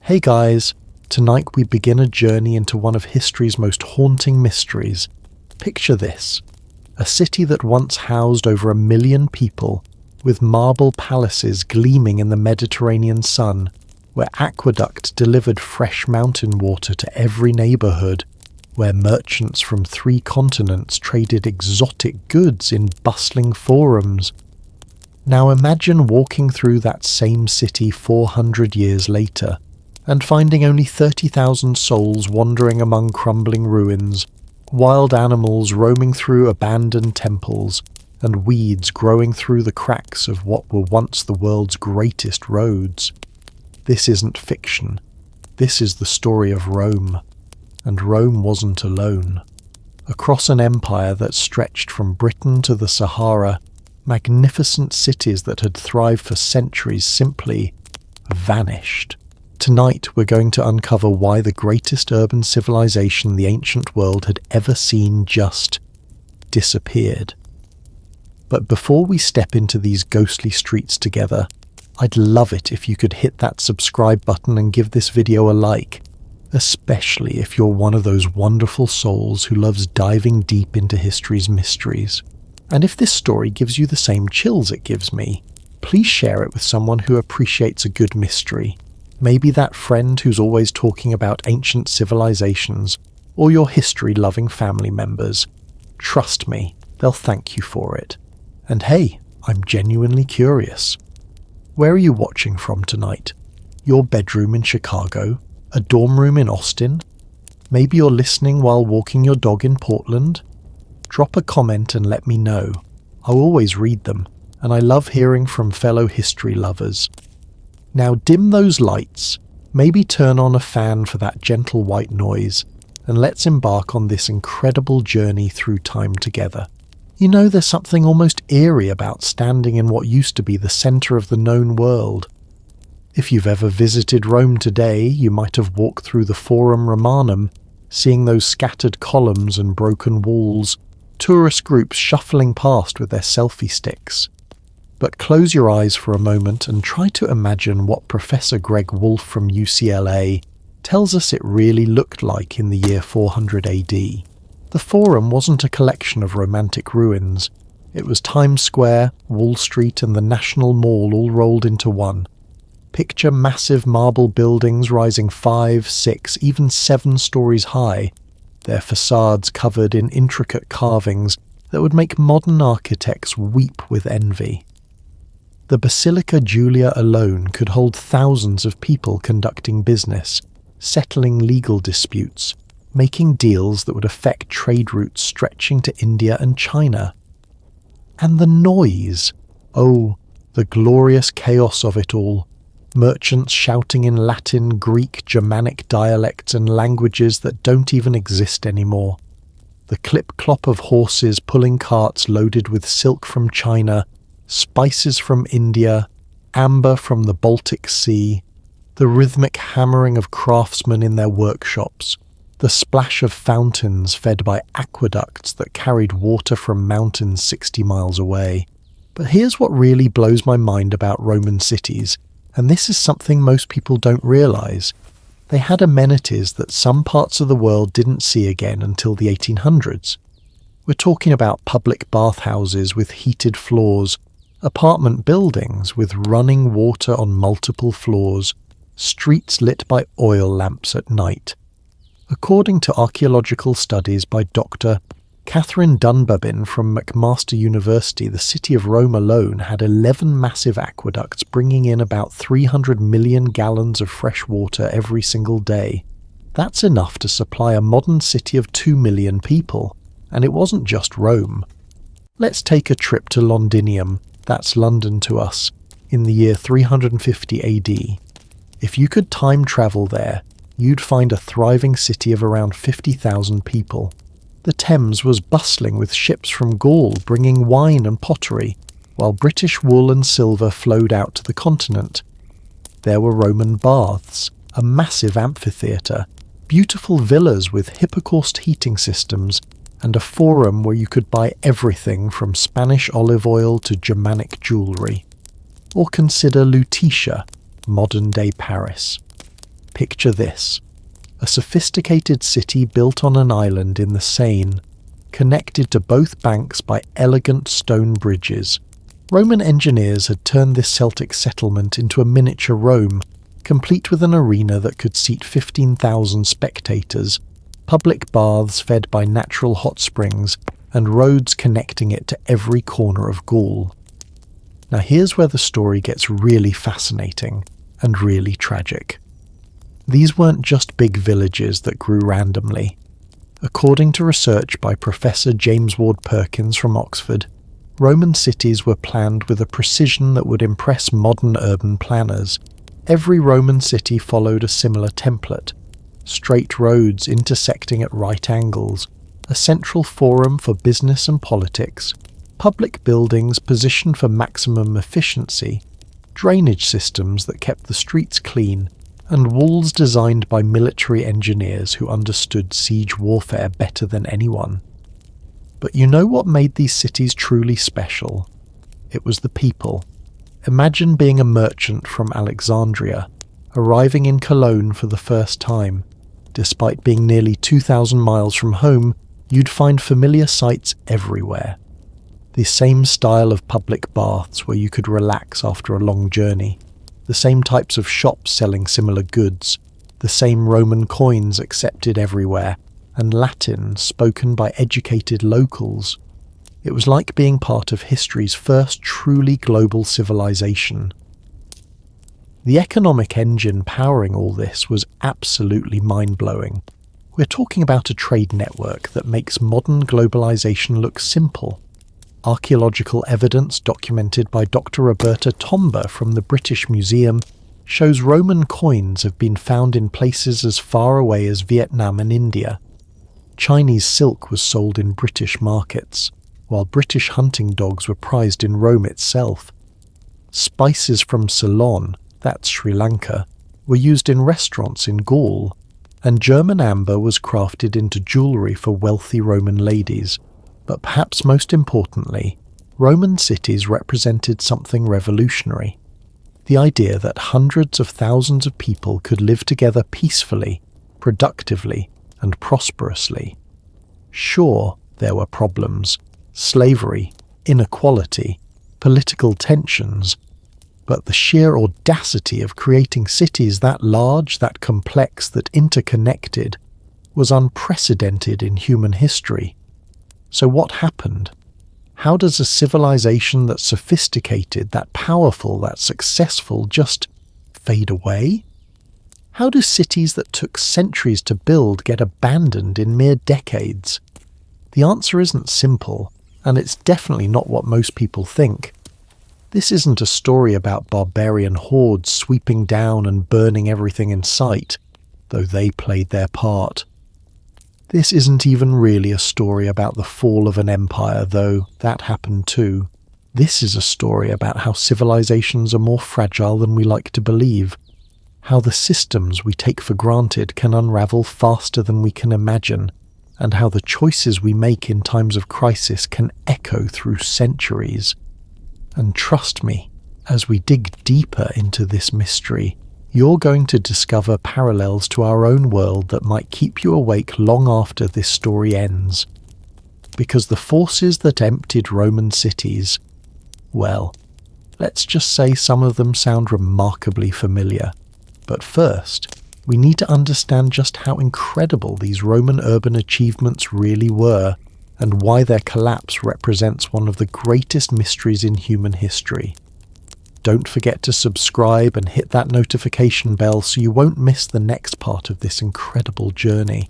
Hey guys, tonight we begin a journey into one of history's most haunting mysteries. Picture this, a city that once housed over 1 million people, with marble palaces gleaming in the Mediterranean sun, where aqueducts delivered fresh mountain water to every neighborhood, where merchants from 3 continents traded exotic goods in bustling forums. Now imagine walking through that same city 400 years later, and finding only 30,000 souls wandering among crumbling ruins, wild animals roaming through abandoned temples, and weeds growing through the cracks of what were once the world's greatest roads. This isn't fiction. This is the story of Rome. And Rome wasn't alone. Across an empire that stretched from Britain to the Sahara, magnificent cities that had thrived for centuries simply vanished. Tonight we're going to uncover why the greatest urban civilization the ancient world had ever seen just disappeared. But before we step into these ghostly streets together, I'd love it if you could hit that subscribe button and give this video a like, especially if you're one of those wonderful souls who loves diving deep into history's mysteries. And if this story gives you the same chills it gives me, please share it with someone who appreciates a good mystery. Maybe that friend who's always talking about ancient civilizations, or your history-loving family members. Trust me, they'll thank you for it. And hey, I'm genuinely curious. Where are you watching from tonight? Your bedroom in Chicago? A dorm room in Austin? Maybe you're listening while walking your dog in Portland? Drop a comment and let me know. I'll always read them, and I love hearing from fellow history lovers. Now dim those lights, maybe turn on a fan for that gentle white noise, and let's embark on this incredible journey through time together. You know, there's something almost eerie about standing in what used to be the center of the known world. If you've ever visited Rome today, you might have walked through the Forum Romanum, seeing those scattered columns and broken walls, tourist groups shuffling past with their selfie sticks. But close your eyes for a moment and try to imagine what Professor Greg Wolfe from UCLA tells us it really looked like in the year 400 AD. The Forum wasn't a collection of romantic ruins. It was Times Square, Wall Street and the National Mall all rolled into one. Picture massive marble buildings rising 5, 6, even 7 stories high, their facades covered in intricate carvings that would make modern architects weep with envy. The Basilica Julia alone could hold thousands of people conducting business, settling legal disputes, making deals that would affect trade routes stretching to India and China. And the noise! Oh, the glorious chaos of it all. Merchants shouting in Latin, Greek, Germanic dialects and languages that don't even exist anymore. The clip-clop of horses pulling carts loaded with silk from China, spices from India, amber from the Baltic Sea, the rhythmic hammering of craftsmen in their workshops, the splash of fountains fed by aqueducts that carried water from mountains 60 miles away. But here's what really blows my mind about Roman cities, and this is something most people don't realize. They had amenities that some parts of the world didn't see again until the 1800s. We're talking about public bathhouses with heated floors, apartment buildings with running water on multiple floors, streets lit by oil lamps at night. According to archaeological studies by Dr. Catherine Dunbabin from McMaster University, the city of Rome alone had 11 massive aqueducts bringing in about 300 million gallons of fresh water every single day. That's enough to supply a modern city of 2 million people, and it wasn't just Rome. Let's take a trip to Londinium, that's London to us, in the year 350 AD. If you could time travel there, you'd find a thriving city of around 50,000 people. The Thames was bustling with ships from Gaul bringing wine and pottery, while British wool and silver flowed out to the continent. There were Roman baths, a massive amphitheatre, beautiful villas with hypocaust heating systems, and a forum where you could buy everything from Spanish olive oil to Germanic jewellery. Or consider Lutetia, modern-day Paris. Picture this: a sophisticated city built on an island in the Seine, connected to both banks by elegant stone bridges. Roman engineers had turned this Celtic settlement into a miniature Rome, complete with an arena that could seat 15,000 spectators, public baths fed by natural hot springs, and roads connecting it to every corner of Gaul. Now here's where the story gets really fascinating and really tragic. These weren't just big villages that grew randomly. According to research by Professor James Ward Perkins from Oxford, Roman cities were planned with a precision that would impress modern urban planners. Every Roman city followed a similar template: straight roads intersecting at right angles, a central forum for business and politics, public buildings positioned for maximum efficiency, drainage systems that kept the streets clean, and walls designed by military engineers who understood siege warfare better than anyone. But you know what made these cities truly special? It was the people. Imagine being a merchant from Alexandria, arriving in Cologne for the first time. Despite being nearly 2,000 miles from home, you'd find familiar sights everywhere. The same style of public baths where you could relax after a long journey, the same types of shops selling similar goods, the same Roman coins accepted everywhere, and Latin spoken by educated locals. It was like being part of history's first truly global civilization. The economic engine powering all this was absolutely mind-blowing. We're talking about a trade network that makes modern globalization look simple. Archaeological evidence documented by Dr. Roberta Tomba from the British Museum shows Roman coins have been found in places as far away as Vietnam and India. Chinese silk was sold in British markets, while British hunting dogs were prized in Rome itself. Spices from Ceylon, that's Sri Lanka, were used in restaurants in Gaul, and German amber was crafted into jewellery for wealthy Roman ladies. But perhaps most importantly, Roman cities represented something revolutionary. The idea that hundreds of thousands of people could live together peacefully, productively, and prosperously. Sure, there were problems: slavery, inequality, political tensions, but the sheer audacity of creating cities that large, that complex, that interconnected was unprecedented in human history. So what happened? How does a civilization that's sophisticated, that powerful, that successful just fade away? How do cities that took centuries to build get abandoned in mere decades? The answer isn't simple, and it's definitely not what most people think. This isn't a story about barbarian hordes sweeping down and burning everything in sight, though they played their part. This isn't even really a story about the fall of an empire, though that happened too. This is a story about how civilizations are more fragile than we like to believe, how the systems we take for granted can unravel faster than we can imagine, and how the choices we make in times of crisis can echo through centuries. And trust me, as we dig deeper into this mystery, you're going to discover parallels to our own world that might keep you awake long after this story ends. Because the forces that emptied Roman cities, well, let's just say some of them sound remarkably familiar. But first, we need to understand just how incredible these Roman urban achievements really were, and why their collapse represents one of the greatest mysteries in human history. Don't forget to subscribe and hit that notification bell so you won't miss the next part of this incredible journey.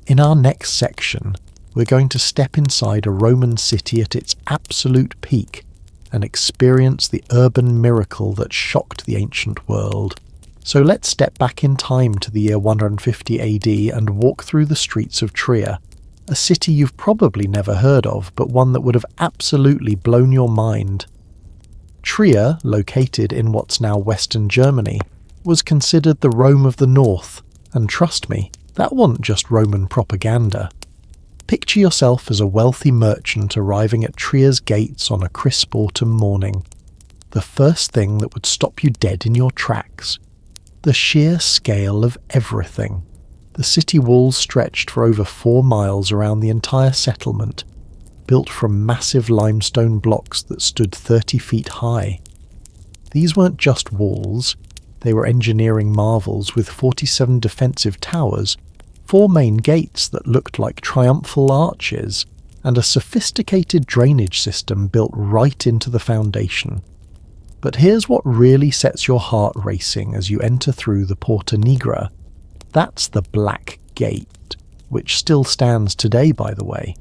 In our next section, we're going to step inside a Roman city at its absolute peak and experience the urban miracle that shocked the ancient world. So let's step back in time to the year 150 AD and walk through the streets of Trier, a city you've probably never heard of, but one that would have absolutely blown your mind. Trier, located in what's now Western Germany, was considered the Rome of the North, and trust me, that wasn't just Roman propaganda. Picture yourself as a wealthy merchant arriving at Trier's gates on a crisp autumn morning. The first thing that would stop you dead in your tracks. The sheer scale of everything. The city walls stretched for over 4 miles around the entire settlement, built from massive limestone blocks that stood 30 feet high. These weren't just walls, they were engineering marvels with 47 defensive towers, 4 main gates that looked like triumphal arches, and a sophisticated drainage system built right into the foundation. But here's what really sets your heart racing as you enter through the Porta Nigra. That's the Black Gate, which still stands today, by the way.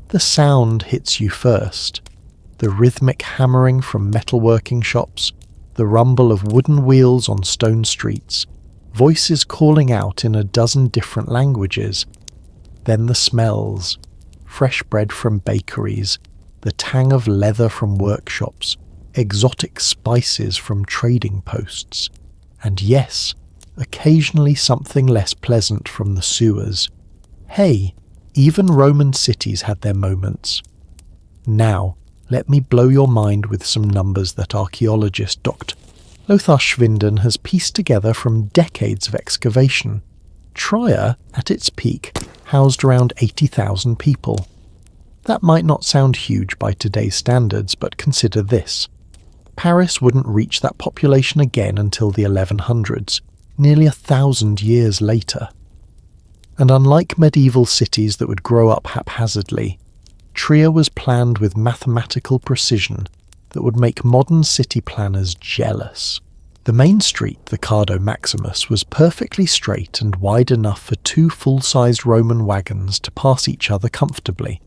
The sound hits you first. The rhythmic hammering from metalworking shops, the rumble of wooden wheels on stone streets, voices calling out in a dozen different languages. Then the smells. Fresh bread from bakeries, the tang of leather from workshops, exotic spices from trading posts, and yes, occasionally something less pleasant from the sewers. Hey, even Roman cities had their moments. Now, let me blow your mind with some numbers that archaeologist Dr. Lothar Schwinden has pieced together from decades of excavation. Troia, at its peak, housed around 80,000 people. That might not sound huge by today's standards, but consider this. Paris wouldn't reach that population again until the 1100s, nearly 1,000 years later. And unlike medieval cities that would grow up haphazardly, Trier was planned with mathematical precision that would make modern city planners jealous. The main street, the Cardo Maximus, was perfectly straight and wide enough for 2 full-sized Roman wagons to pass each other comfortably.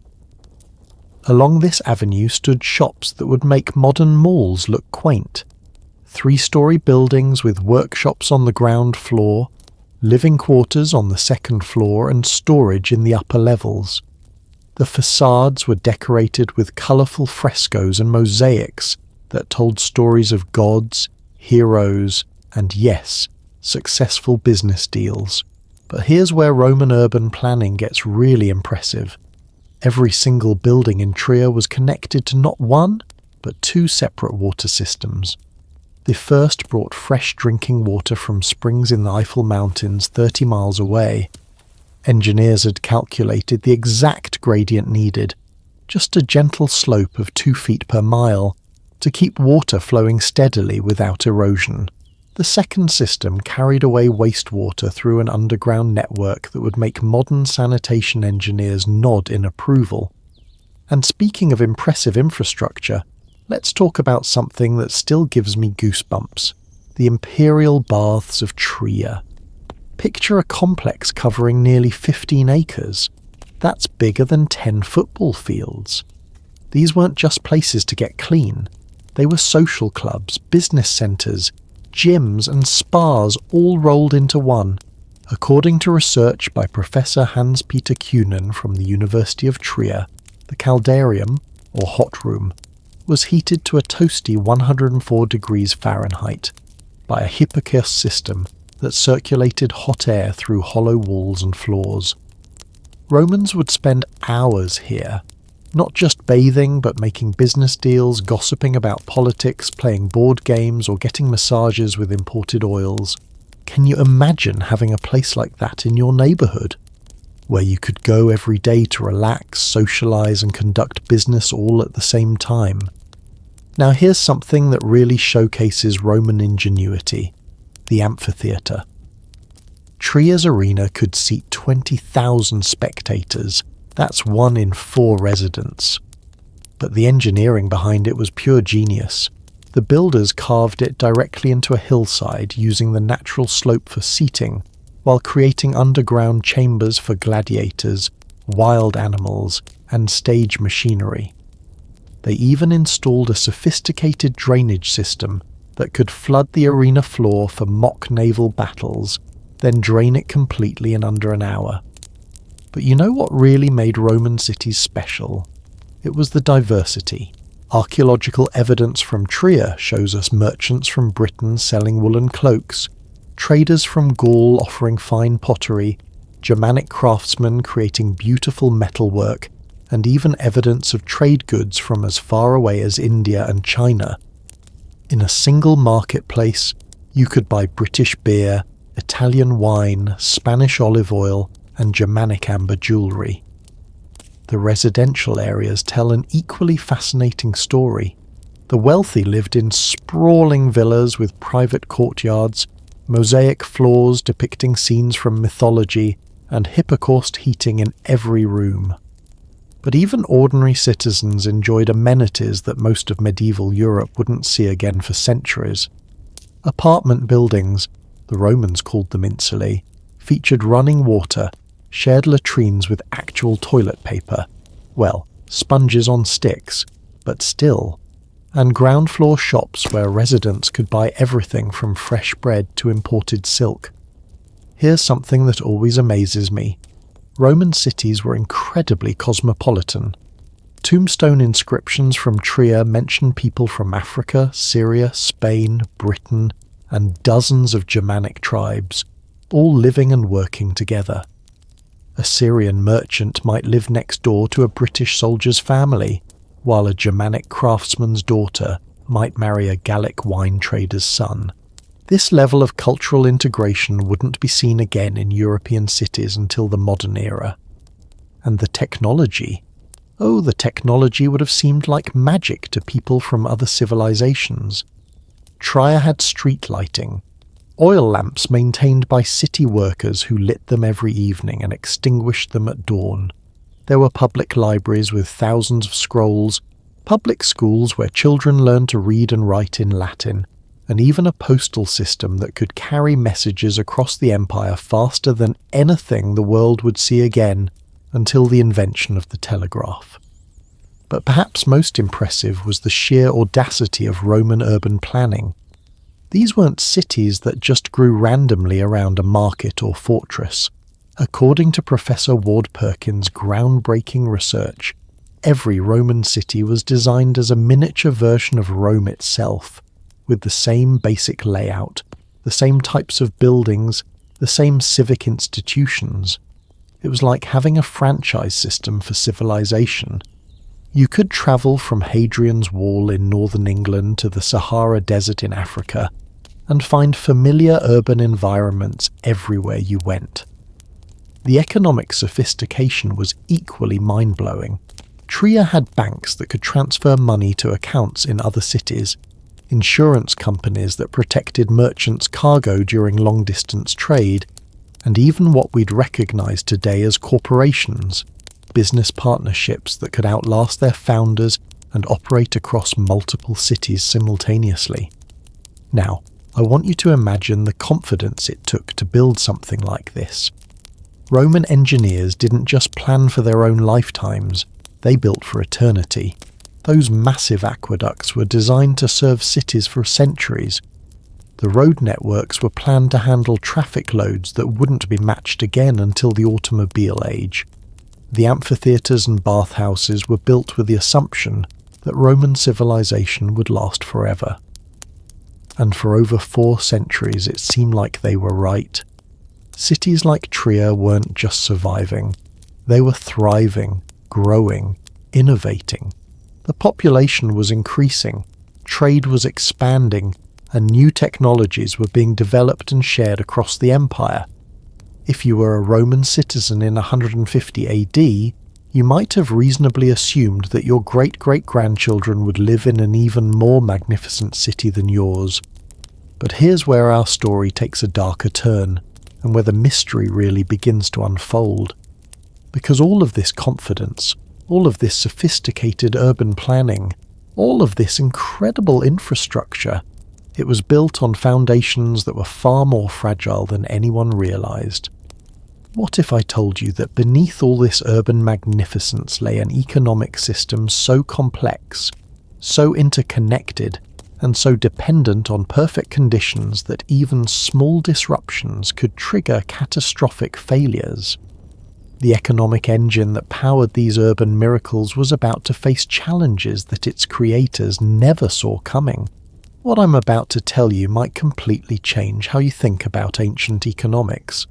Along this avenue stood shops that would make modern malls look quaint. 3-story buildings with workshops on the ground floor, living quarters on the 2nd floor, and storage in the upper levels. The facades were decorated with colourful frescoes and mosaics that told stories of gods, heroes, and yes, successful business deals. But here's where Roman urban planning gets really impressive. Every single building in Trier was connected to not 1, but 2 separate water systems. The first brought fresh drinking water from springs in the Eifel Mountains 30 miles away. Engineers had calculated the exact gradient needed, just a gentle slope of 2 feet per mile, to keep water flowing steadily without erosion. The second system carried away wastewater through an underground network that would make modern sanitation engineers nod in approval. And speaking of impressive infrastructure, let's talk about something that still gives me goosebumps: the imperial baths of Trier. Picture a complex covering nearly 15 acres. That's bigger than 10 football fields. These weren't just places to get clean. They were social clubs, business centres, gyms and spas all rolled into one. According to research by Professor Hans-Peter Kuhnen from the University of Trier, the caldarium, or hot room, was heated to a toasty 104 degrees Fahrenheit by a Hipparchus system that circulated hot air through hollow walls and floors. Romans would spend hours here, not just bathing but making business deals, gossiping about politics, playing board games or getting massages with imported oils. Can you imagine having a place like that in your neighbourhood, where you could go every day to relax, socialise and conduct business all at the same time? Now here's something that really showcases Roman ingenuity: the amphitheatre. Trier's arena could seat 20,000 spectators. That's 1 in 4 residents. But the engineering behind it was pure genius. The builders carved it directly into a hillside using the natural slope for seating, while creating underground chambers for gladiators, wild animals, and stage machinery. They even installed a sophisticated drainage system that could flood the arena floor for mock naval battles, then drain it completely in under an hour. But you know what really made Roman cities special? It was the diversity. Archaeological evidence from Trier shows us merchants from Britain selling woolen cloaks, traders from Gaul offering fine pottery, Germanic craftsmen creating beautiful metalwork, and even evidence of trade goods from as far away as India and China. In a single marketplace, You could buy British beer, Italian wine, Spanish olive oil, and Germanic amber jewellery. The residential areas tell an equally fascinating story. The wealthy lived in sprawling villas with private courtyards, mosaic floors depicting scenes from mythology, and hypocaust heating in every room. But even ordinary citizens enjoyed amenities that most of medieval Europe wouldn't see again for centuries. Apartment buildings, the Romans called them insulae, featured running water, shared latrines with actual toilet paper, well, sponges on sticks, but still, and ground floor shops where residents could buy everything from fresh bread to imported silk. Here's something that always amazes me. Roman cities were incredibly cosmopolitan. Tombstone inscriptions from Trier mention people from Africa, Syria, Spain, Britain, and dozens of Germanic tribes, all living and working together. A Syrian merchant might live next door to a British soldier's family, while a Germanic craftsman's daughter might marry a Gallic wine trader's son. This level of cultural integration wouldn't be seen again in European cities until the modern era. And the technology? Oh, the technology would have seemed like magic to people from other civilizations. Trier had street lighting, oil lamps maintained by city workers who lit them every evening and extinguished them at dawn. There were public libraries with thousands of scrolls, public schools where children learned to read and write in Latin, and even a postal system that could carry messages across the empire faster than anything the world would see again until the invention of the telegraph. But perhaps most impressive was the sheer audacity of Roman urban planning. These weren't cities that just grew randomly around a market or fortress. According to Professor Ward Perkins' groundbreaking research, every Roman city was designed as a miniature version of Rome itself, with the same basic layout, the same types of buildings, the same civic institutions. It was like having a franchise system for civilization. You could travel from Hadrian's Wall in northern England to the Sahara Desert in Africa and find familiar urban environments everywhere you went. The economic sophistication was equally mind-blowing. Trier had banks that could transfer money to accounts in other cities, insurance companies that protected merchants' cargo during long-distance trade, and even what we'd recognize today as corporations, business partnerships that could outlast their founders and operate across multiple cities simultaneously. Now, I want you to imagine the confidence it took to build something like this. Roman engineers didn't just plan for their own lifetimes, they built for eternity. Those massive aqueducts were designed to serve cities for centuries. The road networks were planned to handle traffic loads that wouldn't be matched again until the automobile age. The amphitheatres and bathhouses were built with the assumption that Roman civilization would last forever. And for over 4 centuries it seemed like they were right. Cities like Trier weren't just surviving, they were thriving, growing, innovating. The population was increasing, trade was expanding, and new technologies were being developed and shared across the empire. If you were a Roman citizen in 150 AD, you might have reasonably assumed that your great-great-grandchildren would live in an even more magnificent city than yours. But here's where our story takes a darker turn, and where the mystery really begins to unfold. Because all of this confidence, all of this sophisticated urban planning, all of this incredible infrastructure, it was built on foundations that were far more fragile than anyone realized. What if I told you that beneath all this urban magnificence lay an economic system so complex, so interconnected, and so dependent on perfect conditions that even small disruptions could trigger catastrophic failures? The economic engine that powered these urban miracles was about to face challenges that its creators never saw coming. What I'm about to tell you might completely change how you think about ancient economics.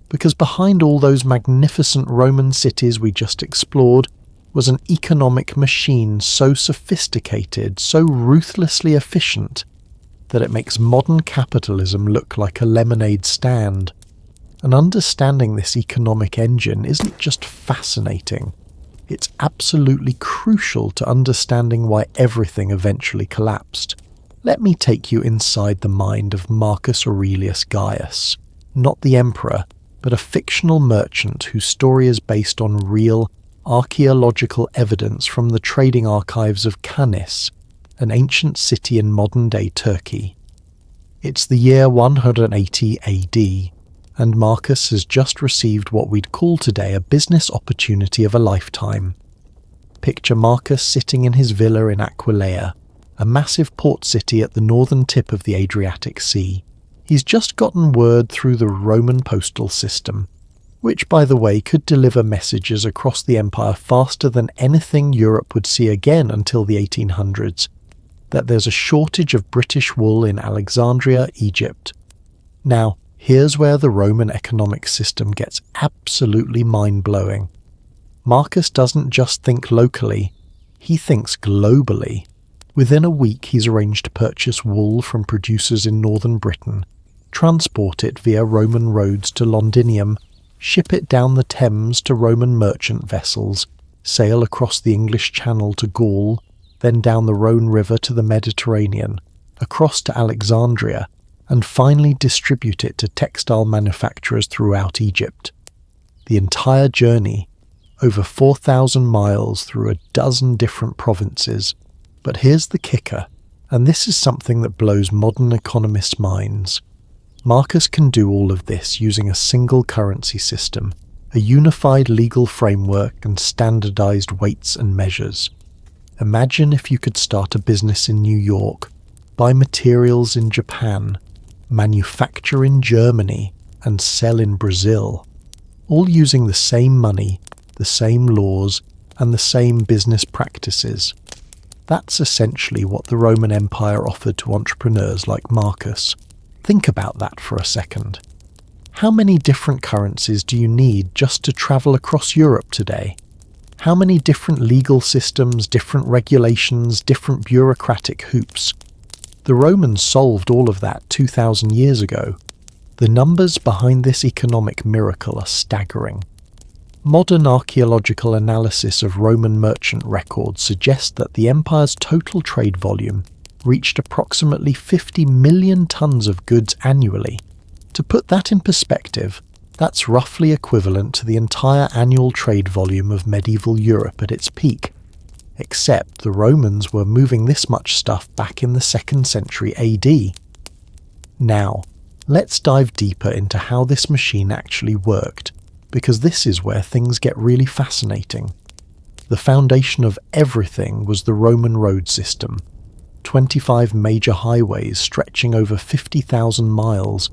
Because behind all those magnificent Roman cities we just explored was an economic machine so sophisticated, so ruthlessly efficient, that it makes modern capitalism look like a lemonade stand. And understanding this economic engine isn't just fascinating, it's absolutely crucial to understanding why everything eventually collapsed. Let me take you inside the mind of Marcus Aurelius Gaius, not the emperor, but a fictional merchant whose story is based on real archaeological evidence from the trading archives of Canis, an ancient city in modern-day Turkey. It's the year 180 AD, and Marcus has just received what we'd call today a business opportunity of a lifetime. Picture Marcus sitting in his villa in Aquileia, a massive port city at the northern tip of the Adriatic Sea. He's just gotten word through the Roman postal system, which, by the way, could deliver messages across the empire faster than anything Europe would see again until the 1800s, that there's a shortage of British wool in Alexandria, Egypt. Now, here's where the Roman economic system gets absolutely mind-blowing. Marcus doesn't just think locally, he thinks globally. Within a week, he's arranged to purchase wool from producers in northern Britain, transport it via Roman roads to Londinium, ship it down the Thames to Roman merchant vessels, sail across the English Channel to Gaul, then down the Rhone River to the Mediterranean, across to Alexandria, and finally distribute it to textile manufacturers throughout Egypt. The entire journey, over 4,000 miles through a dozen different provinces. But here's the kicker, and this is something that blows modern economists' minds. Marcus can do all of this using a single currency system, a unified legal framework and standardized weights and measures. Imagine if you could start a business in New York, buy materials in Japan, manufacture in Germany, and sell in Brazil, all using the same money, the same laws, and the same business practices. That's essentially what the Roman Empire offered to entrepreneurs like Marcus. Think about that for a second. How many different currencies do you need just to travel across Europe today? How many different legal systems, different regulations, different bureaucratic hoops? The Romans solved all of that 2,000 years ago. The numbers behind this economic miracle are staggering. Modern archaeological analysis of Roman merchant records suggests that the empire's total trade volume reached approximately 50 million tons of goods annually. To put that in perspective, that's roughly equivalent to the entire annual trade volume of medieval Europe at its peak. Except the Romans were moving this much stuff back in the 2nd century AD. Now, let's dive deeper into how this machine actually worked, because this is where things get really fascinating. The foundation of everything was the Roman road system, 25 major highways stretching over 50,000 miles,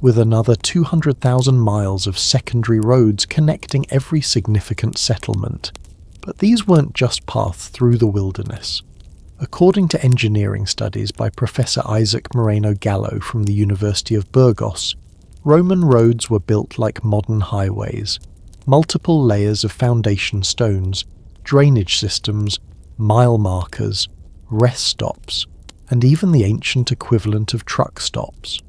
with another 200,000 miles of secondary roads connecting every significant settlement. But these weren't just paths through the wilderness. According to engineering studies by Professor Isaac Moreno Gallo from the University of Burgos, Roman roads were built like modern highways, multiple layers of foundation stones, drainage systems, mile markers, rest stops, and even the ancient equivalent of truck stops.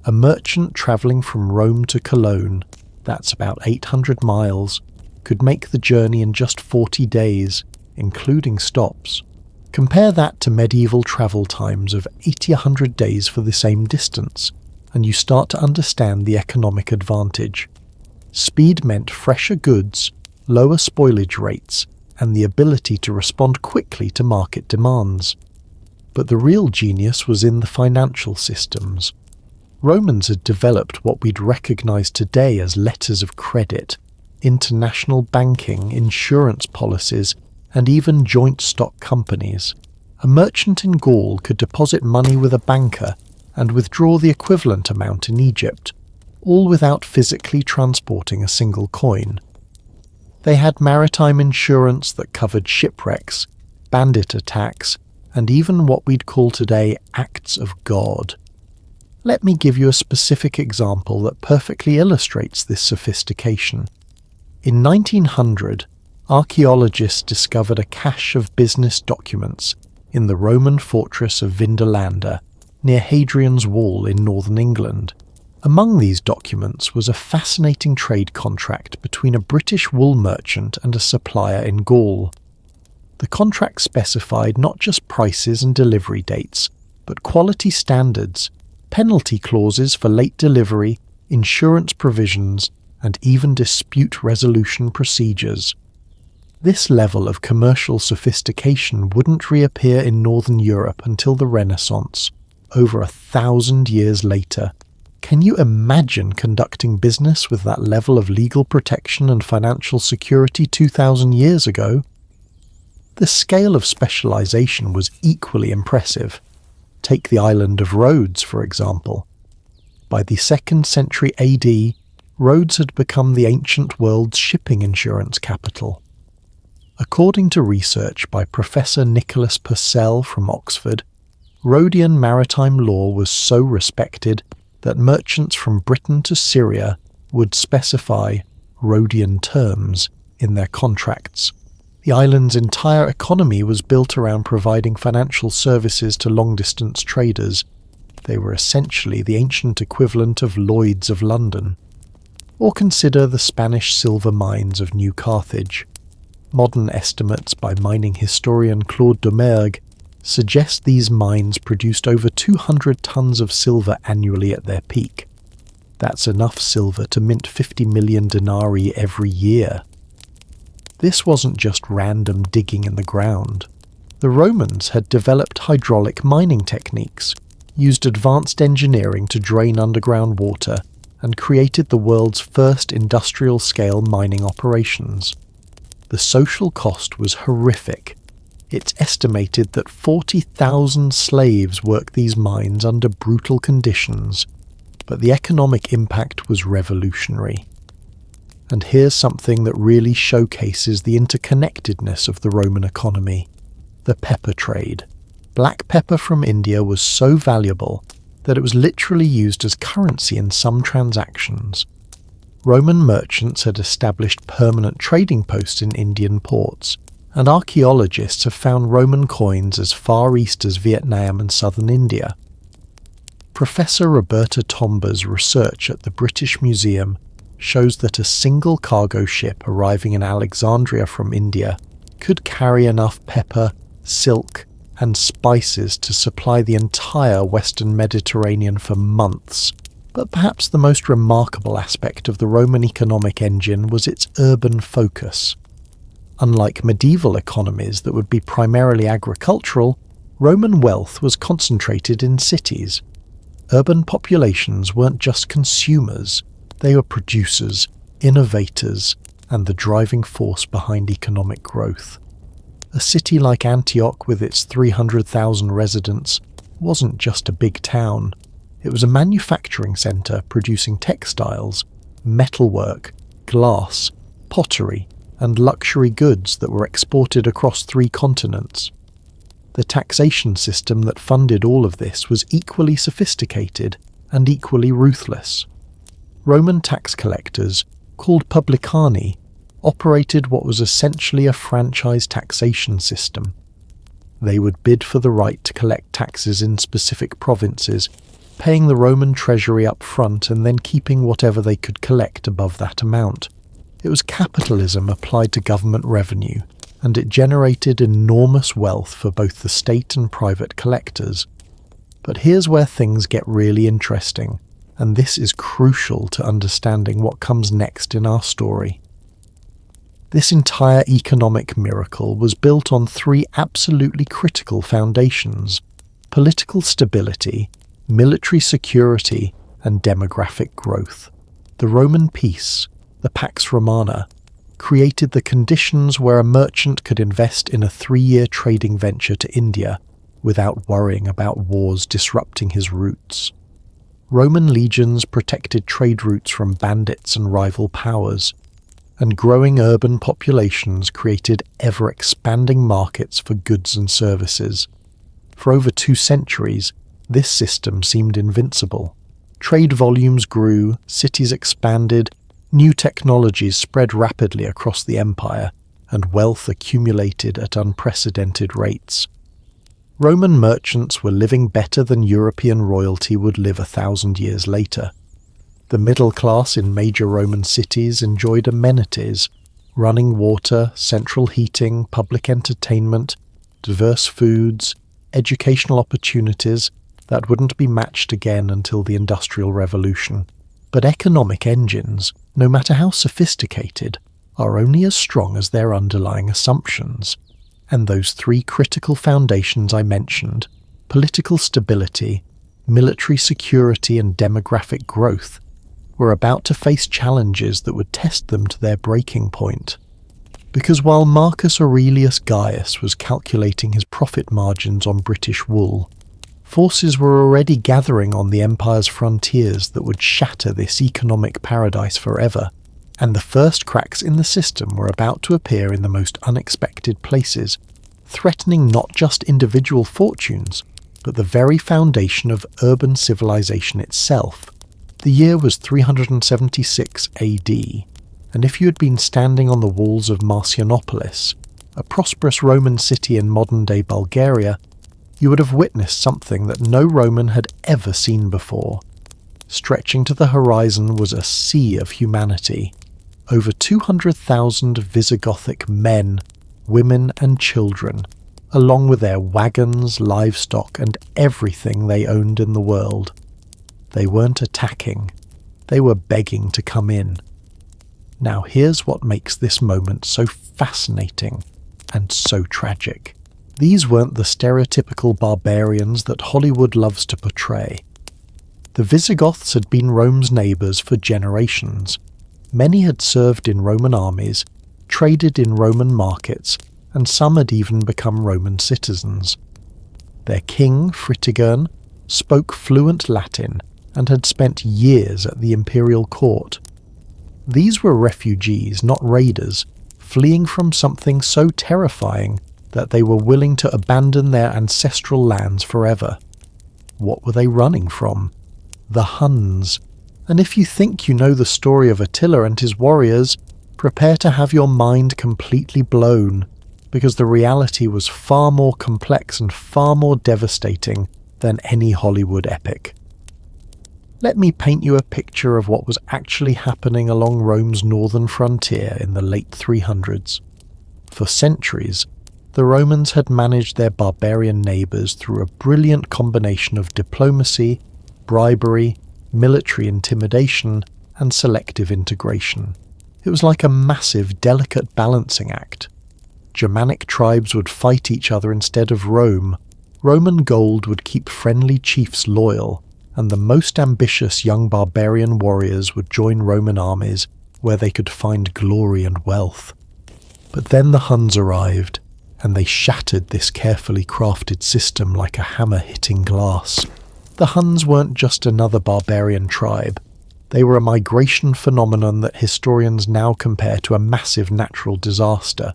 A merchant travelling from Rome to Cologne, that's about 800 miles, could make the journey in just 40 days, including stops. Compare that to medieval travel times of 80-100 days for the same distance, and you start to understand the economic advantage. Speed meant fresher goods, lower spoilage rates, and the ability to respond quickly to market demands. But the real genius was in the financial systems. Romans had developed what we'd recognize today as letters of credit, international banking, insurance policies, and even joint stock companies. A merchant in Gaul could deposit money with a banker and withdraw the equivalent amount in Egypt, all without physically transporting a single coin. They had maritime insurance that covered shipwrecks, bandit attacks, and even what we'd call today acts of God. Let me give you a specific example that perfectly illustrates this sophistication. In 1900, archaeologists discovered a cache of business documents in the Roman fortress of Vindolanda, near Hadrian's Wall in northern England. Among these documents was a fascinating trade contract between a British wool merchant and a supplier in Gaul. The contract specified not just prices and delivery dates, but quality standards, penalty clauses for late delivery, insurance provisions, and even dispute resolution procedures. This level of commercial sophistication wouldn't reappear in Northern Europe until the Renaissance, over 1,000 years later. Can you imagine conducting business with that level of legal protection and financial security 2,000 years ago? The scale of specialization was equally impressive. Take the island of Rhodes, for example. By the 2nd century AD, Rhodes had become the ancient world's shipping insurance capital. According to research by Professor Nicholas Purcell from Oxford, Rhodian maritime law was so respected that merchants from Britain to Syria would specify Rhodian terms in their contracts. The island's entire economy was built around providing financial services to long-distance traders. They were essentially the ancient equivalent of Lloyd's of London. Or consider the Spanish silver mines of New Carthage. Modern estimates by mining historian Claude Domergue suggest these mines produced over 200 tons of silver annually at their peak. That's enough silver to mint 50 million denarii every year. This wasn't just random digging in the ground. The Romans had developed hydraulic mining techniques, used advanced engineering to drain underground water, and created the world's first industrial-scale mining operations. The social cost was horrific. It's estimated that 40,000 slaves worked these mines under brutal conditions, but the economic impact was revolutionary. And here's something that really showcases the interconnectedness of the Roman economy: the pepper trade. Black pepper from India was so valuable that it was literally used as currency in some transactions. Roman merchants had established permanent trading posts in Indian ports, and archaeologists have found Roman coins as far east as Vietnam and southern India. Professor Roberta Tomba's research at the British Museum shows that a single cargo ship arriving in Alexandria from India could carry enough pepper, silk, and spices to supply the entire Western Mediterranean for months. But perhaps the most remarkable aspect of the Roman economic engine was its urban focus. Unlike medieval economies that would be primarily agricultural, Roman wealth was concentrated in cities. Urban populations weren't just consumers, they were producers, innovators, and the driving force behind economic growth. A city like Antioch with its 300,000 residents wasn't just a big town. It was a manufacturing centre producing textiles, metalwork, glass, pottery, and luxury goods that were exported across 3 continents. The taxation system that funded all of this was equally sophisticated and equally ruthless. Roman tax collectors, called publicani, operated what was essentially a franchise taxation system. They would bid for the right to collect taxes in specific provinces, paying the Roman treasury up front and then keeping whatever they could collect above that amount. It was capitalism applied to government revenue, and it generated enormous wealth for both the state and private collectors. But here's where things get really interesting, and this is crucial to understanding what comes next in our story. This entire economic miracle was built on 3 absolutely critical foundations: political stability, military security, and demographic growth. The Roman peace, the Pax Romana, created the conditions where a merchant could invest in a 3-year trading venture to India without worrying about wars disrupting his routes. Roman legions protected trade routes from bandits and rival powers, and growing urban populations created ever-expanding markets for goods and services. For over 2 centuries, this system seemed invincible. Trade volumes grew, cities expanded, new technologies spread rapidly across the empire, and wealth accumulated at unprecedented rates. Roman merchants were living better than European royalty would live 1,000 years later. The middle class in major Roman cities enjoyed amenities, running water, central heating, public entertainment, diverse foods, educational opportunities that wouldn't be matched again until the Industrial Revolution. But economic engines, no matter how sophisticated, are only as strong as their underlying assumptions. And those three critical foundations I mentioned, political stability, military security and demographic growth, were about to face challenges that would test them to their breaking point. Because while Marcus Aurelius Gaius was calculating his profit margins on British wool, forces were already gathering on the empire's frontiers that would shatter this economic paradise forever, and the first cracks in the system were about to appear in the most unexpected places, threatening not just individual fortunes, but the very foundation of urban civilization itself. The year was 376 AD, and if you had been standing on the walls of Marcianopolis, a prosperous Roman city in modern-day Bulgaria, you would have witnessed something that no Roman had ever seen before. Stretching to the horizon was a sea of humanity. Over 200,000 Visigothic men, women and children, along with their wagons, livestock and everything they owned in the world. They weren't attacking, they were begging to come in. Now here's what makes this moment so fascinating and so tragic. These weren't the stereotypical barbarians that Hollywood loves to portray. The Visigoths had been Rome's neighbours for generations. Many had served in Roman armies, traded in Roman markets, and some had even become Roman citizens. Their king, Fritigern, spoke fluent Latin and had spent years at the imperial court. These were refugees, not raiders, fleeing from something so terrifying that they were willing to abandon their ancestral lands forever. What were they running from? The Huns. And if you think you know the story of Attila and his warriors, prepare to have your mind completely blown, because the reality was far more complex and far more devastating than any Hollywood epic. Let me paint you a picture of what was actually happening along Rome's northern frontier in the late 300s. For centuries, the Romans had managed their barbarian neighbours through a brilliant combination of diplomacy, bribery, military intimidation, and selective integration. It was like a massive, delicate balancing act. Germanic tribes would fight each other instead of Rome, Roman gold would keep friendly chiefs loyal, and the most ambitious young barbarian warriors would join Roman armies where they could find glory and wealth. But then the Huns arrived, and they shattered this carefully crafted system like a hammer hitting glass. The Huns weren't just another barbarian tribe. They were a migration phenomenon that historians now compare to a massive natural disaster.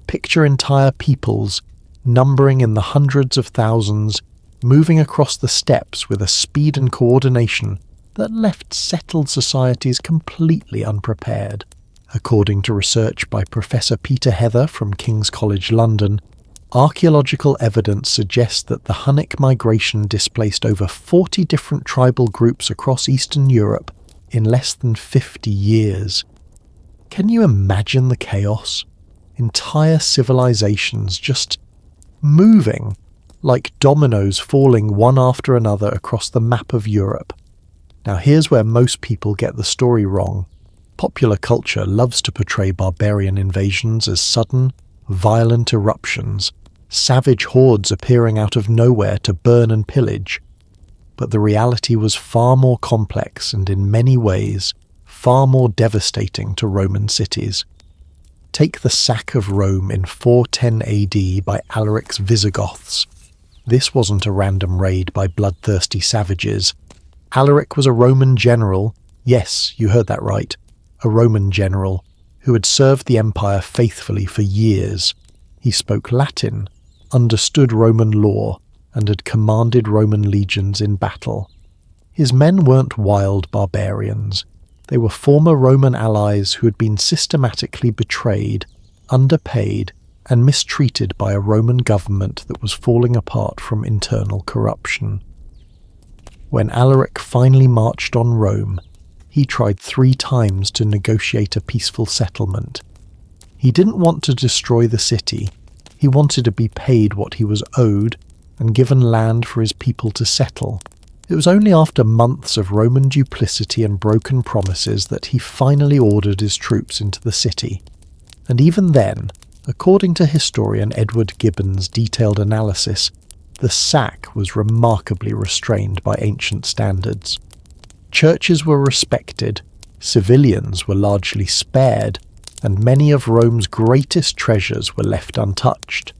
Picture entire peoples, numbering in the hundreds of thousands, moving across the steppes with a speed and coordination that left settled societies completely unprepared. According to research by Professor Peter Heather from King's College London, archaeological evidence suggests that the Hunnic migration displaced over 40 different tribal groups across Eastern Europe in less than 50 years. Can you imagine the chaos? Entire civilizations just moving, like dominoes falling one after another across the map of Europe. Now here's where most people get the story wrong. Popular culture loves to portray barbarian invasions as sudden, violent eruptions, savage hordes appearing out of nowhere to burn and pillage. But the reality was far more complex and in many ways far more devastating to Roman cities. Take the sack of Rome in 410 AD by Alaric's Visigoths. This wasn't a random raid by bloodthirsty savages. Alaric was a Roman general, yes, you heard that right, a Roman general, who had served the empire faithfully for years. He spoke Latin, understood Roman law, and had commanded Roman legions in battle. His men weren't wild barbarians. They were former Roman allies who had been systematically betrayed, underpaid, and mistreated by a Roman government that was falling apart from internal corruption. When Alaric finally marched on Rome, he tried 3 times to negotiate a peaceful settlement. He didn't want to destroy the city, he wanted to be paid what he was owed and given land for his people to settle. It was only after months of Roman duplicity and broken promises that he finally ordered his troops into the city. And even then, according to historian Edward Gibbon's detailed analysis, the sack was remarkably restrained by ancient standards. Churches were respected, civilians were largely spared, and many of Rome's greatest treasures were left untouched.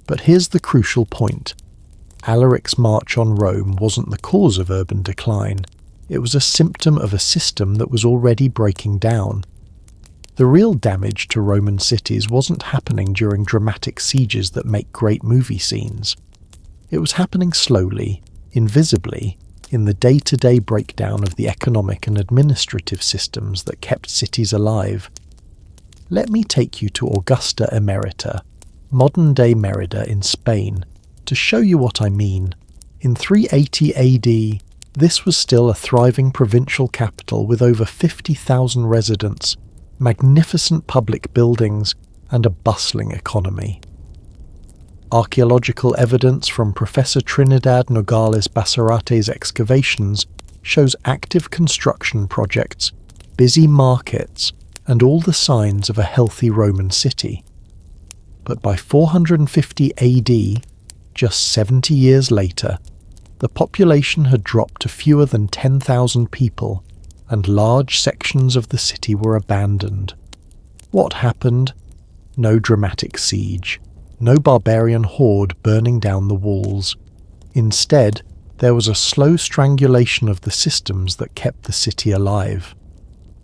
But here's the crucial point. Alaric's march on Rome wasn't the cause of urban decline. It was a symptom of a system that was already breaking down. The real damage to Roman cities wasn't happening during dramatic sieges that make great movie scenes. It was happening slowly, invisibly, in the day-to-day breakdown of the economic and administrative systems that kept cities alive. Let me take you to Augusta Emerita, modern-day Merida in Spain, to show you what I mean. In 380 AD, this was still a thriving provincial capital with over 50,000 residents, magnificent public buildings, and a bustling economy. Archaeological evidence from Professor Trinidad Nogales Basarate's excavations shows active construction projects, busy markets, and all the signs of a healthy Roman city. But by 450 AD, just 70 years later, the population had dropped to fewer than 10,000 people, and large sections of the city were abandoned. What happened? No dramatic siege, no barbarian horde burning down the walls. Instead, there was a slow strangulation of the systems that kept the city alive.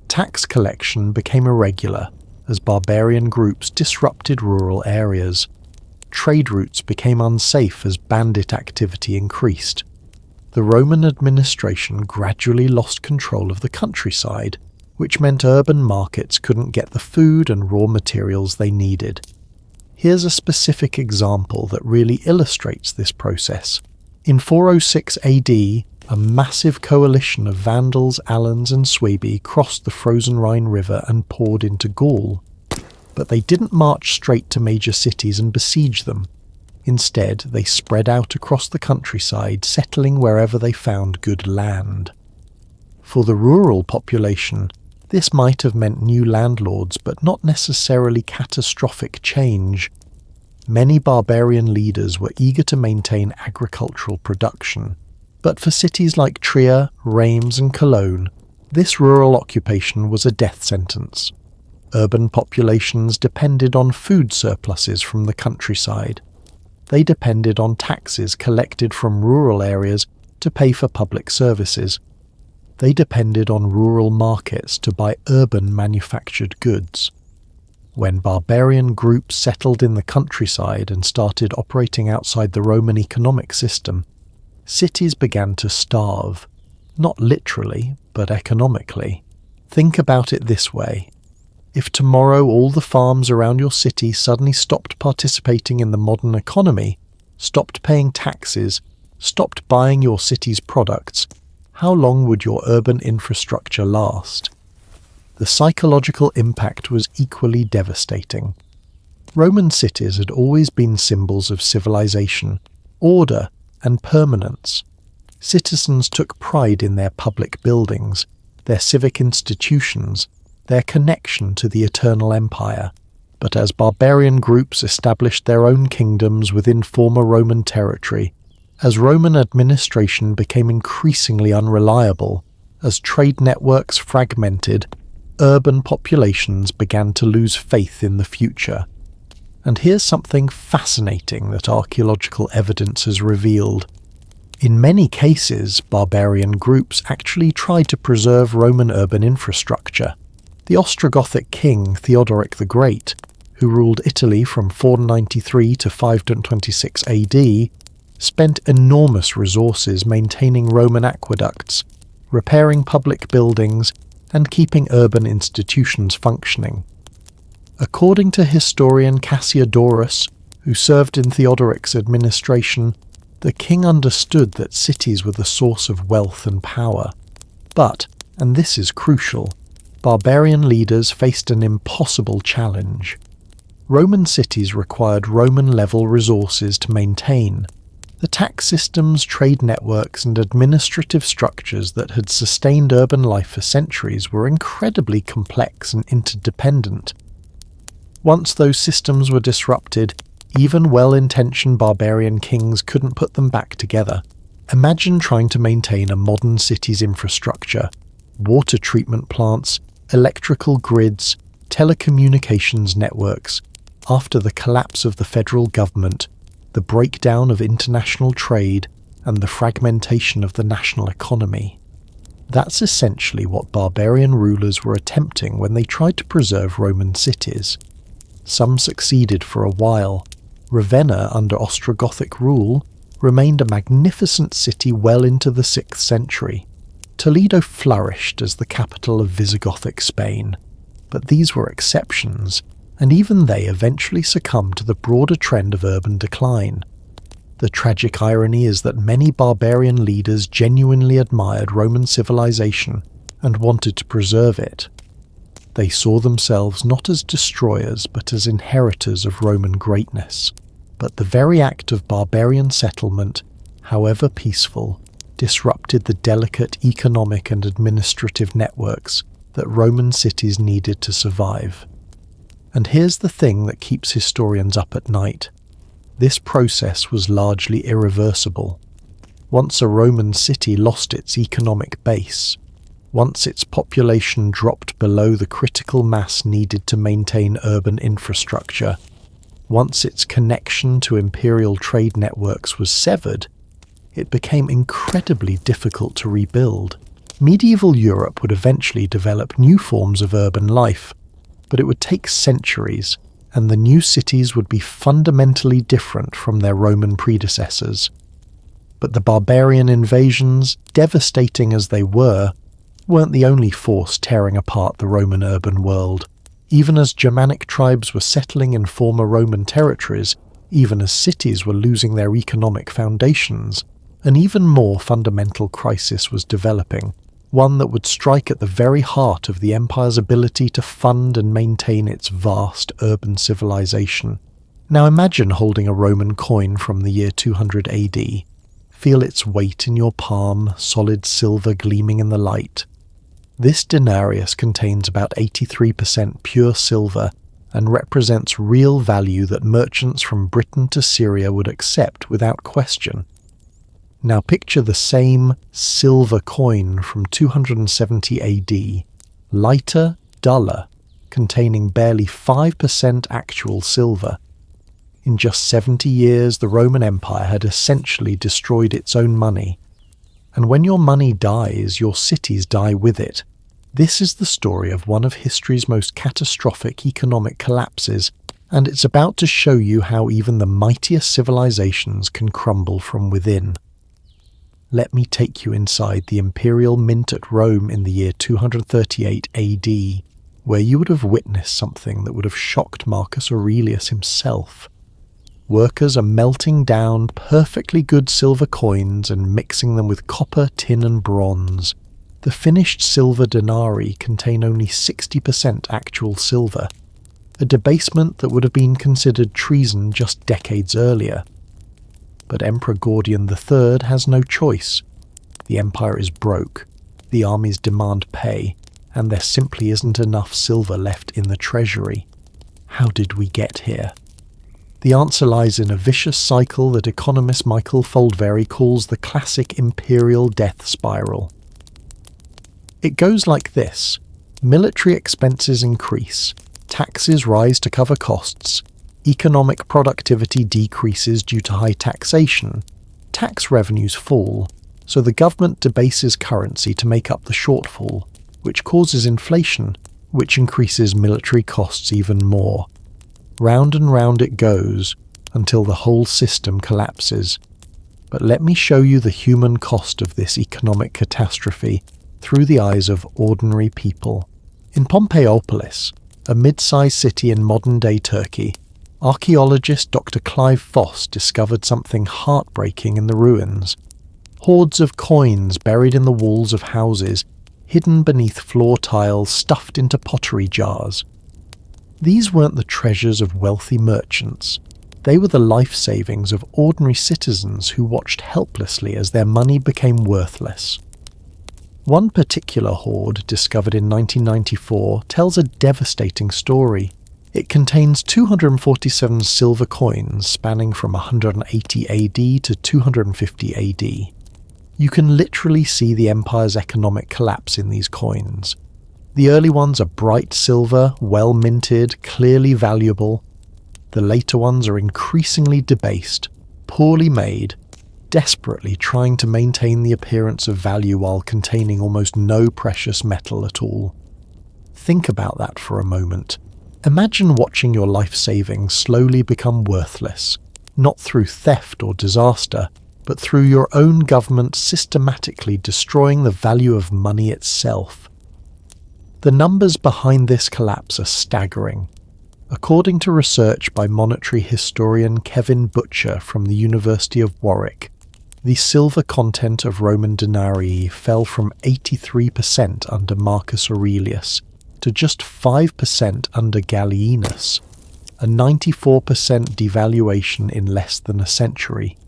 Tax collection became irregular as barbarian groups disrupted rural areas. Trade routes became unsafe as bandit activity increased. The Roman administration gradually lost control of the countryside, which meant urban markets couldn't get the food and raw materials they needed. Here's a specific example that really illustrates this process. In 406 AD, a massive coalition of Vandals, Alans and Suebi crossed the frozen Rhine River and poured into Gaul. But they didn't march straight to major cities and besiege them. Instead, they spread out across the countryside, settling wherever they found good land. For the rural population, this might have meant new landlords, but not necessarily catastrophic change. Many barbarian leaders were eager to maintain agricultural production. But for cities like Trier, Reims and Cologne, this rural occupation was a death sentence. Urban populations depended on food surpluses from the countryside. They depended on taxes collected from rural areas to pay for public services. They depended on rural markets to buy urban manufactured goods. When barbarian groups settled in the countryside and started operating outside the Roman economic system, cities began to starve, not literally, but economically. Think about it this way. If tomorrow all the farms around your city suddenly stopped participating in the modern economy, stopped paying taxes, stopped buying your city's products, how long would your urban infrastructure last? The psychological impact was equally devastating. Roman cities had always been symbols of civilization, order, and permanence. Citizens took pride in their public buildings, their civic institutions, their connection to the eternal empire. But as barbarian groups established their own kingdoms within former Roman territory, as Roman administration became increasingly unreliable, as trade networks fragmented, urban populations began to lose faith in the future. And here's something fascinating that archaeological evidence has revealed. In many cases, barbarian groups actually tried to preserve Roman urban infrastructure. The Ostrogothic king Theodoric the Great, who ruled Italy from 493 to 526 AD, spent enormous resources maintaining Roman aqueducts, repairing public buildings, and keeping urban institutions functioning. According to historian Cassiodorus, who served in Theodoric's administration, the king understood that cities were the source of wealth and power. But, and this is crucial, barbarian leaders faced an impossible challenge. Roman cities required Roman-level resources to maintain. The tax systems, trade networks, and administrative structures that had sustained urban life for centuries were incredibly complex and interdependent. Once those systems were disrupted, even well-intentioned barbarian kings couldn't put them back together. Imagine trying to maintain a modern city's infrastructure: water treatment plants, electrical grids, telecommunications networks, after the collapse of the federal government, the breakdown of international trade, and the fragmentation of the national economy. That's essentially what barbarian rulers were attempting when they tried to preserve Roman cities. Some succeeded for a while. Ravenna, under Ostrogothic rule, remained a magnificent city well into the 6th century. Toledo flourished as the capital of Visigothic Spain, but these were exceptions, and even they eventually succumbed to the broader trend of urban decline. The tragic irony is that many barbarian leaders genuinely admired Roman civilization and wanted to preserve it. They saw themselves not as destroyers but as inheritors of Roman greatness. But the very act of barbarian settlement, however peaceful, disrupted the delicate economic and administrative networks that Roman cities needed to survive. And here's the thing that keeps historians up at night. This process was largely irreversible. Once a Roman city lost its economic base, once its population dropped below the critical mass needed to maintain urban infrastructure, once its connection to imperial trade networks was severed, it became incredibly difficult to rebuild. Medieval Europe would eventually develop new forms of urban life, but it would take centuries, and the new cities would be fundamentally different from their Roman predecessors. But the barbarian invasions, devastating as they were, weren't the only force tearing apart the Roman urban world. Even as Germanic tribes were settling in former Roman territories, even as cities were losing their economic foundations, an even more fundamental crisis was developing, one that would strike at the very heart of the empire's ability to fund and maintain its vast urban civilization. Now imagine holding a Roman coin from the year 200 AD. Feel its weight in your palm, solid silver gleaming in the light. This denarius contains about 83% pure silver and represents real value that merchants from Britain to Syria would accept without question. Now picture the same silver coin from 270 AD, lighter, duller, containing barely 5% actual silver. In just 70 years, the Roman Empire had essentially destroyed its own money. And when your money dies, your cities die with it. This is the story of one of history's most catastrophic economic collapses, and it's about to show you how even the mightiest civilizations can crumble from within. Let me take you inside the imperial mint at Rome in the year 238 AD, where you would have witnessed something that would have shocked Marcus Aurelius himself. Workers are melting down perfectly good silver coins and mixing them with copper, tin and bronze. The finished silver denarii contain only 60% actual silver, a debasement that would have been considered treason just decades earlier. But Emperor Gordian III has no choice. The empire is broke, the armies demand pay, and there simply isn't enough silver left in the treasury. How did we get here? The answer lies in a vicious cycle that economist Michael Foldvary calls the classic imperial death spiral. It goes like this. Military expenses increase, taxes rise to cover costs, economic productivity decreases due to high taxation, tax revenues fall, so the government debases currency to make up the shortfall, which causes inflation, which increases military costs even more. Round and round it goes, until the whole system collapses. But let me show you the human cost of this economic catastrophe through the eyes of ordinary people. In Pompeiopolis, a mid-sized city in modern-day Turkey, archaeologist Dr. Clive Voss discovered something heartbreaking in the ruins. Hordes of coins buried in the walls of houses, hidden beneath floor tiles stuffed into pottery jars. These weren't the treasures of wealthy merchants. They were the life savings of ordinary citizens who watched helplessly as their money became worthless. One particular hoard, discovered in 1994, tells a devastating story. It contains 247 silver coins spanning from 180 AD to 250 AD. You can literally see the empire's economic collapse in these coins. The early ones are bright silver, well minted, clearly valuable. The later ones are increasingly debased, poorly made, desperately trying to maintain the appearance of value while containing almost no precious metal at all. Think about that for a moment. Imagine watching your life savings slowly become worthless, not through theft or disaster, but through your own government systematically destroying the value of money itself. The numbers behind this collapse are staggering. According to research by monetary historian Kevin Butcher from the University of Warwick, the silver content of Roman denarii fell from 83% under Marcus Aurelius to just 5% under Gallienus, a 94% devaluation in less than a century.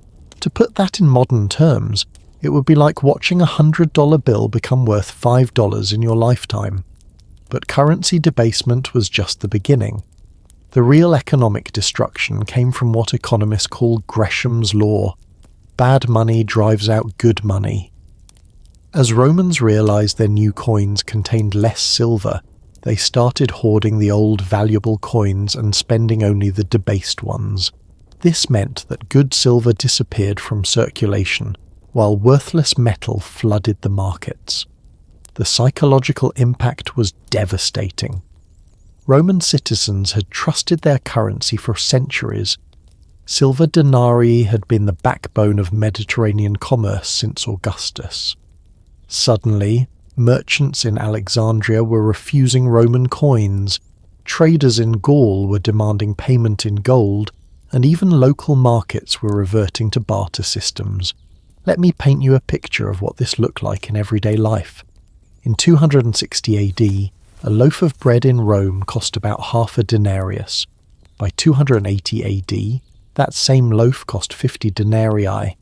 To put that in modern terms, it would be like watching a $100 bill become worth $5 in your lifetime. But currency debasement was just the beginning. The real economic destruction came from what economists call Gresham's law. Bad money drives out good money. As Romans realized their new coins contained less silver, they started hoarding the old valuable coins and spending only the debased ones. This meant that good silver disappeared from circulation, while worthless metal flooded the markets. The psychological impact was devastating. Roman citizens had trusted their currency for centuries. Silver denarii had been the backbone of Mediterranean commerce since Augustus. Suddenly, merchants in Alexandria were refusing Roman coins, traders in Gaul were demanding payment in gold, and even local markets were reverting to barter systems. Let me paint you a picture of what this looked like in everyday life. In 260 AD, a loaf of bread in Rome cost about half a denarius. By 280 AD, that same loaf cost 50 denarii.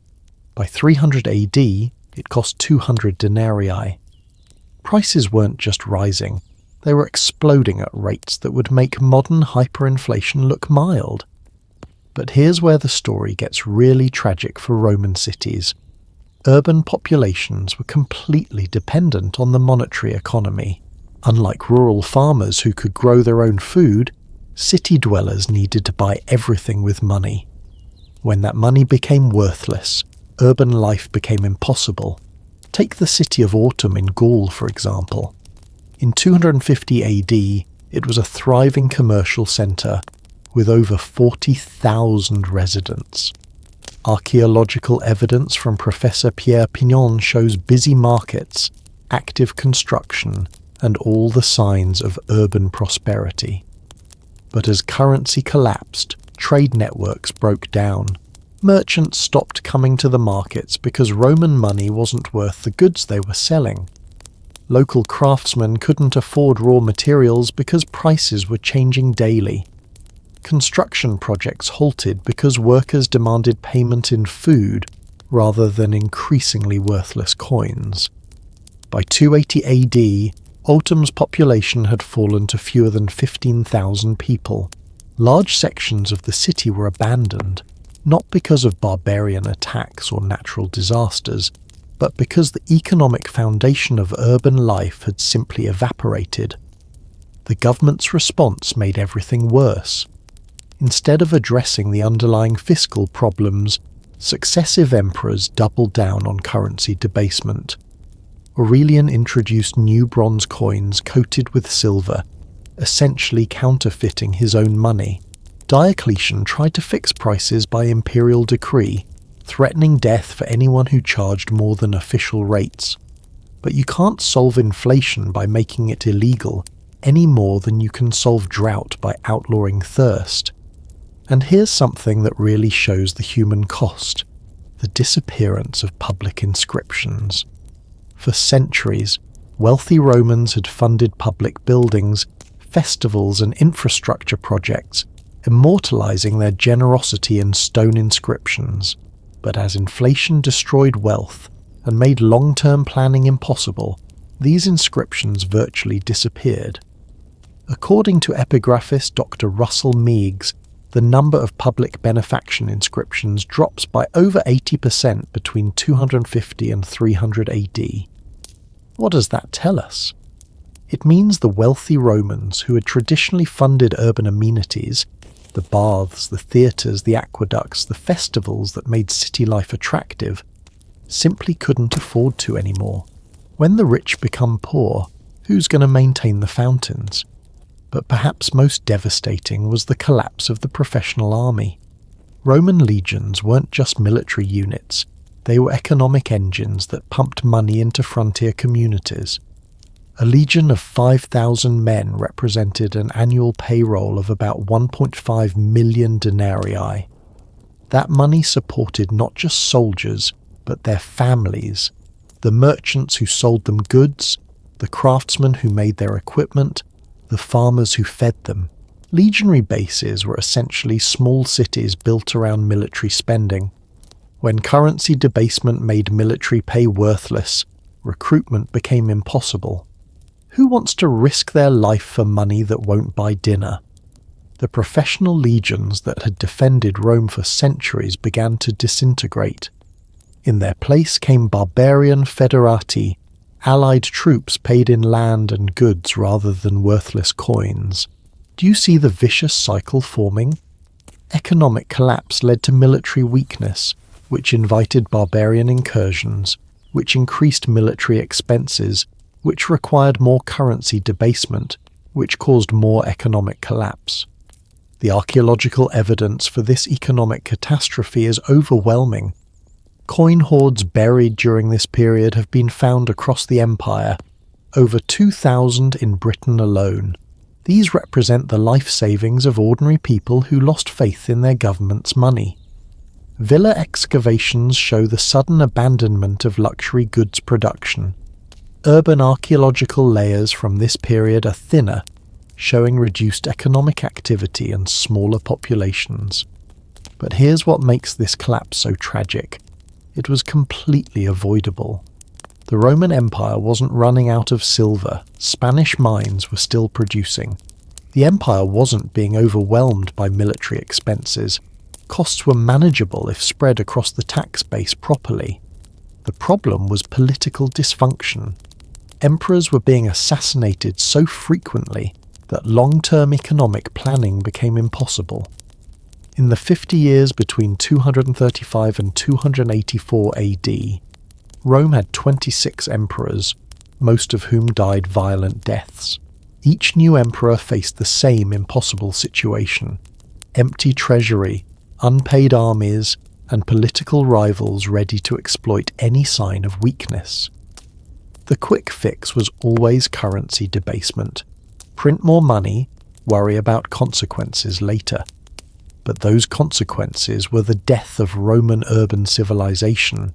By 300 AD, it cost 200 denarii. Prices weren't just rising, they were exploding at rates that would make modern hyperinflation look mild. But here's where the story gets really tragic for Roman cities. Urban populations were completely dependent on the monetary economy. Unlike rural farmers who could grow their own food, city dwellers needed to buy everything with money. When that money became worthless, urban life became impossible. Take the city of Autumn in Gaul, for example. In 250 AD, it was a thriving commercial centre with over 40,000 residents. Archaeological evidence from Professor Pierre Pignon shows busy markets, active construction, and all the signs of urban prosperity. But as currency collapsed, trade networks broke down. Merchants stopped coming to the markets because Roman money wasn't worth the goods they were selling. Local craftsmen couldn't afford raw materials because prices were changing daily. Construction projects halted because workers demanded payment in food rather than increasingly worthless coins. By 280 AD, Autumn's population had fallen to fewer than 15,000 people. Large sections of the city were abandoned, not because of barbarian attacks or natural disasters, but because the economic foundation of urban life had simply evaporated. The government's response made everything worse. Instead of addressing the underlying fiscal problems, successive emperors doubled down on currency debasement. Aurelian introduced new bronze coins coated with silver, essentially counterfeiting his own money. Diocletian tried to fix prices by imperial decree, threatening death for anyone who charged more than official rates. But you can't solve inflation by making it illegal. any more than you can solve drought by outlawing thirst. And here's something that really shows the human cost: the disappearance of public inscriptions. For centuries, wealthy Romans had funded public buildings, festivals and infrastructure projects, immortalizing their generosity in stone inscriptions. But as inflation destroyed wealth and made long-term planning impossible, these inscriptions virtually disappeared. According to epigraphist Dr. Russell Meigs, the number of public benefaction inscriptions drops by over 80% between 250 and 300 AD. What does that tell us? It means the wealthy Romans who had traditionally funded urban amenities, the baths, the theatres, the aqueducts, the festivals that made city life attractive, simply couldn't afford to anymore. When the rich become poor, who's going to maintain the fountains? But perhaps most devastating was the collapse of the professional army. Roman legions weren't just military units, they were economic engines that pumped money into frontier communities. A legion of 5,000 men represented an annual payroll of about 1.5 million denarii. That money supported not just soldiers, but their families, the merchants who sold them goods, the craftsmen who made their equipment, the farmers who fed them. Legionary bases were essentially small cities built around military spending. When currency debasement made military pay worthless, recruitment became impossible. Who wants to risk their life for money that won't buy dinner? The professional legions that had defended Rome for centuries began to disintegrate. In their place came barbarian federati, allied troops paid in land and goods rather than worthless coins. Do you see the vicious cycle forming? Economic collapse led to military weakness, which invited barbarian incursions, which increased military expenses, which required more currency debasement, which caused more economic collapse. The archaeological evidence for this economic catastrophe is overwhelming. Coin hoards buried during this period have been found across the empire, over 2,000 in Britain alone. These represent the life savings of ordinary people who lost faith in their government's money. Villa excavations show the sudden abandonment of luxury goods production. Urban archaeological layers from this period are thinner, showing reduced economic activity and smaller populations. But here's what makes this collapse so tragic. It was completely avoidable. The Roman Empire wasn't running out of silver. Spanish mines were still producing. The empire wasn't being overwhelmed by military expenses. Costs were manageable if spread across the tax base properly. The problem was political dysfunction. Emperors were being assassinated so frequently that long-term economic planning became impossible. In the 50 years between 235 and 284 AD, Rome had 26 emperors, most of whom died violent deaths. Each new emperor faced the same impossible situation: empty treasury, unpaid armies, and political rivals ready to exploit any sign of weakness. The quick fix was always currency debasement. Print more money, worry about consequences later. But those consequences were the death of Roman urban civilization.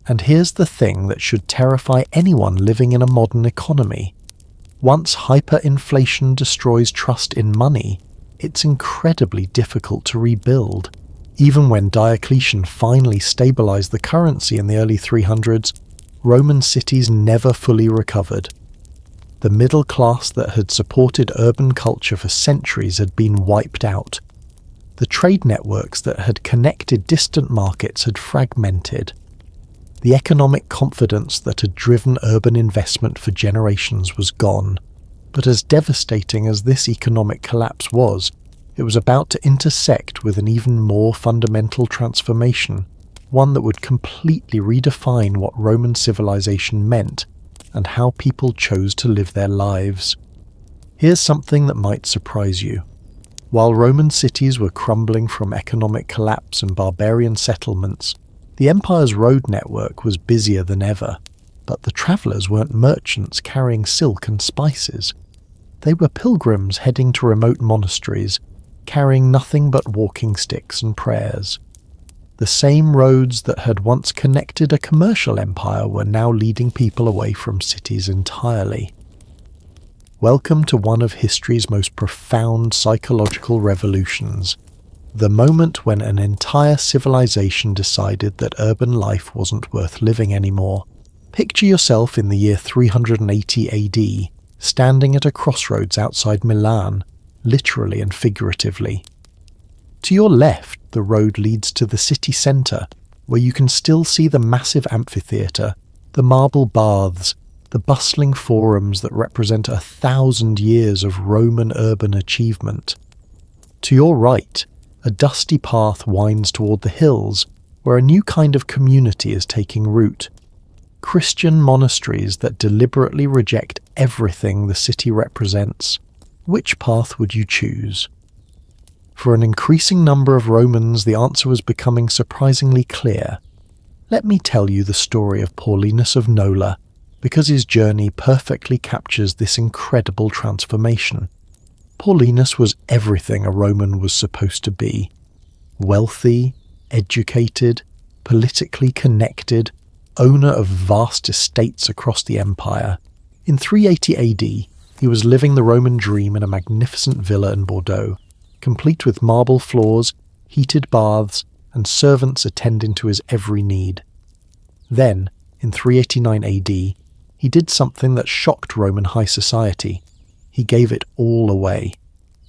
And here's the thing that should terrify anyone living in a modern economy. Once hyperinflation destroys trust in money, it's incredibly difficult to rebuild. Even when Diocletian finally stabilized the currency in the early 300s, Roman cities never fully recovered. The middle class that had supported urban culture for centuries had been wiped out. The trade networks that had connected distant markets had fragmented. The economic confidence that had driven urban investment for generations was gone. But as devastating as this economic collapse was, it was about to intersect with an even more fundamental transformation, one that would completely redefine what Roman civilization meant and how people chose to live their lives. Here's something that might surprise you. While Roman cities were crumbling from economic collapse and barbarian settlements, the empire's road network was busier than ever, but the travellers weren't merchants carrying silk and spices. They were pilgrims heading to remote monasteries, carrying nothing but walking sticks and prayers. The same roads that had once connected a commercial empire were now leading people away from cities entirely. Welcome to one of history's most profound psychological revolutions, the moment when an entire civilization decided that urban life wasn't worth living anymore. Picture yourself in the year 380 AD, standing at a crossroads outside Milan, literally and figuratively. To your left, the road leads to the city centre, where you can still see the massive amphitheatre, the marble baths, the bustling forums that represent 1,000 years of Roman urban achievement. To your right, a dusty path winds toward the hills, where a new kind of community is taking root. Christian monasteries that deliberately reject everything the city represents. Which path would you choose? For an increasing number of Romans, the answer was becoming surprisingly clear. Let me tell you the story of Paulinus of Nola, because his journey perfectly captures this incredible transformation. Paulinus was everything a Roman was supposed to be. Wealthy, educated, politically connected, owner of vast estates across the empire. In 380 AD, he was living the Roman dream in a magnificent villa in Bordeaux, complete with marble floors, heated baths, and servants attending to his every need. Then, in 389 AD, he did something that shocked Roman high society. He gave it all away.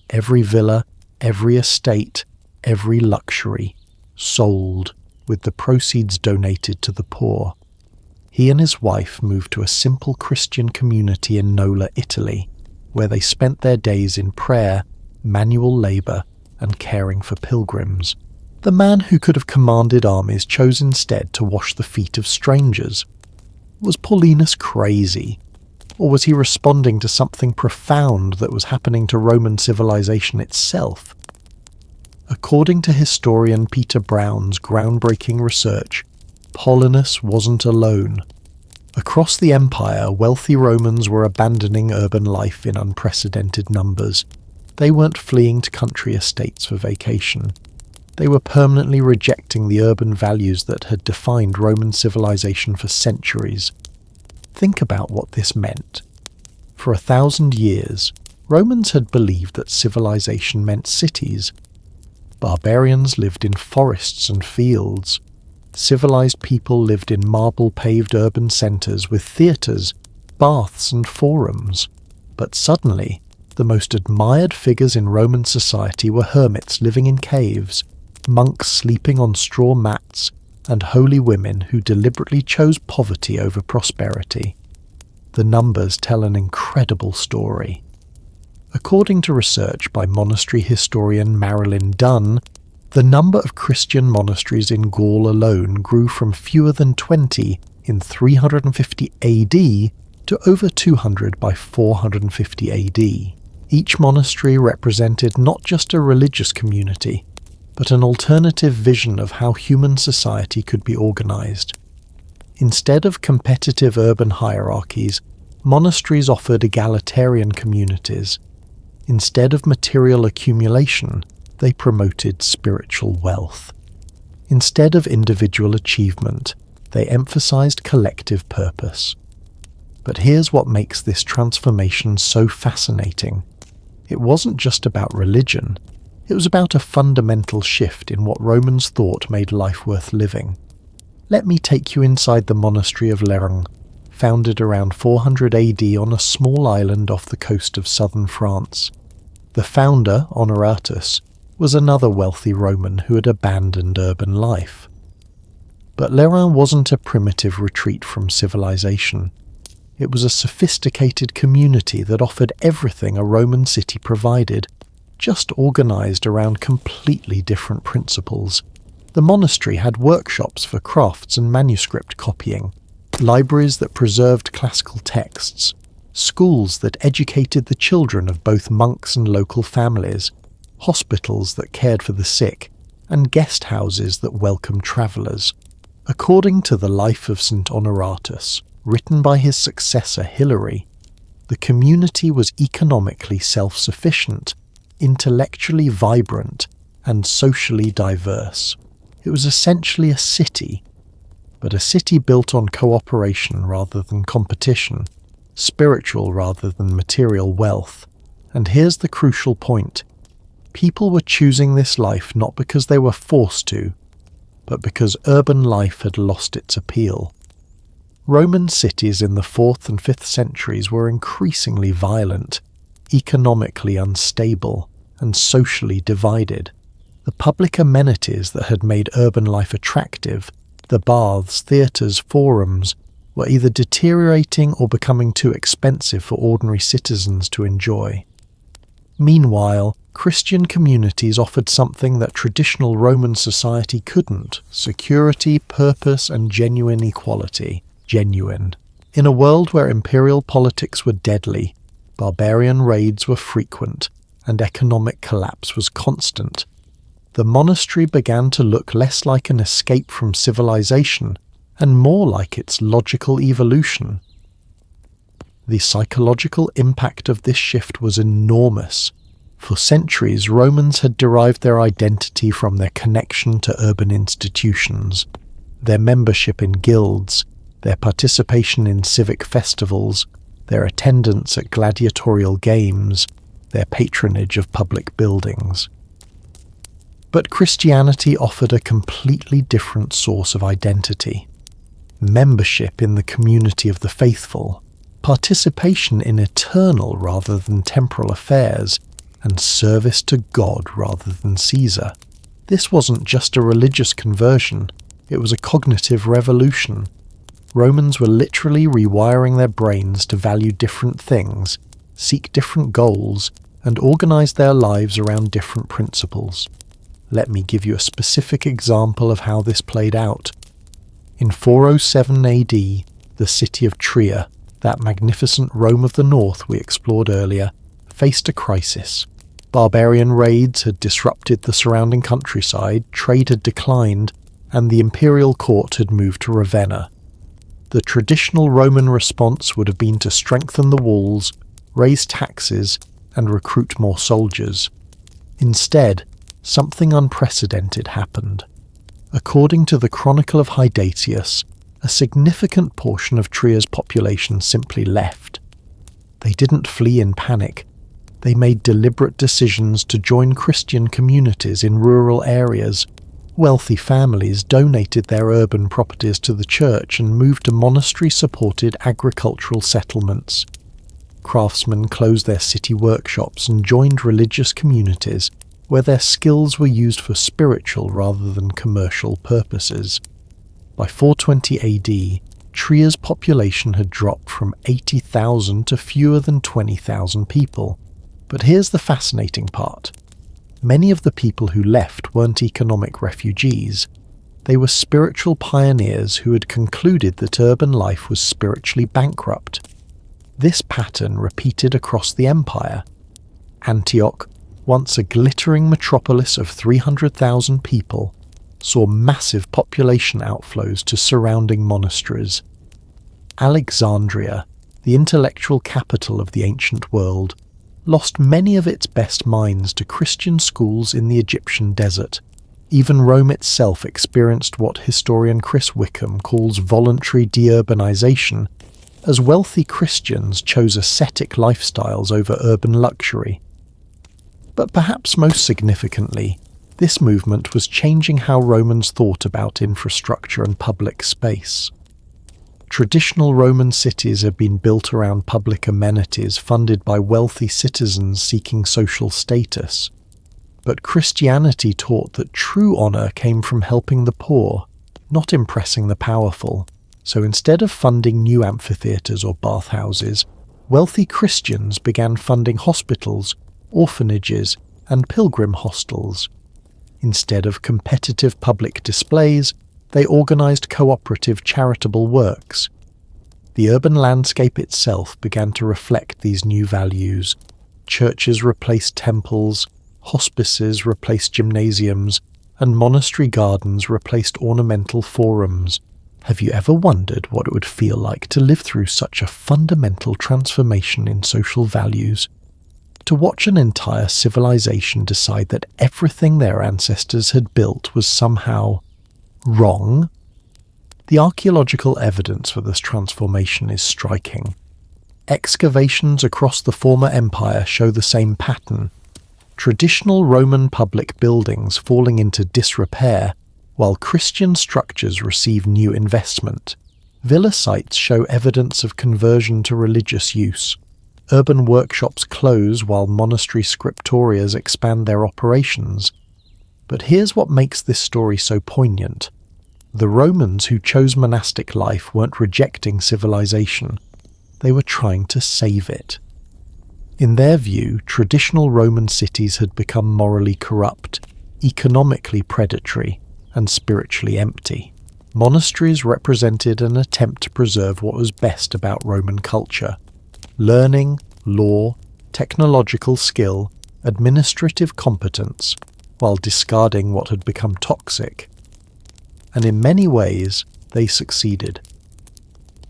Every villa, every estate, every luxury, sold, with the proceeds donated to the poor. He and his wife moved to a simple Christian community in Nola, Italy, where they spent their days in prayer, manual labour, and caring for pilgrims. The man who could have commanded armies chose instead to wash the feet of strangers. Was Paulinus crazy? Or was he responding to something profound that was happening to Roman civilization itself? According to historian Peter Brown's groundbreaking research, Paulinus wasn't alone. Across the empire, wealthy Romans were abandoning urban life in unprecedented numbers. They weren't fleeing to country estates for vacation. They were permanently rejecting the urban values that had defined Roman civilization for centuries. Think about what this meant. For 1,000 years, Romans had believed that civilization meant cities. Barbarians lived in forests and fields. Civilized people lived in marble-paved urban centres with theatres, baths and forums. But suddenly, the most admired figures in Roman society were hermits living in caves, monks sleeping on straw mats, and holy women who deliberately chose poverty over prosperity. The numbers tell an incredible story. According to research by monastery historian Marilyn Dunn, the number of Christian monasteries in Gaul alone grew from fewer than 20 in 350 AD to over 200 by 450 AD. Each monastery represented not just a religious community, but an alternative vision of how human society could be organized. Instead of competitive urban hierarchies, monasteries offered egalitarian communities. Instead of material accumulation, they promoted spiritual wealth. Instead of individual achievement, they emphasized collective purpose. But here's what makes this transformation so fascinating. It wasn't just about religion. It was about a fundamental shift in what Romans thought made life worth living. Let me take you inside the monastery of Lérins, founded around 400 AD on a small island off the coast of southern France. The founder, Honoratus, was another wealthy Roman who had abandoned urban life. But Lérins wasn't a primitive retreat from civilization. It was a sophisticated community that offered everything a Roman city provided, just organized around completely different principles. The monastery had workshops for crafts and manuscript copying, libraries that preserved classical texts, schools that educated the children of both monks and local families, hospitals that cared for the sick, and guest houses that welcomed travellers. According to the life of St. Honoratus, written by his successor Hilary, The community was economically self-sufficient, intellectually vibrant, and socially diverse. It was essentially a city, but a city built on cooperation rather than competition, spiritual rather than material wealth. And here's the crucial point. People were choosing this life not because they were forced to, but because urban life had lost its appeal. Roman cities in the 4th and 5th centuries were increasingly violent, economically unstable, and socially divided. The public amenities that had made urban life attractive, the baths, theatres, forums, were either deteriorating or becoming too expensive for ordinary citizens to enjoy. Meanwhile, Christian communities offered something that traditional Roman society couldn't: security, purpose, and genuine equality. In a world where imperial politics were deadly, barbarian raids were frequent, and economic collapse was constant, the monastery began to look less like an escape from civilization and more like its logical evolution. The psychological impact of this shift was enormous. For centuries, Romans had derived their identity from their connection to urban institutions, their membership in guilds, their participation in civic festivals, their attendance at gladiatorial games, their patronage of public buildings. But Christianity offered a completely different source of identity: membership in the community of the faithful, participation in eternal rather than temporal affairs, and service to God rather than Caesar. This wasn't just a religious conversion, it was a cognitive revolution. Romans were literally rewiring their brains to value different things, seek different goals, and organize their lives around different principles. Let me give you a specific example of how this played out. In 407 AD, the city of Trier, that magnificent Rome of the North we explored earlier, faced a crisis. Barbarian raids had disrupted the surrounding countryside, trade had declined, and the imperial court had moved to Ravenna. The traditional Roman response would have been to strengthen the walls, raise taxes, and recruit more soldiers. Instead, something unprecedented happened. According to the Chronicle of Hydacius, a significant portion of Trier's population simply left. They didn't flee in panic. They made deliberate decisions to join Christian communities in rural areas. Wealthy families donated their urban properties to the church and moved to monastery-supported agricultural settlements. Craftsmen closed their city workshops and joined religious communities where their skills were used for spiritual rather than commercial purposes. By 420 AD, Trier's population had dropped from 80,000 to fewer than 20,000 people. But here's the fascinating part. Many of the people who left weren't economic refugees. They were spiritual pioneers who had concluded that urban life was spiritually bankrupt. This pattern repeated across the empire. Antioch, once a glittering metropolis of 300,000 people, saw massive population outflows to surrounding monasteries. Alexandria, the intellectual capital of the ancient world, lost many of its best minds to Christian schools in the Egyptian desert. Even Rome itself experienced what historian Chris Wickham calls voluntary deurbanization, as wealthy Christians chose ascetic lifestyles over urban luxury. But perhaps most significantly, this movement was changing how Romans thought about infrastructure and public space. Traditional Roman cities had been built around public amenities funded by wealthy citizens seeking social status. But Christianity taught that true honor came from helping the poor, not impressing the powerful. So instead of funding new amphitheatres or bathhouses, wealthy Christians began funding hospitals, orphanages, and pilgrim hostels. Instead of competitive public displays, they organized cooperative charitable works. The urban landscape itself began to reflect these new values. Churches replaced temples, hospices replaced gymnasiums, and monastery gardens replaced ornamental forums. Have you ever wondered what it would feel like to live through such a fundamental transformation in social values? To watch an entire civilization decide that everything their ancestors had built was somehow wrong? The archaeological evidence for this transformation is striking. Excavations across the former empire show the same pattern. Traditional Roman public buildings falling into disrepair, while Christian structures receive new investment. Villa sites show evidence of conversion to religious use. Urban workshops close while monastery scriptorias expand their operations. But here's what makes this story so poignant. The Romans who chose monastic life weren't rejecting civilization. They were trying to save it. In their view, traditional Roman cities had become morally corrupt, economically predatory, and spiritually empty. Monasteries represented an attempt to preserve what was best about Roman culture: learning, law, technological skill, administrative competence, while discarding what had become toxic. And in many ways, they succeeded.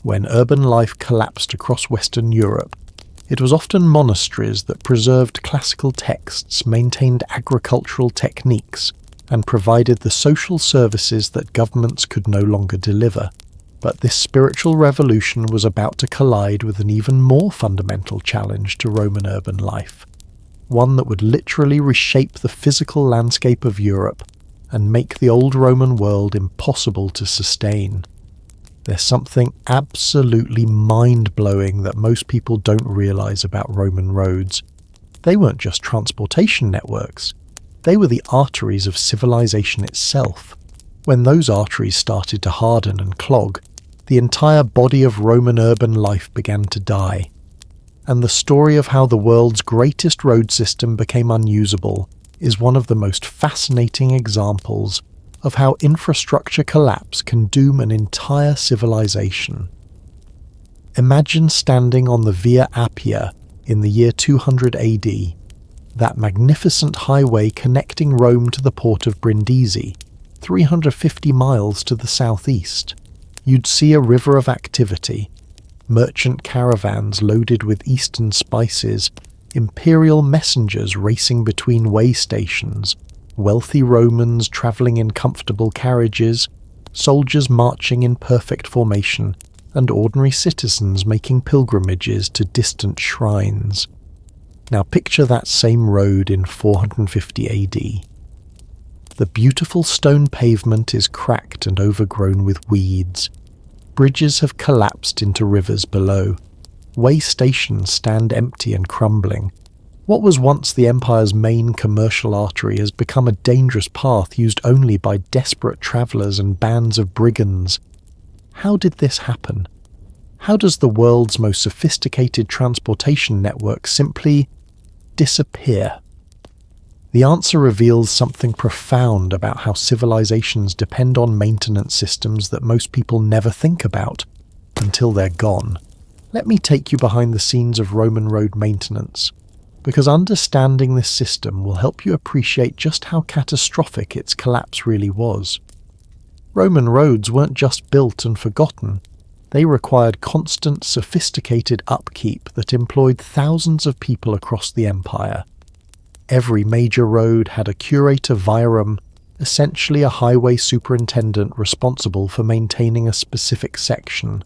When urban life collapsed across Western Europe, it was often monasteries that preserved classical texts, maintained agricultural techniques, and provided the social services that governments could no longer deliver. But this spiritual revolution was about to collide with an even more fundamental challenge to Roman urban life, one that would literally reshape the physical landscape of Europe and make the old Roman world impossible to sustain. There's something absolutely mind-blowing that most people don't realize about Roman roads. They weren't just transportation networks. They were the arteries of civilization itself. When those arteries started to harden and clog, the entire body of Roman urban life began to die. And the story of how the world's greatest road system became unusable is one of the most fascinating examples of how infrastructure collapse can doom an entire civilization. Imagine standing on the Via Appia in the year 200 AD, that magnificent highway connecting Rome to the port of Brindisi, 350 miles to the southeast. You'd see a river of activity, merchant caravans loaded with eastern spices, imperial messengers racing between way stations, wealthy Romans travelling in comfortable carriages, soldiers marching in perfect formation, and ordinary citizens making pilgrimages to distant shrines. Now picture that same road in 450 AD. The beautiful stone pavement is cracked and overgrown with weeds. Bridges have collapsed into rivers below. Way stations stand empty and crumbling. What was once the empire's main commercial artery has become a dangerous path used only by desperate travellers and bands of brigands. How did this happen? How does the world's most sophisticated transportation network simply disappear? The answer reveals something profound about how civilizations depend on maintenance systems that most people never think about until they're gone. Let me take you behind the scenes of Roman road maintenance, because understanding this system will help you appreciate just how catastrophic its collapse really was. Roman roads weren't just built and forgotten. They required constant, sophisticated upkeep that employed thousands of people across the empire. Every major road had a curator viarum, essentially a highway superintendent responsible for maintaining a specific section.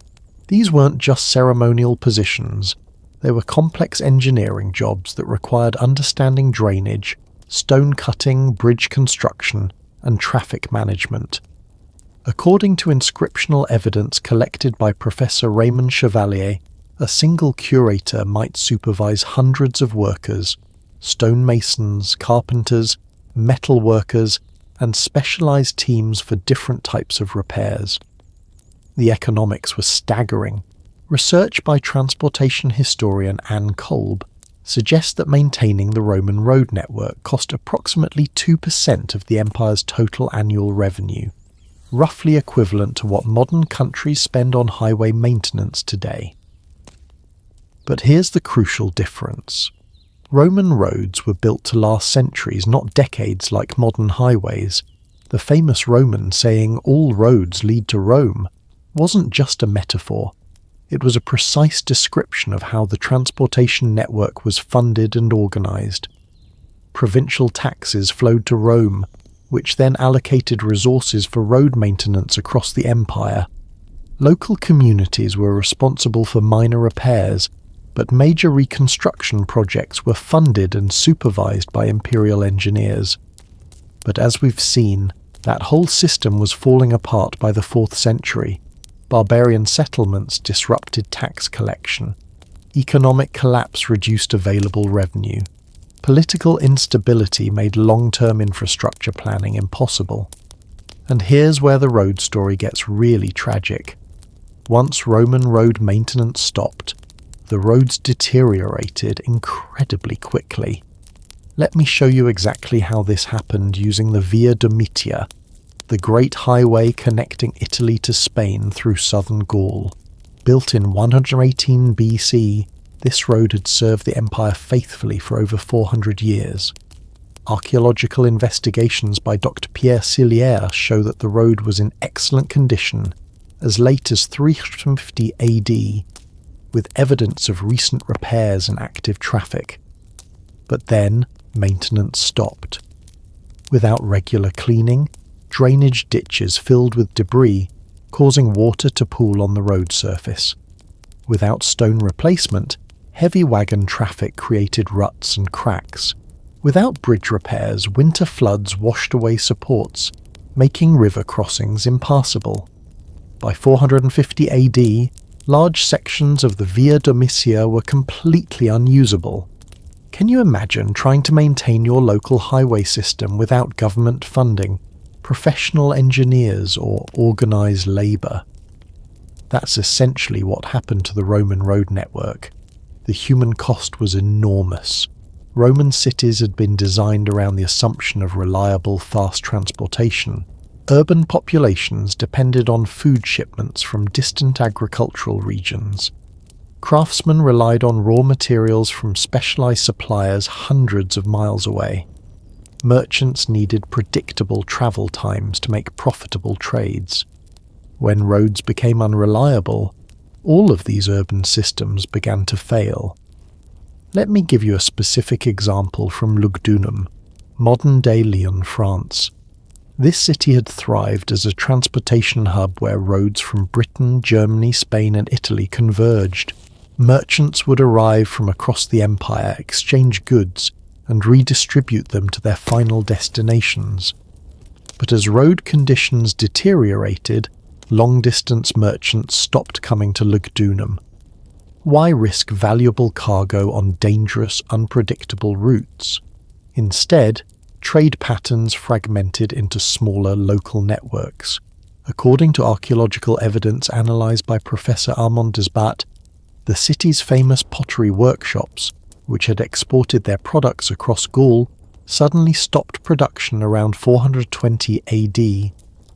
These weren't just ceremonial positions. They were complex engineering jobs that required understanding drainage, stone cutting, bridge construction, and traffic management. According to inscriptional evidence collected by Professor Raymond Chevalier, a single curator might supervise hundreds of workers: stonemasons, carpenters, metal workers, and specialized teams for different types of repairs. The economics were staggering. Research by transportation historian Anne Kolb suggests that maintaining the Roman road network cost approximately 2% of the empire's total annual revenue, roughly equivalent to what modern countries spend on highway maintenance today. But here's the crucial difference. Roman roads were built to last centuries, not decades like modern highways. The famous Roman saying, "all roads lead to Rome," wasn't just a metaphor. It was a precise description of how the transportation network was funded and organized. Provincial taxes flowed to Rome, which then allocated resources for road maintenance across the empire. Local communities were responsible for minor repairs, but major reconstruction projects were funded and supervised by imperial engineers. But as we've seen, that whole system was falling apart by the 4th century. Barbarian settlements disrupted tax collection. Economic collapse reduced available revenue. Political instability made long-term infrastructure planning impossible. And here's where the road story gets really tragic. Once Roman road maintenance stopped, the roads deteriorated incredibly quickly. Let me show you exactly how this happened using the Via Domitia, the great highway connecting Italy to Spain through southern Gaul. Built in 118 BC, this road had served the empire faithfully for over 400 years. Archaeological investigations by Dr. Pierre Cillière show that the road was in excellent condition as late as 350 AD, with evidence of recent repairs and active traffic. But then, maintenance stopped. Without regular cleaning, drainage ditches filled with debris, causing water to pool on the road surface. Without stone replacement, heavy wagon traffic created ruts and cracks. Without bridge repairs, winter floods washed away supports, making river crossings impassable. By 450 AD, large sections of the Via Domitia were completely unusable. Can you imagine trying to maintain your local highway system without government funding, professional engineers, or organized labor? That's essentially what happened to the Roman road network. The human cost was enormous. Roman cities had been designed around the assumption of reliable, fast transportation. Urban populations depended on food shipments from distant agricultural regions. Craftsmen relied on raw materials from specialized suppliers hundreds of miles away. Merchants needed predictable travel times to make profitable trades. When roads became unreliable, all of these urban systems began to fail. Let me give you a specific example from Lugdunum, modern-day Lyon, France. This city had thrived as a transportation hub where roads from Britain, Germany, Spain and Italy converged. Merchants would arrive from across the empire, exchange goods, and redistribute them to their final destinations. But as road conditions deteriorated, long-distance merchants stopped coming to Lugdunum. Why risk valuable cargo on dangerous, unpredictable routes? Instead, trade patterns fragmented into smaller local networks. According to archaeological evidence analysed by Professor Armand Desbat, the city's famous pottery workshops, which had exported their products across Gaul, suddenly stopped production around 420 AD,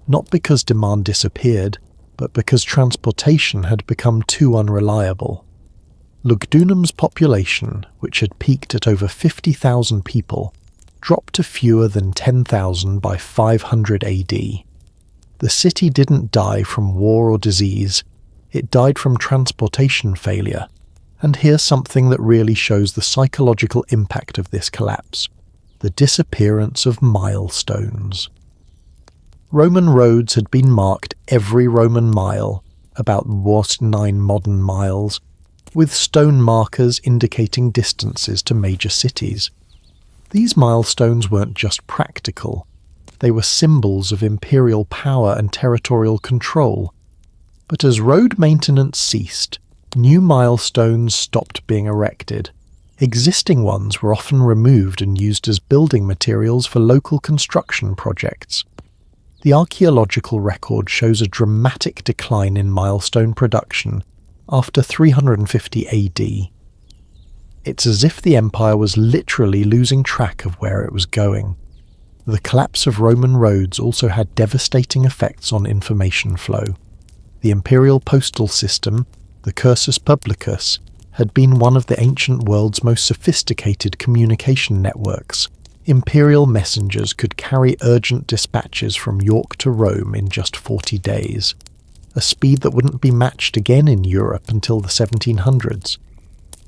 not because demand disappeared, but because transportation had become too unreliable. Lugdunum's population, which had peaked at over 50,000 people, dropped to fewer than 10,000 by 500 AD. The city didn't die from war or disease, it died from transportation failure. And here's something that really shows the psychological impact of this collapse: the disappearance of milestones. Roman roads had been marked every Roman mile, about 9 modern miles, with stone markers indicating distances to major cities. These milestones weren't just practical, they were symbols of imperial power and territorial control. But as road maintenance ceased, new milestones stopped being erected. Existing ones were often removed and used as building materials for local construction projects. The archaeological record shows a dramatic decline in milestone production after 350 AD. It's as if the empire was literally losing track of where it was going. The collapse of Roman roads also had devastating effects on information flow. The imperial postal system, the cursus publicus, had been one of the ancient world's most sophisticated communication networks. Imperial messengers could carry urgent dispatches from York to Rome in just 40 days. a speed that wouldn't be matched again in Europe until the 1700s.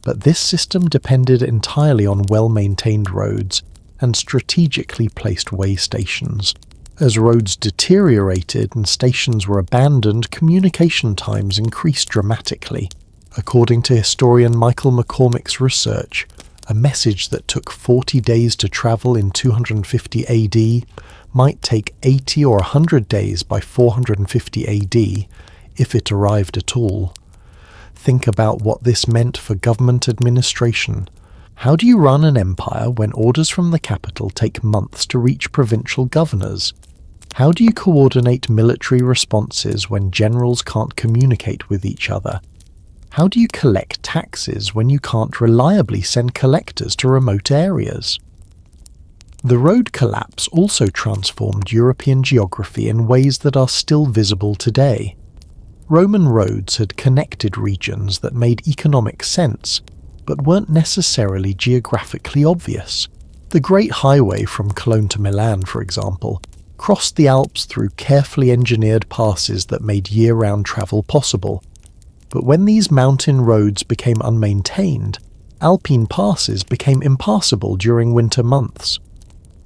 But this system depended entirely on well-maintained roads and strategically placed way stations. As roads deteriorated and stations were abandoned, communication times increased dramatically. According to historian Michael McCormick's research, a message that took 40 days to travel in 250 AD might take 80 or 100 days by 450 AD, if it arrived at all. Think about what this meant for government administration. How do you run an empire when orders from the capital take months to reach provincial governors? How do you coordinate military responses when generals can't communicate with each other? How do you collect taxes when you can't reliably send collectors to remote areas? The road collapse also transformed European geography in ways that are still visible today. Roman roads had connected regions that made economic sense, but weren't necessarily geographically obvious. The Great Highway from Cologne to Milan, for example, crossed the Alps through carefully engineered passes that made year-round travel possible. But when these mountain roads became unmaintained, Alpine passes became impassable during winter months.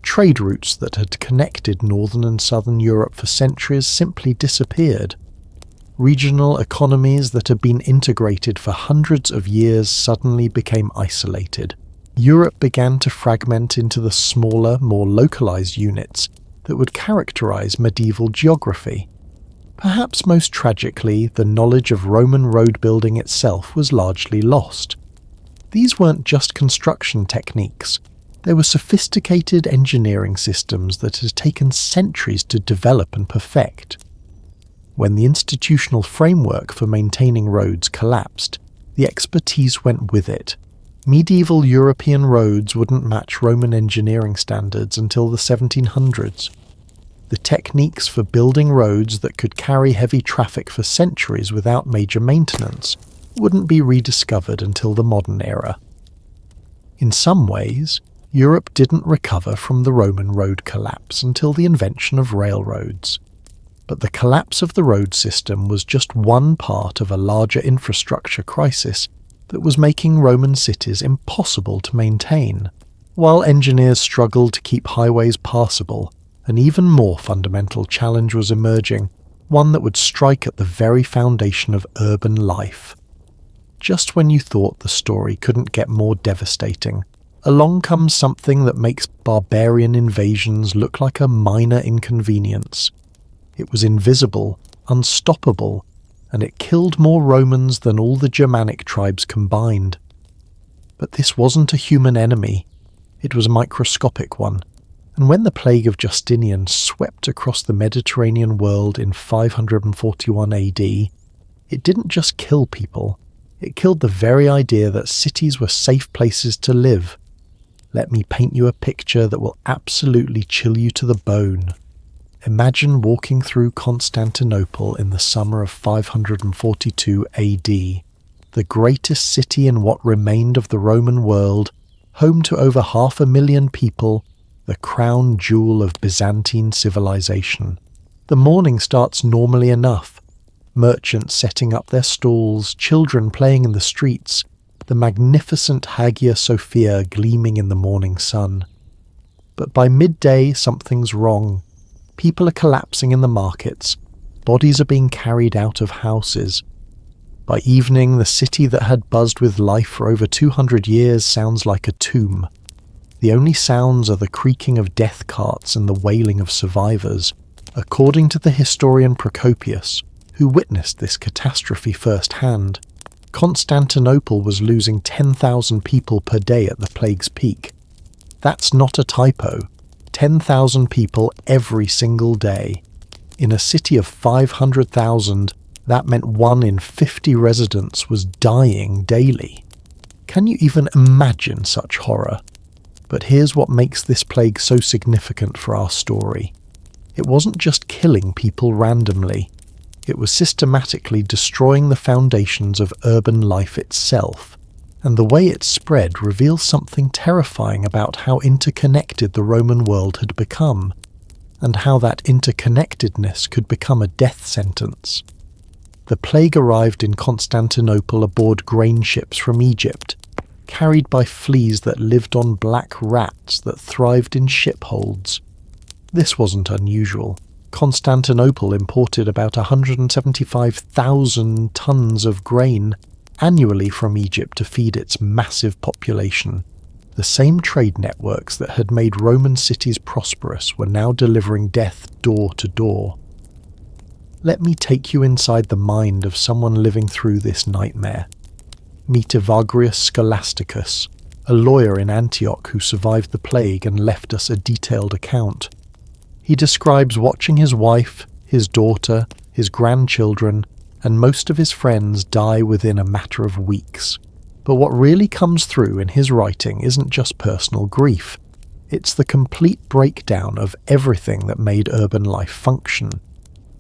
Trade routes that had connected northern and southern Europe for centuries simply disappeared. Regional economies that had been integrated for hundreds of years suddenly became isolated. Europe began to fragment into the smaller, more localized units that would characterize medieval geography. Perhaps most tragically, the knowledge of Roman road building itself was largely lost. These weren't just construction techniques. They were sophisticated engineering systems that had taken centuries to develop and perfect. When the institutional framework for maintaining roads collapsed, the expertise went with it. Medieval European roads wouldn't match Roman engineering standards until the 1700s. The techniques for building roads that could carry heavy traffic for centuries without major maintenance wouldn't be rediscovered until the modern era. In some ways, Europe didn't recover from the Roman road collapse until the invention of railroads. But the collapse of the road system was just one part of a larger infrastructure crisis that was making Roman cities impossible to maintain. While engineers struggled to keep highways passable, an even more fundamental challenge was emerging, one that would strike at the very foundation of urban life. Just when you thought the story couldn't get more devastating, along comes something that makes barbarian invasions look like a minor inconvenience. It was invisible, unstoppable, and it killed more Romans than all the Germanic tribes combined. But this wasn't a human enemy. It was a microscopic one, and when the plague of Justinian swept across the Mediterranean world in 541 AD, it didn't just kill people, it killed the very idea that cities were safe places to live. Let me paint you a picture that will absolutely chill you to the bone. Imagine walking through Constantinople in the summer of 542 AD, the greatest city in what remained of the Roman world, home to over 500,000 people, the crown jewel of Byzantine civilization. The morning starts normally enough. Merchants setting up their stalls, children playing in the streets, the magnificent Hagia Sophia gleaming in the morning sun. But by midday, something's wrong. People are collapsing in the markets. Bodies are being carried out of houses. By evening, the city that had buzzed with life for over 200 years sounds like a tomb. The only sounds are the creaking of death carts and the wailing of survivors. According to the historian Procopius, who witnessed this catastrophe firsthand, Constantinople was losing 10,000 people per day at the plague's peak. That's not a typo. 10,000 people every single day. In a city of 500,000, that meant 1 in 50 residents was dying daily. Can you even imagine such horror? But here's what makes this plague so significant for our story. It wasn't just killing people randomly. It was systematically destroying the foundations of urban life itself. And the way it spread reveals something terrifying about how interconnected the Roman world had become, and how that interconnectedness could become a death sentence. The plague arrived in Constantinople aboard grain ships from Egypt, carried by fleas that lived on black rats that thrived in ship holds. This wasn't unusual. Constantinople imported about 175,000 tons of grain annually from Egypt to feed its massive population. The same trade networks that had made Roman cities prosperous were now delivering death door to door. Let me take you inside the mind of someone living through this nightmare. Meet Evagrius Scholasticus, a lawyer in Antioch who survived the plague and left us a detailed account. He describes watching his wife, his daughter, his grandchildren, and most of his friends die within a matter of weeks. But what really comes through in his writing isn't just personal grief. It's the complete breakdown of everything that made urban life function.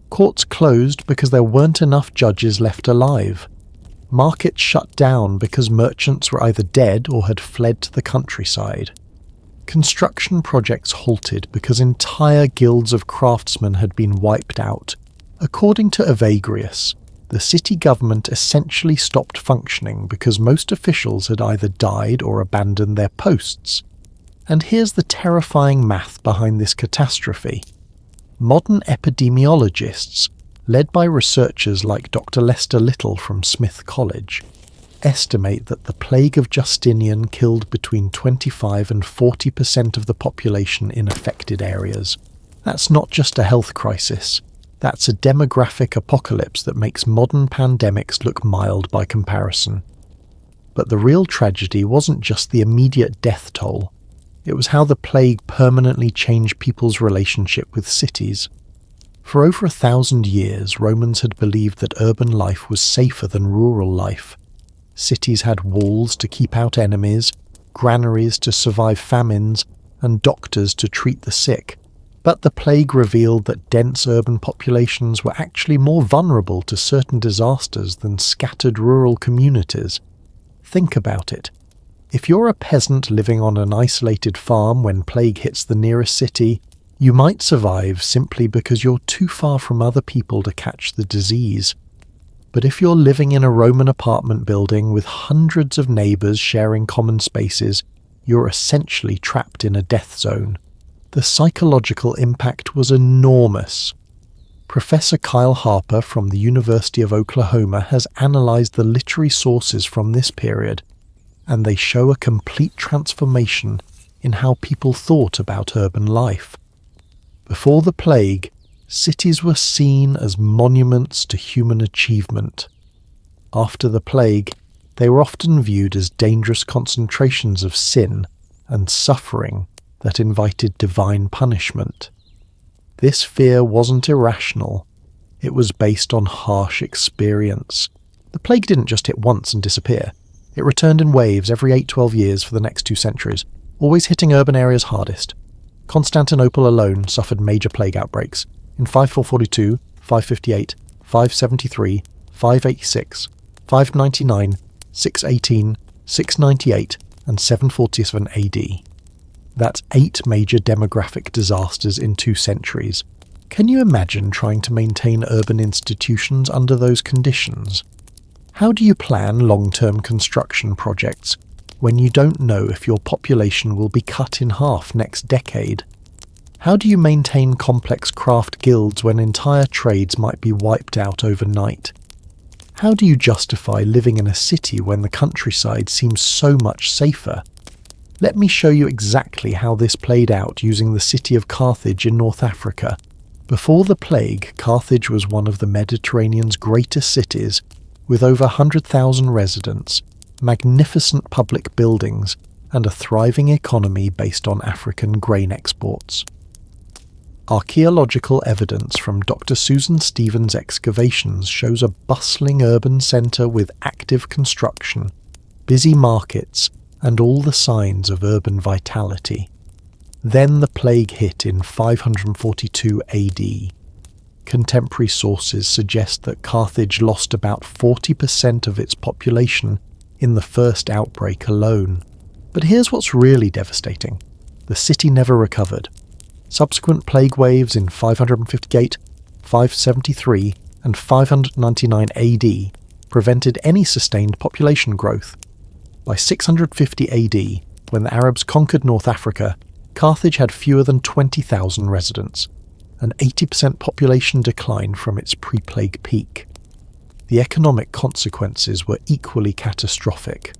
Courts closed because there weren't enough judges left alive. Markets shut down because merchants were either dead or had fled to the countryside. Construction projects halted because entire guilds of craftsmen had been wiped out. According to Evagrius, the city government essentially stopped functioning because most officials had either died or abandoned their posts. And here's the terrifying math behind this catastrophe. Modern epidemiologists, led by researchers like Dr. Lester Little from Smith College, estimate that the plague of Justinian killed between 25 and 40% of the population in affected areas. That's not just a health crisis. That's a demographic apocalypse that makes modern pandemics look mild by comparison. But the real tragedy wasn't just the immediate death toll. It was how the plague permanently changed people's relationship with cities. For over 1,000 years, Romans had believed that urban life was safer than rural life. Cities had walls to keep out enemies, granaries to survive famines, and doctors to treat the sick. But the plague revealed that dense urban populations were actually more vulnerable to certain disasters than scattered rural communities. Think about it. If you're a peasant living on an isolated farm when plague hits the nearest city, you might survive simply because you're too far from other people to catch the disease. But if you're living in a Roman apartment building with hundreds of neighbours sharing common spaces, you're essentially trapped in a death zone. The psychological impact was enormous. Professor Kyle Harper from the University of Oklahoma has analysed the literary sources from this period, and they show a complete transformation in how people thought about urban life. Before the plague, cities were seen as monuments to human achievement. After the plague, they were often viewed as dangerous concentrations of sin and suffering that invited divine punishment. This fear wasn't irrational. It was based on harsh experience. The plague didn't just hit once and disappear. It returned in waves every 8-12 years for the next 2 centuries, always hitting urban areas hardest. Constantinople alone suffered major plague outbreaks in 5442, 558, 573, 586, 599, 618, 698, and 747 AD. That's 8 major demographic disasters in 2 centuries. Can you imagine trying to maintain urban institutions under those conditions? How do you plan long-term construction projects when you don't know if your population will be cut in half next decade? How do you maintain complex craft guilds when entire trades might be wiped out overnight? How do you justify living in a city when the countryside seems so much safer? Let me show you exactly how this played out using the city of Carthage in North Africa. Before the plague, Carthage was one of the Mediterranean's greatest cities, with over 100,000 residents, magnificent public buildings, and a thriving economy based on African grain exports. Archaeological evidence from Dr. Susan Stevens' excavations shows a bustling urban centre with active construction, busy markets, and all the signs of urban vitality. Then the plague hit in 542 AD. Contemporary sources suggest that Carthage lost about 40% of its population in the first outbreak alone. But here's what's really devastating. The city never recovered. Subsequent plague waves in 558, 573, and 599 AD prevented any sustained population growth. By 650 AD, when the Arabs conquered North Africa, Carthage had fewer than 20,000 residents, an 80% population decline from its pre-plague peak. The economic consequences were equally catastrophic.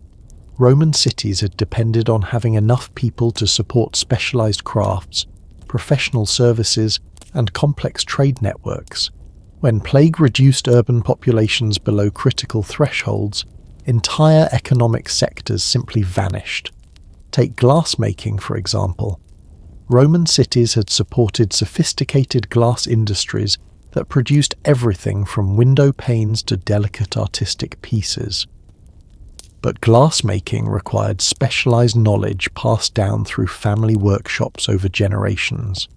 Roman cities had depended on having enough people to support specialized crafts, professional services, and complex trade networks. When plague reduced urban populations below critical thresholds, entire economic sectors simply vanished. Take glassmaking, for example. Roman cities had supported sophisticated glass industries that produced everything from window panes to delicate artistic pieces. But glassmaking required specialized knowledge passed down through family workshops over generations.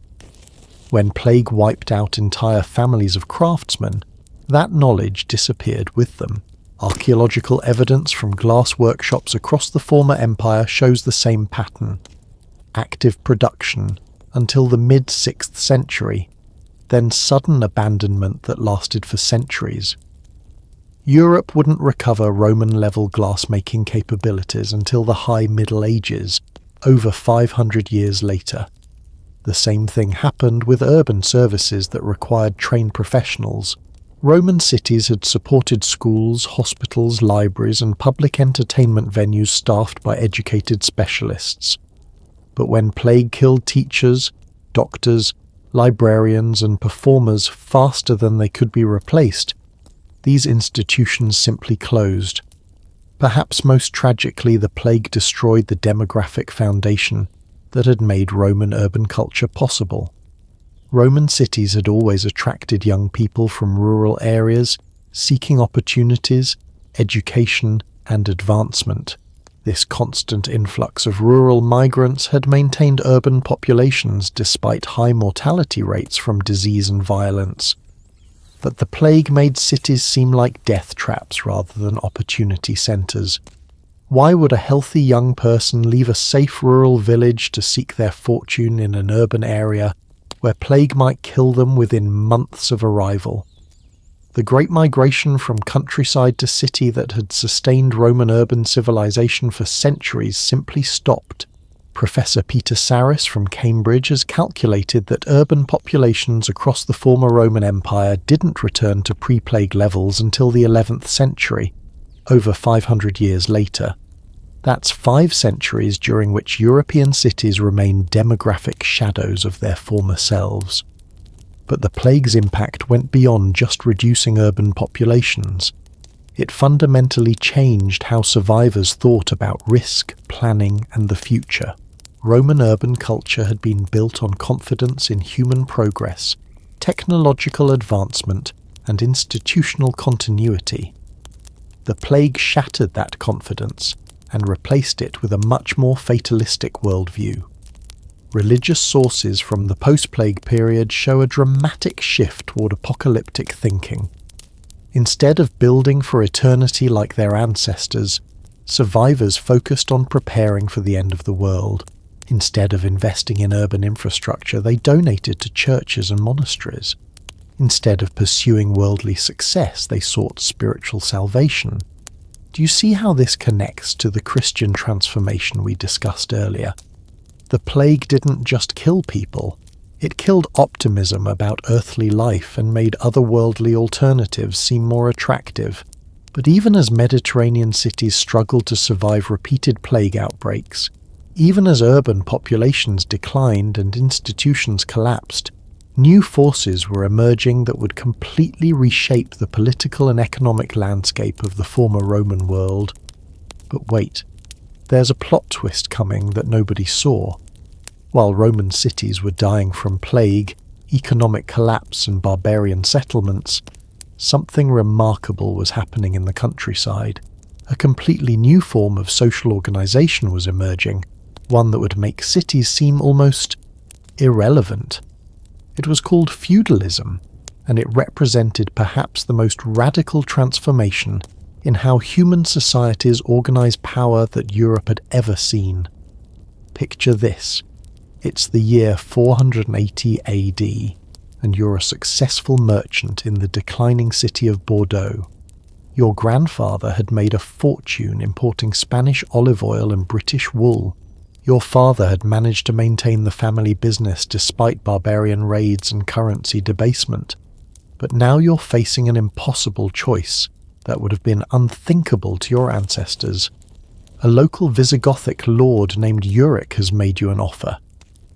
When plague wiped out entire families of craftsmen, that knowledge disappeared with them. Archaeological evidence from glass workshops across the former empire shows the same pattern. Active production until the mid-6th century, then sudden abandonment that lasted for centuries. Europe wouldn't recover Roman-level glassmaking capabilities until the High Middle Ages, over 500 years later. The same thing happened with urban services that required trained professionals. Roman cities had supported schools, hospitals, libraries, and public entertainment venues staffed by educated specialists. But when plague killed teachers, doctors, librarians, and performers faster than they could be replaced, these institutions simply closed. Perhaps most tragically, the plague destroyed the demographic foundation that had made Roman urban culture possible. Roman cities had always attracted young people from rural areas, seeking opportunities, education, and advancement. This constant influx of rural migrants had maintained urban populations despite high mortality rates from disease and violence. But the plague made cities seem like death traps rather than opportunity centers. Why would a healthy young person leave a safe rural village to seek their fortune in an urban area where plague might kill them within months of arrival? The Great Migration from countryside to city that had sustained Roman urban civilization for centuries simply stopped. Professor Peter Saris from Cambridge has calculated that urban populations across the former Roman Empire didn't return to pre-plague levels until the 11th century, over 500 years later. That's 5 centuries during which European cities remained demographic shadows of their former selves. But the plague's impact went beyond just reducing urban populations. It fundamentally changed how survivors thought about risk, planning, and the future. Roman urban culture had been built on confidence in human progress, technological advancement, and institutional continuity. The plague shattered that confidence and replaced it with a much more fatalistic worldview. Religious sources from the post-plague period show a dramatic shift toward apocalyptic thinking. Instead of building for eternity like their ancestors, survivors focused on preparing for the end of the world. Instead of investing in urban infrastructure, they donated to churches and monasteries. Instead of pursuing worldly success, they sought spiritual salvation. Do you see how this connects to the Christian transformation we discussed earlier? The plague didn't just kill people, it killed optimism about earthly life and made otherworldly alternatives seem more attractive. But even as Mediterranean cities struggled to survive repeated plague outbreaks, even as urban populations declined and institutions collapsed, new forces were emerging that would completely reshape the political and economic landscape of the former Roman world. But wait, there's a plot twist coming that nobody saw. While Roman cities were dying from plague, economic collapse, and barbarian settlements, something remarkable was happening in the countryside. A completely new form of social organization was emerging, one that would make cities seem almost irrelevant. It was called feudalism, and it represented perhaps the most radical transformation in how human societies organize power that Europe had ever seen. Picture this. It's the year 480 AD, and you're a successful merchant in the declining city of Bordeaux. Your grandfather had made a fortune importing Spanish olive oil and British wool. Your father had managed to maintain the family business despite barbarian raids and currency debasement. But now you're facing an impossible choice that would have been unthinkable to your ancestors. A local Visigothic lord named Uric has made you an offer.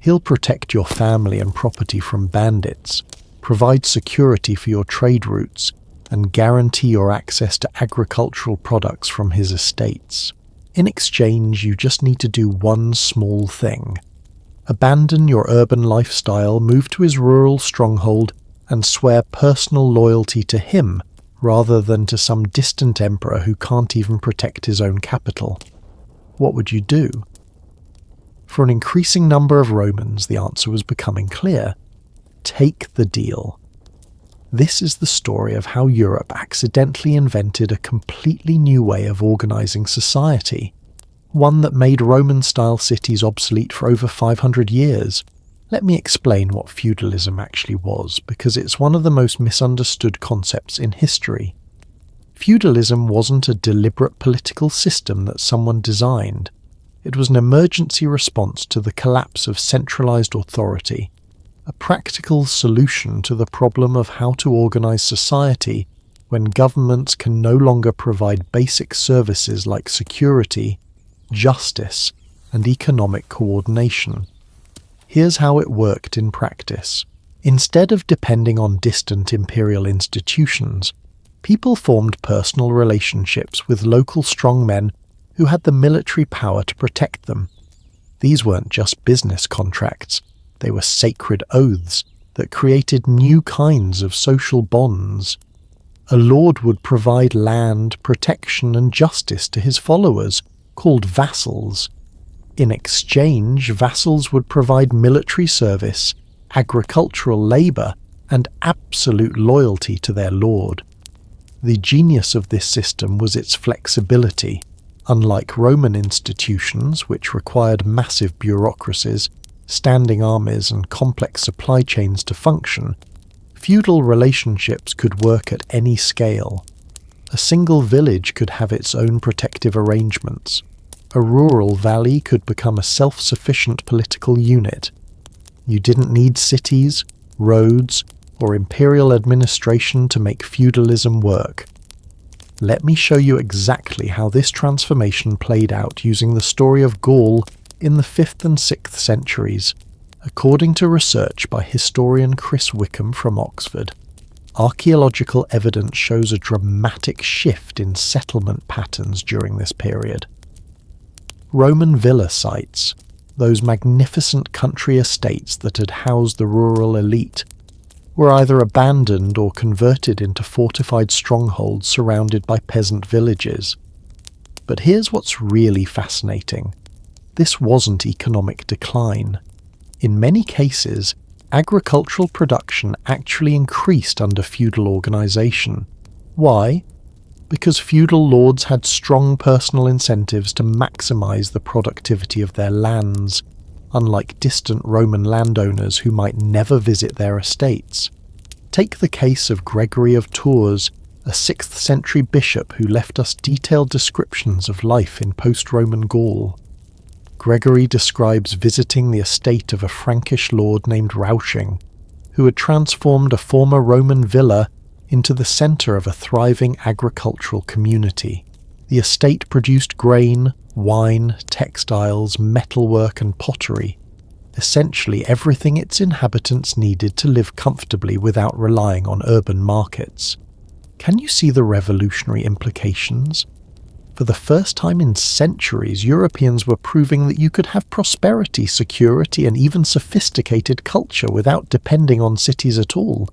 He'll protect your family and property from bandits, provide security for your trade routes, and guarantee your access to agricultural products from his estates. In exchange, you just need to do one small thing. Abandon your urban lifestyle, move to his rural stronghold, and swear personal loyalty to him rather than to some distant emperor who can't even protect his own capital. What would you do? For an increasing number of Romans, the answer was becoming clear. Take the deal. This is the story of how Europe accidentally invented a completely new way of organizing society, one that made Roman-style cities obsolete for over 500 years. Let me explain what feudalism actually was, because it's one of the most misunderstood concepts in history. Feudalism wasn't a deliberate political system that someone designed. It was an emergency response to the collapse of centralized authority, a practical solution to the problem of how to organize society when governments can no longer provide basic services like security, justice, and economic coordination. Here's how it worked in practice. Instead of depending on distant imperial institutions, people formed personal relationships with local strongmen who had the military power to protect them. These weren't just business contracts. They were sacred oaths that created new kinds of social bonds. A lord would provide land, protection, and justice to his followers, called vassals. In exchange, vassals would provide military service, agricultural labor, and absolute loyalty to their lord. The genius of this system was its flexibility. Unlike Roman institutions, which required massive bureaucracies, standing armies, and complex supply chains to function, feudal relationships could work at any scale. A single village could have its own protective arrangements. A rural valley could become a self-sufficient political unit. You didn't need cities, roads, or imperial administration to make feudalism work. Let me show you exactly how this transformation played out using the story of Gaul in the 5th and 6th centuries, according to research by historian Chris Wickham from Oxford. Archaeological evidence shows a dramatic shift in settlement patterns during this period. Roman villa sites, those magnificent country estates that had housed the rural elite, were either abandoned or converted into fortified strongholds surrounded by peasant villages. But here's what's really fascinating. This wasn't economic decline. In many cases, agricultural production actually increased under feudal organization. Why? Because feudal lords had strong personal incentives to maximize the productivity of their lands, unlike distant Roman landowners who might never visit their estates. Take the case of Gregory of Tours, a 6th century bishop who left us detailed descriptions of life in post-Roman Gaul. Gregory describes visiting the estate of a Frankish lord named Rausching, who had transformed a former Roman villa into the center of a thriving agricultural community. The estate produced grain, wine, textiles, metalwork, and pottery, essentially everything its inhabitants needed to live comfortably without relying on urban markets. Can you see the revolutionary implications? For the first time in centuries, Europeans were proving that you could have prosperity, security, and even sophisticated culture without depending on cities at all.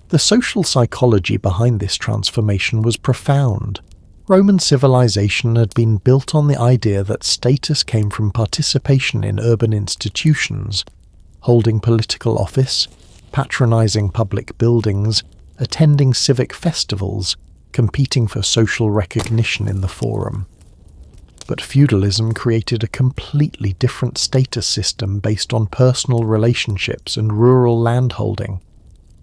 The social psychology behind this transformation was profound. Roman civilization had been built on the idea that status came from participation in urban institutions, holding political office, patronizing public buildings, attending civic festivals, competing for social recognition in the forum. But feudalism created a completely different status system based on personal relationships and rural landholding.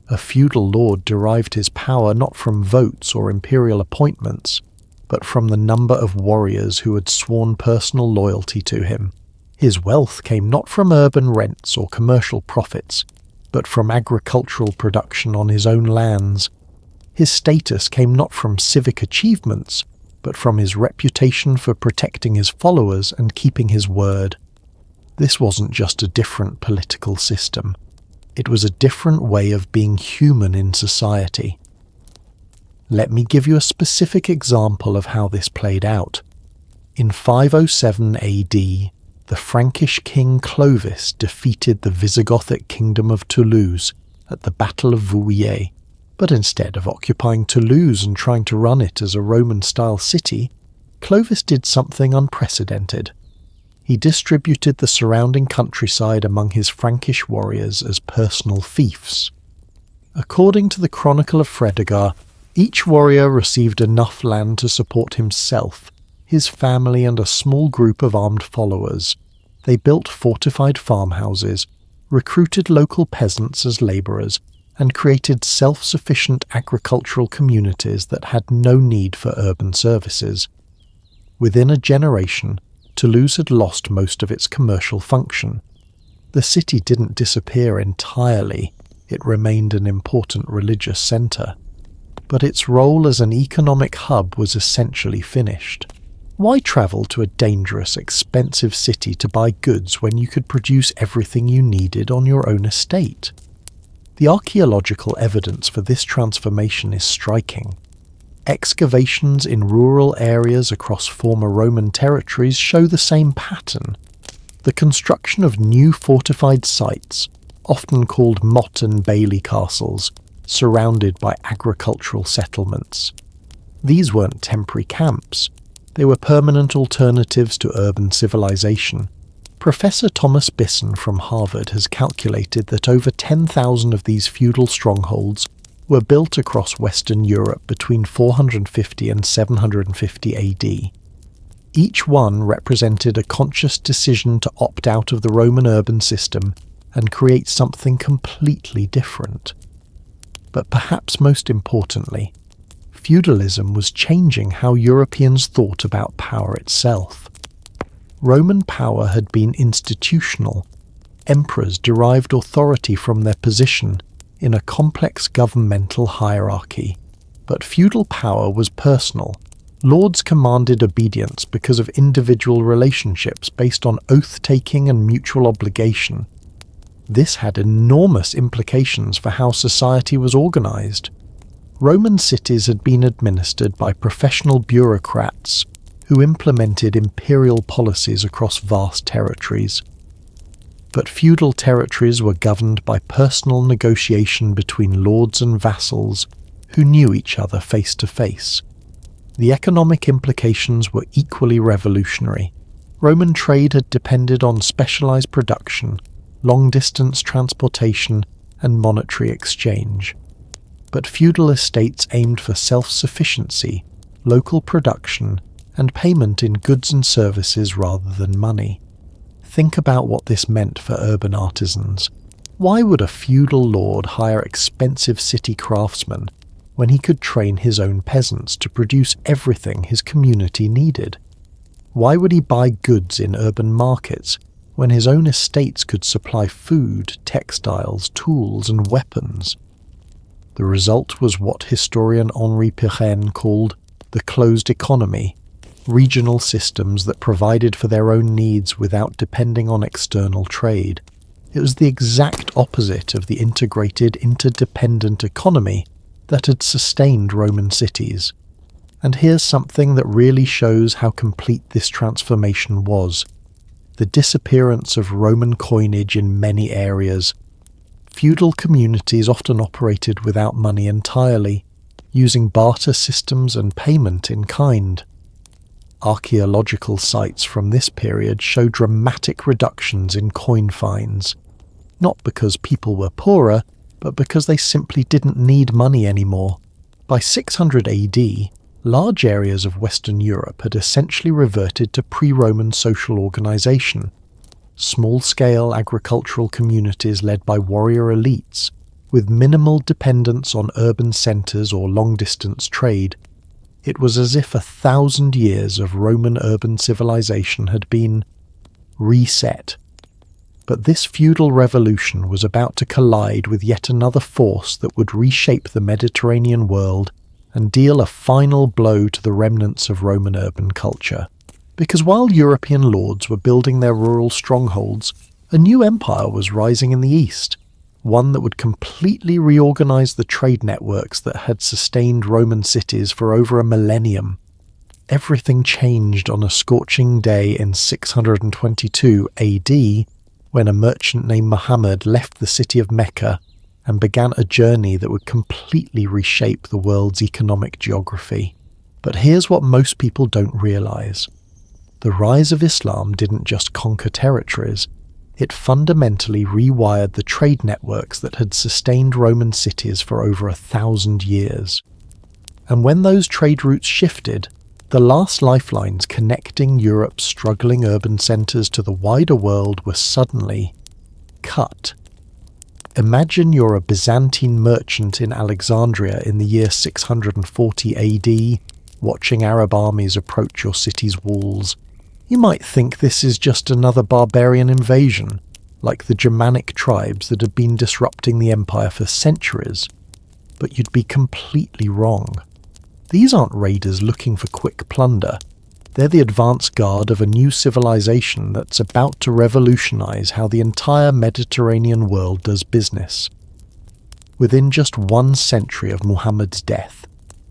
A feudal lord derived his power not from votes or imperial appointments, but from the number of warriors who had sworn personal loyalty to him. His wealth came not from urban rents or commercial profits, but from agricultural production on his own lands. His status came not from civic achievements, but from his reputation for protecting his followers and keeping his word. This wasn't just a different political system. It was a different way of being human in society. Let me give you a specific example of how this played out. In 507 AD, the Frankish king Clovis defeated the Visigothic kingdom of Toulouse at the Battle of Vouillé, but instead of occupying Toulouse and trying to run it as a Roman-style city, Clovis did something unprecedented. He distributed the surrounding countryside among his Frankish warriors as personal fiefs. According to the Chronicle of Fredegar, each warrior received enough land to support himself, his family and a small group of armed followers. They built fortified farmhouses, recruited local peasants as labourers, and created self-sufficient agricultural communities that had no need for urban services. Within a generation, Toulouse had lost most of its commercial function. The city didn't disappear entirely, it remained an important religious centre. But its role as an economic hub was essentially finished. Why travel to a dangerous, expensive city to buy goods when you could produce everything you needed on your own estate? The archaeological evidence for this transformation is striking. Excavations in rural areas across former Roman territories show the same pattern. The construction of new fortified sites, often called motte and bailey castles, surrounded by agricultural settlements. These weren't temporary camps. They were permanent alternatives to urban civilization. Professor Thomas Bisson from Harvard has calculated that over 10,000 of these feudal strongholds were built across Western Europe between 450 and 750 AD. Each one represented a conscious decision to opt out of the Roman urban system and create something completely different. But perhaps most importantly, feudalism was changing how Europeans thought about power itself. Roman power had been institutional. Emperors derived authority from their position in a complex governmental hierarchy. But feudal power was personal. Lords commanded obedience because of individual relationships based on oath-taking and mutual obligation. This had enormous implications for how society was organized. Roman cities had been administered by professional bureaucrats who implemented imperial policies across vast territories. But feudal territories were governed by personal negotiation between lords and vassals who knew each other face to face. The economic implications were equally revolutionary. Roman trade had depended on specialized production, long-distance transportation, and monetary exchange. But feudal estates aimed for self-sufficiency, local production, and payment in goods and services rather than money. Think about what this meant for urban artisans. Why would a feudal lord hire expensive city craftsmen when he could train his own peasants to produce everything his community needed? Why would he buy goods in urban markets when his own estates could supply food, textiles, tools, and weapons? The result was what historian Henri Pirenne called the closed economy, regional systems that provided for their own needs without depending on external trade. It was the exact opposite of the integrated, interdependent economy that had sustained Roman cities. And here's something that really shows how complete this transformation was. The disappearance of Roman coinage in many areas. Feudal communities often operated without money entirely, using barter systems and payment in kind. Archaeological sites from this period show dramatic reductions in coin finds, not because people were poorer, but because they simply didn't need money anymore. By 600 AD, large areas of Western Europe had essentially reverted to pre-Roman social organization. Small-scale agricultural communities led by warrior elites, with minimal dependence on urban centres or long-distance trade. It was as if 1,000 years of Roman urban civilization had been reset. But this feudal revolution was about to collide with yet another force that would reshape the Mediterranean world and deal a final blow to the remnants of Roman urban culture. Because while European lords were building their rural strongholds, a new empire was rising in the east, one that would completely reorganize the trade networks that had sustained Roman cities for over a millennium. Everything changed on a scorching day in 622 AD, when a merchant named Muhammad left the city of Mecca and began a journey that would completely reshape the world's economic geography. But here's what most people don't realize. The rise of Islam didn't just conquer territories, it fundamentally rewired the trade networks that had sustained Roman cities for over 1,000 years. And when those trade routes shifted, the last lifelines connecting Europe's struggling urban centres to the wider world were suddenly cut. Imagine you're a Byzantine merchant in Alexandria in the year 640 AD, watching Arab armies approach your city's walls. You might think this is just another barbarian invasion, like the Germanic tribes that had been disrupting the empire for centuries. But you'd be completely wrong. These aren't raiders looking for quick plunder. They're the advance guard of a new civilization that's about to revolutionize how the entire Mediterranean world does business. Within just 1 century of Muhammad's death,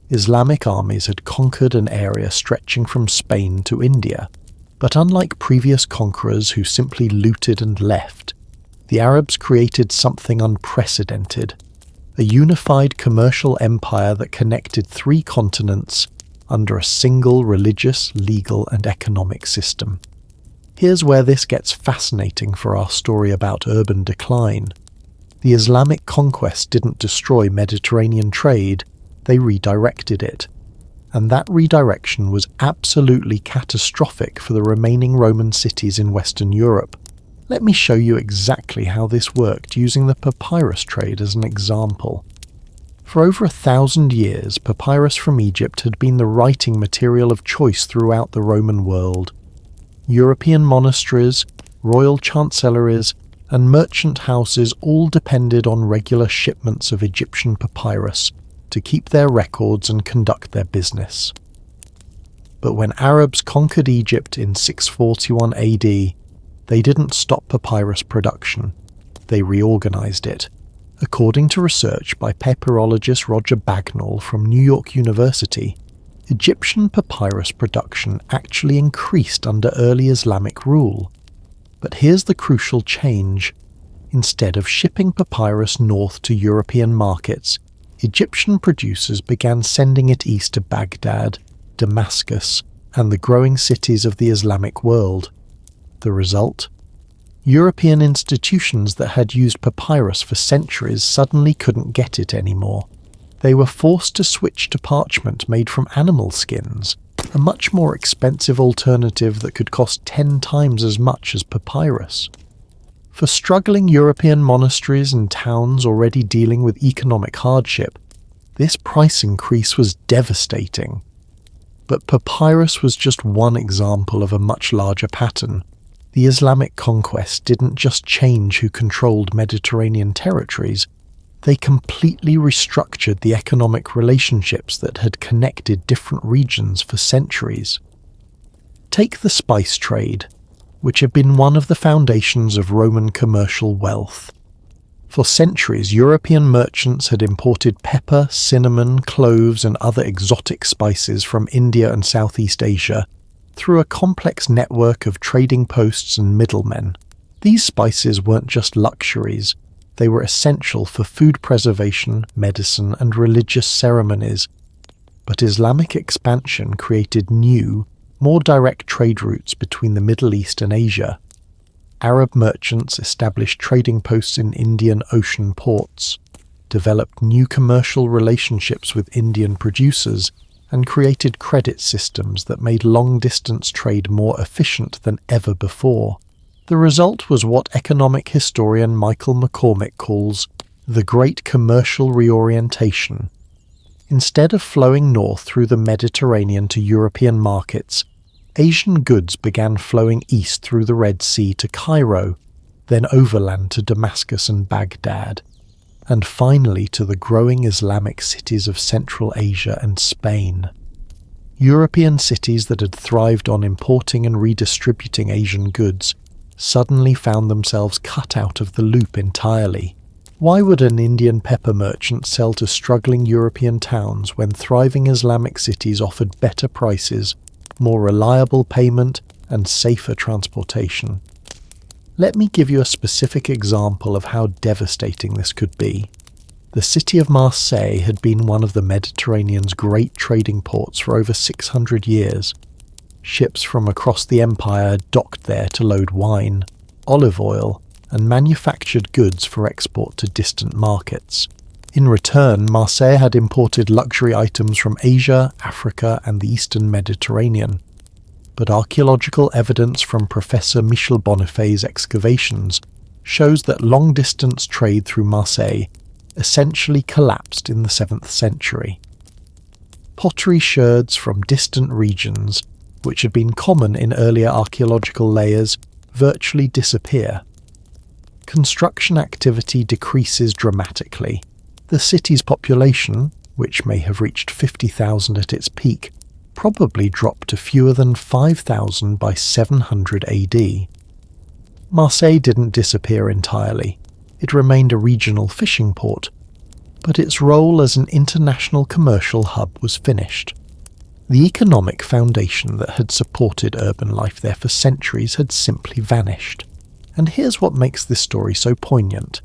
Islamic armies had conquered an area stretching from Spain to India. But unlike previous conquerors who simply looted and left, the Arabs created something unprecedented. A unified commercial empire that connected 3 continents under a single religious, legal and economic system. Here's where this gets fascinating for our story about urban decline. The Islamic conquest didn't destroy Mediterranean trade, they redirected it. And that redirection was absolutely catastrophic for the remaining Roman cities in Western Europe. Let me show you exactly how this worked using the papyrus trade as an example. For over 1,000 years, papyrus from Egypt had been the writing material of choice throughout the Roman world. European monasteries, royal chancelleries, and merchant houses all depended on regular shipments of Egyptian papyrus to keep their records and conduct their business. But when Arabs conquered Egypt in 641 AD, they didn't stop papyrus production, they reorganized it. According to research by papyrologist Roger Bagnall from New York University, Egyptian papyrus production actually increased under early Islamic rule. But here's the crucial change. Instead of shipping papyrus north to European markets, Egyptian producers began sending it east to Baghdad, Damascus, and the growing cities of the Islamic world. The result? European institutions that had used papyrus for centuries suddenly couldn't get it anymore. They were forced to switch to parchment made from animal skins, a much more expensive alternative that could cost 10 times as much as papyrus. For struggling European monasteries and towns already dealing with economic hardship, this price increase was devastating. But papyrus was just one example of a much larger pattern. The Islamic conquest didn't just change who controlled Mediterranean territories, they completely restructured the economic relationships that had connected different regions for centuries. Take the spice trade, which had been one of the foundations of Roman commercial wealth. For centuries, European merchants had imported pepper, cinnamon, cloves, and other exotic spices from India and Southeast Asia through a complex network of trading posts and middlemen. These spices weren't just luxuries, they were essential for food preservation, medicine, and religious ceremonies. But Islamic expansion created new, more direct trade routes between the Middle East and Asia. Arab merchants established trading posts in Indian Ocean ports, developed new commercial relationships with Indian producers, and created credit systems that made long-distance trade more efficient than ever before. The result was what economic historian Michael McCormick calls the Great Commercial Reorientation. Instead of flowing north through the Mediterranean to European markets, Asian goods began flowing east through the Red Sea to Cairo, then overland to Damascus and Baghdad, and finally to the growing Islamic cities of Central Asia and Spain. European cities that had thrived on importing and redistributing Asian goods suddenly found themselves cut out of the loop entirely. Why would an Indian pepper merchant sell to struggling European towns when thriving Islamic cities offered better prices, more reliable payment, and safer transportation? Let me give you a specific example of how devastating this could be. The city of Marseille had been one of the Mediterranean's great trading ports for over 600 years. Ships from across the empire had docked there to load wine, olive oil, and manufactured goods for export to distant markets. In return, Marseille had imported luxury items from Asia, Africa, and the eastern Mediterranean. But archaeological evidence from Professor Michel Bonifay's excavations shows that long-distance trade through Marseille essentially collapsed in the 7th century. Pottery sherds from distant regions, which had been common in earlier archaeological layers, virtually disappear. Construction activity decreases dramatically. The city's population, which may have reached 50,000 at its peak, probably dropped to fewer than 5,000 by 700 AD. Marseille didn't disappear entirely. It remained a regional fishing port, but its role as an international commercial hub was finished. The economic foundation that had supported urban life there for centuries had simply vanished. And here's what makes this story so poignant.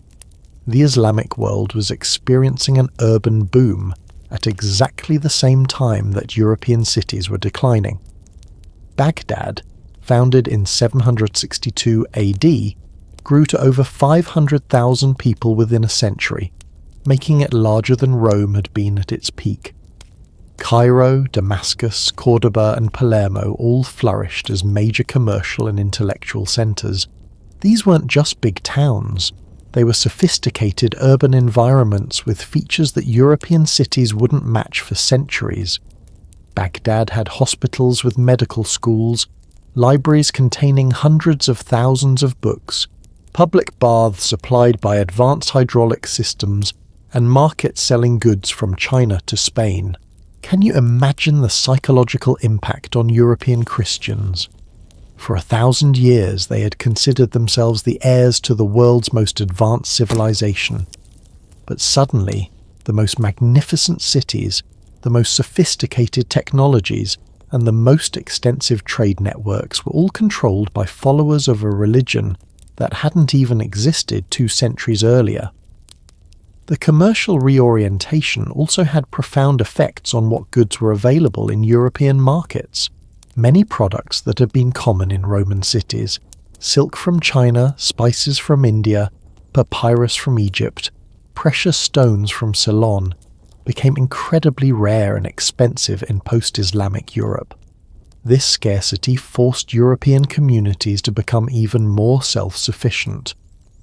The Islamic world was experiencing an urban boom at exactly the same time that European cities were declining. Baghdad, founded in 762 AD, grew to over 500,000 people within a century, making it larger than Rome had been at its peak. Cairo, Damascus, Cordoba, and Palermo all flourished as major commercial and intellectual centers. These weren't just big towns. They were sophisticated urban environments with features that European cities wouldn't match for centuries. Baghdad had hospitals with medical schools, libraries containing hundreds of thousands of books, public baths supplied by advanced hydraulic systems, and markets selling goods from China to Spain. Can you imagine the psychological impact on European Christians? For 1,000 years they had considered themselves the heirs to the world's most advanced civilization. But suddenly, the most magnificent cities, the most sophisticated technologies, and the most extensive trade networks were all controlled by followers of a religion that hadn't even existed 2 centuries earlier. The commercial reorientation also had profound effects on what goods were available in European markets. Many products that had been common in Roman cities, silk from China, spices from India, papyrus from Egypt, precious stones from Ceylon, became incredibly rare and expensive in post-Islamic Europe. This scarcity forced European communities to become even more self-sufficient,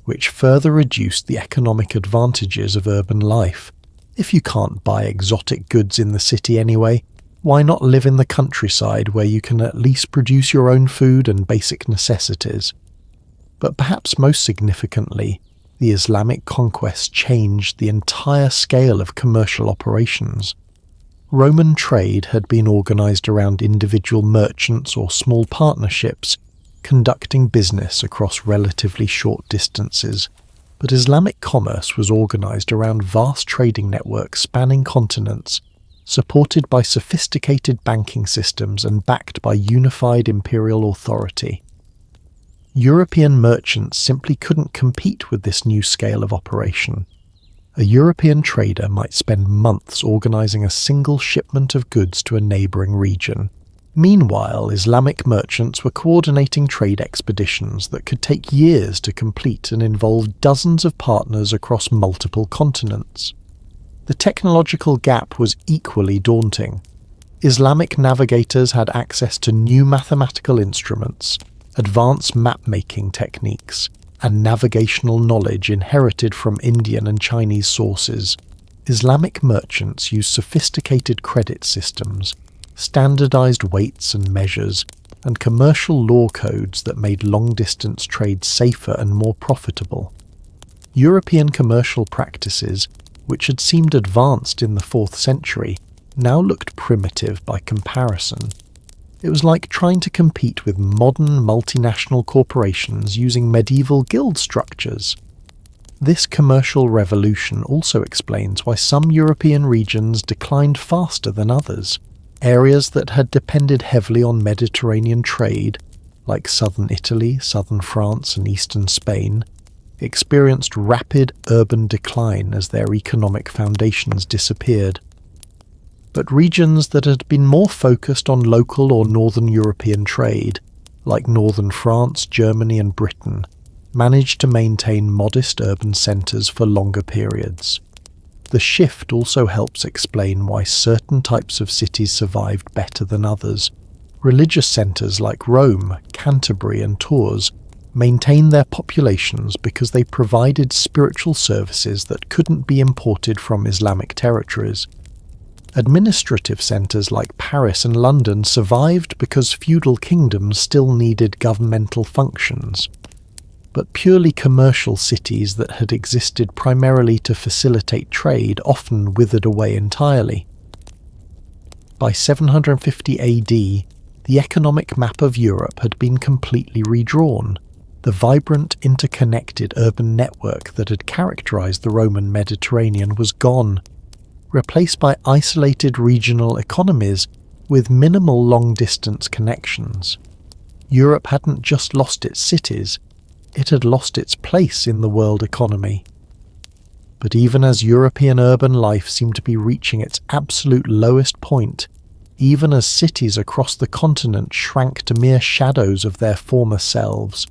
which further reduced the economic advantages of urban life. If you can't buy exotic goods in the city anyway, why not live in the countryside where you can at least produce your own food and basic necessities? But perhaps most significantly, the Islamic conquest changed the entire scale of commercial operations. Roman trade had been organized around individual merchants or small partnerships, conducting business across relatively short distances. But Islamic commerce was organized around vast trading networks spanning continents, supported by sophisticated banking systems and backed by unified imperial authority. European merchants simply couldn't compete with this new scale of operation. A European trader might spend months organizing a single shipment of goods to a neighboring region. Meanwhile, Islamic merchants were coordinating trade expeditions that could take years to complete and involve dozens of partners across multiple continents. The technological gap was equally daunting. Islamic navigators had access to new mathematical instruments, advanced map-making techniques, and navigational knowledge inherited from Indian and Chinese sources, Islamic merchants used sophisticated credit systems, standardized weights and measures, and commercial law codes that made long-distance trade safer and more profitable. European commercial practices, which had seemed advanced in the 4th century, now looked primitive by comparison. It was like trying to compete with modern multinational corporations using medieval guild structures. This commercial revolution also explains why some European regions declined faster than others. Areas that had depended heavily on Mediterranean trade, like southern Italy, southern France, and eastern Spain, experienced rapid urban decline as their economic foundations disappeared. But regions that had been more focused on local or northern European trade, like northern France, Germany, and Britain, managed to maintain modest urban centres for longer periods. The shift also helps explain why certain types of cities survived better than others. Religious centres like Rome, Canterbury, and Tours maintained their populations because they provided spiritual services that couldn't be imported from Islamic territories. Administrative centres like Paris and London survived because feudal kingdoms still needed governmental functions. But purely commercial cities that had existed primarily to facilitate trade often withered away entirely. By 750 AD, the economic map of Europe had been completely redrawn. The vibrant, interconnected urban network that had characterized the Roman Mediterranean was gone, replaced by isolated regional economies with minimal long-distance connections. Europe hadn't just lost its cities, it had lost its place in the world economy. But even as European urban life seemed to be reaching its absolute lowest point, even as cities across the continent shrank to mere shadows of their former selves,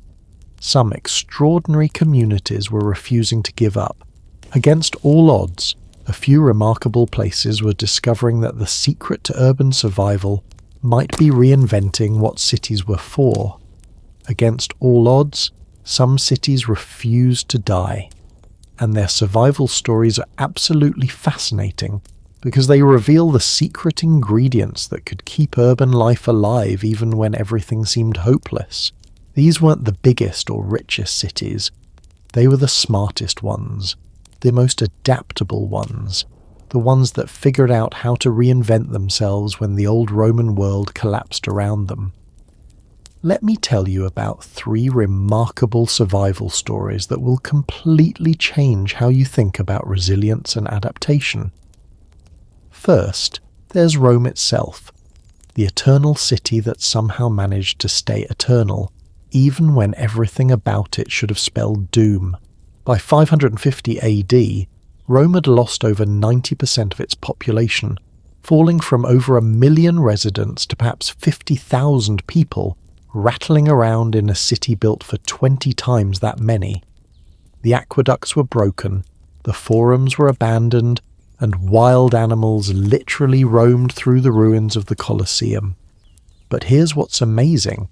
some extraordinary communities were refusing to give up. Against all odds, a few remarkable places were discovering that the secret to urban survival might be reinventing what cities were for. Against all odds, some cities refused to die, and their survival stories are absolutely fascinating because they reveal the secret ingredients that could keep urban life alive even when everything seemed hopeless. These weren't the biggest or richest cities, they were the smartest ones, the most adaptable ones, the ones that figured out how to reinvent themselves when the old Roman world collapsed around them. Let me tell you about 3 remarkable survival stories that will completely change how you think about resilience and adaptation. First, there's Rome itself, the eternal city that somehow managed to stay eternal, even when everything about it should have spelled doom. By 550 AD, Rome had lost over 90% of its population, falling from over 1 million residents to perhaps 50,000 people, rattling around in a city built for 20 times that many. The aqueducts were broken, the forums were abandoned, and wild animals literally roamed through the ruins of the Colosseum. But here's what's amazing.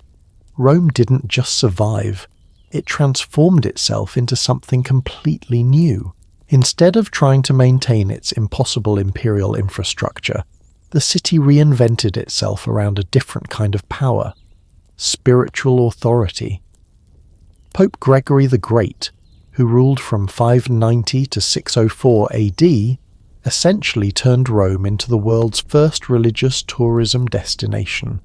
Rome didn't just survive, it transformed itself into something completely new. Instead of trying to maintain its impossible imperial infrastructure, the city reinvented itself around a different kind of power. Spiritual authority. Pope Gregory the Great, who ruled from 590 to 604 AD, essentially turned Rome into the world's first religious tourism destination.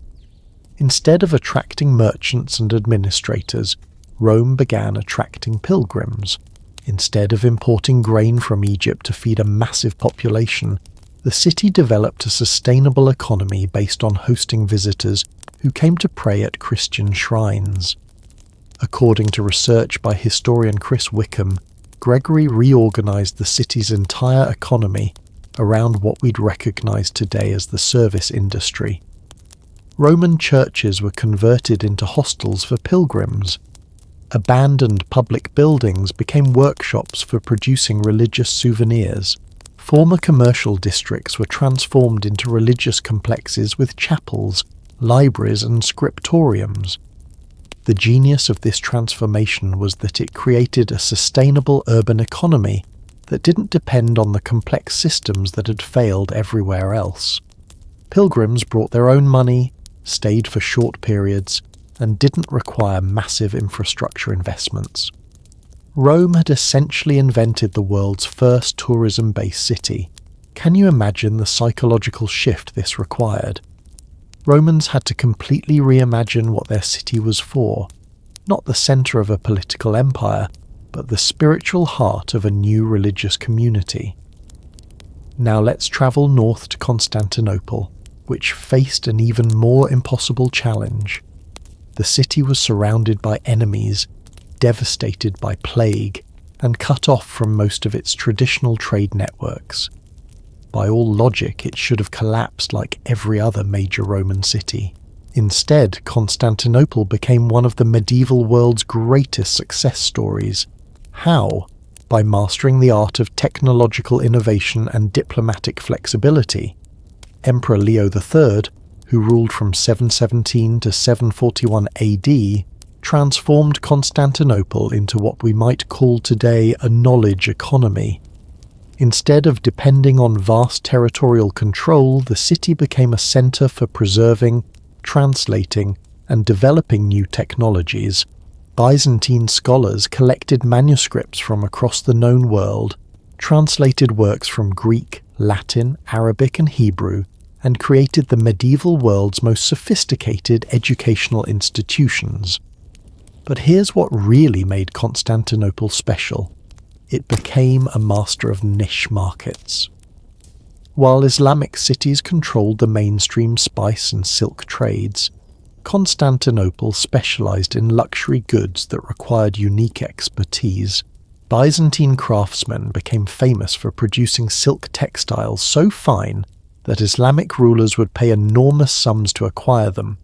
Instead of attracting merchants and administrators, Rome began attracting pilgrims. Instead of importing grain from Egypt to feed a massive population, the city developed a sustainable economy based on hosting visitors who came to pray at Christian shrines. According to research by historian Chris Wickham, Gregory reorganized the city's entire economy around what we'd recognize today as the service industry. Roman churches were converted into hostels for pilgrims. Abandoned public buildings became workshops for producing religious souvenirs. Former commercial districts were transformed into religious complexes with chapels, libraries and scriptoriums. The genius of this transformation was that it created a sustainable urban economy that didn't depend on the complex systems that had failed everywhere else. Pilgrims brought their own money, stayed for short periods, and didn't require massive infrastructure investments. Rome had essentially invented the world's first tourism-based city. Can you imagine the psychological shift this required? Romans had to completely reimagine what their city was for, not the centre of a political empire, but the spiritual heart of a new religious community. Now let's travel north to Constantinople, which faced an even more impossible challenge. The city was surrounded by enemies, devastated by plague, and cut off from most of its traditional trade networks. By all logic, it should have collapsed like every other major Roman city. Instead, Constantinople became one of the medieval world's greatest success stories. How? By mastering the art of technological innovation and diplomatic flexibility. Emperor Leo III, who ruled from 717 to 741 AD, transformed Constantinople into what we might call today a knowledge economy. Instead of depending on vast territorial control, the city became a centre for preserving, translating, and developing new technologies. Byzantine scholars collected manuscripts from across the known world, translated works from Greek, Latin, Arabic, and Hebrew, and created the medieval world's most sophisticated educational institutions. But here's what really made Constantinople special. It became a master of niche markets. While Islamic cities controlled the mainstream spice and silk trades, Constantinople specialized in luxury goods that required unique expertise. Byzantine craftsmen became famous for producing silk textiles so fine that Islamic rulers would pay enormous sums to acquire them.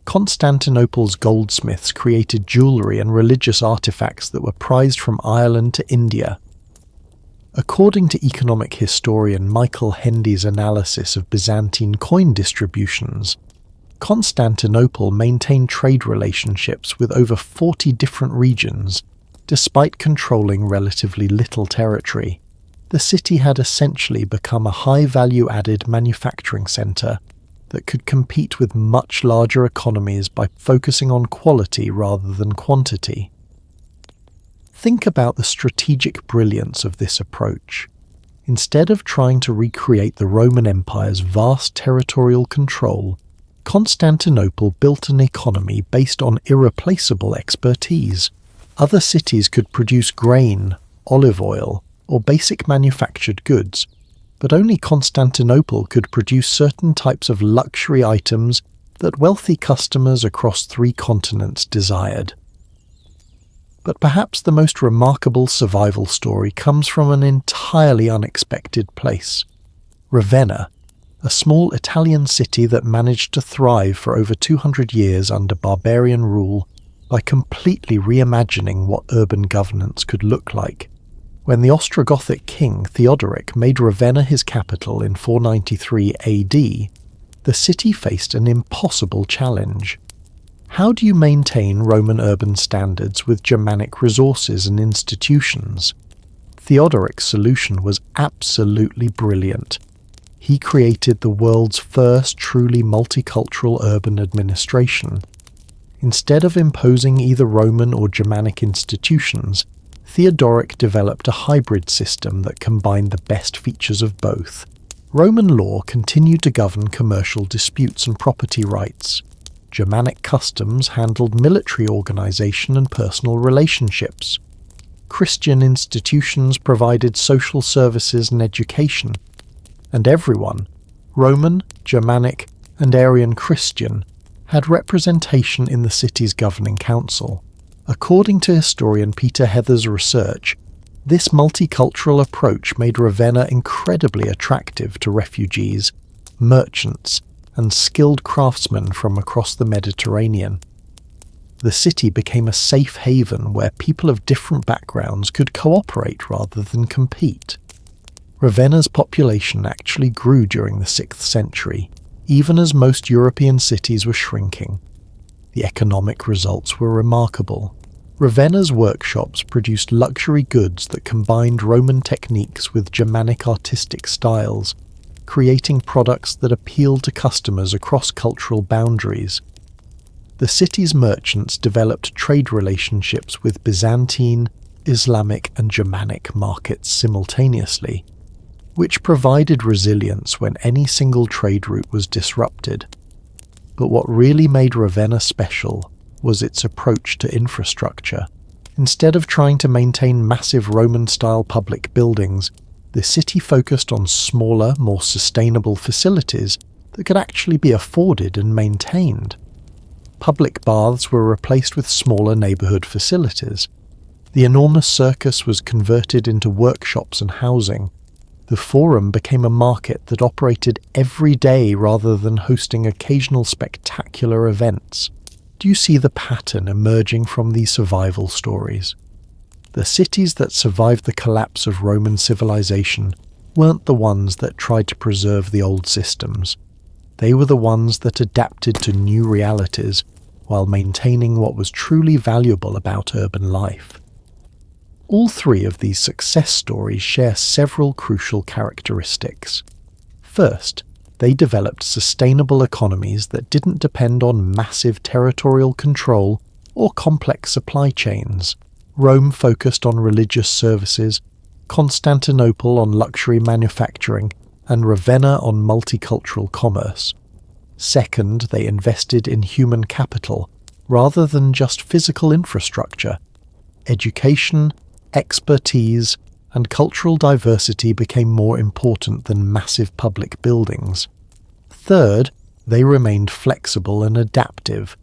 Constantinople's goldsmiths created jewellery and religious artifacts that were prized from Ireland to India. According to economic historian Michael Hendy's analysis of Byzantine coin distributions, Constantinople maintained trade relationships with over 40 different regions, despite controlling relatively little territory. The city had essentially become a high-value-added manufacturing centre that could compete with much larger economies by focusing on quality rather than quantity. Think about the strategic brilliance of this approach. Instead of trying to recreate the Roman Empire's vast territorial control, Constantinople built an economy based on irreplaceable expertise. Other cities could produce grain, olive oil, or basic manufactured goods, but only Constantinople could produce certain types of luxury items that wealthy customers across 3 continents desired. But perhaps the most remarkable survival story comes from an entirely unexpected place. Ravenna, a small Italian city that managed to thrive for over 200 years under barbarian rule by completely reimagining what urban governance could look like. When the Ostrogothic king Theodoric made Ravenna his capital in 493 AD, the city faced an impossible challenge. How do you maintain Roman urban standards with Germanic resources and institutions? Theodoric's solution was absolutely brilliant. He created the world's first truly multicultural urban administration. Instead of imposing either Roman or Germanic institutions, Theodoric developed a hybrid system that combined the best features of both. Roman law continued to govern commercial disputes and property rights. Germanic customs handled military organization and personal relationships. Christian institutions provided social services and education. And everyone, Roman, Germanic, and Arian Christian, had representation in the city's governing council. According to historian Peter Heather's research, this multicultural approach made Ravenna incredibly attractive to refugees, merchants, and skilled craftsmen from across the Mediterranean. The city became a safe haven where people of different backgrounds could cooperate rather than compete. Ravenna's population actually grew during the 6th century, even as most European cities were shrinking. The economic results were remarkable. Ravenna's workshops produced luxury goods that combined Roman techniques with Germanic artistic styles, creating products that appealed to customers across cultural boundaries. The city's merchants developed trade relationships with Byzantine, Islamic and Germanic markets simultaneously, which provided resilience when any single trade route was disrupted. But what really made Ravenna special was its approach to infrastructure. Instead of trying to maintain massive Roman-style public buildings, the city focused on smaller, more sustainable facilities that could actually be afforded and maintained. Public baths were replaced with smaller neighbourhood facilities. The enormous circus was converted into workshops and housing. The Forum became a market that operated every day rather than hosting occasional spectacular events. Do you see the pattern emerging from these survival stories? The cities that survived the collapse of Roman civilization weren't the ones that tried to preserve the old systems. They were the ones that adapted to new realities while maintaining what was truly valuable about urban life. All three of these success stories share several crucial characteristics. First, they developed sustainable economies that didn't depend on massive territorial control or complex supply chains. Rome focused on religious services, Constantinople on luxury manufacturing, and Ravenna on multicultural commerce. Second, they invested in human capital rather than just physical infrastructure. Education, expertise, and cultural diversity became more important than massive public buildings. Third, they remained flexible and adaptive,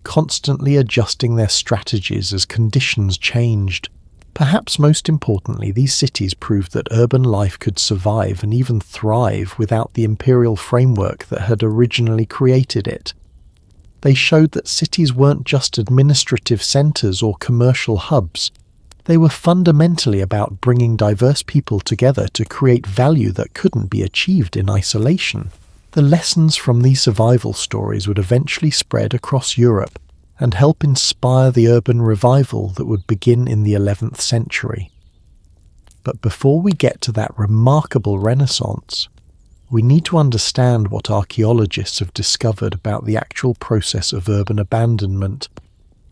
constantly adjusting their strategies as conditions changed. Perhaps most importantly, these cities proved that urban life could survive and even thrive without the imperial framework that had originally created it. They showed that cities weren't just administrative centres or commercial hubs. They were fundamentally about bringing diverse people together to create value that couldn't be achieved in isolation. The lessons from these survival stories would eventually spread across Europe and help inspire the urban revival that would begin in the 11th century. But before we get to that remarkable renaissance, we need to understand what archaeologists have discovered about the actual process of urban abandonment,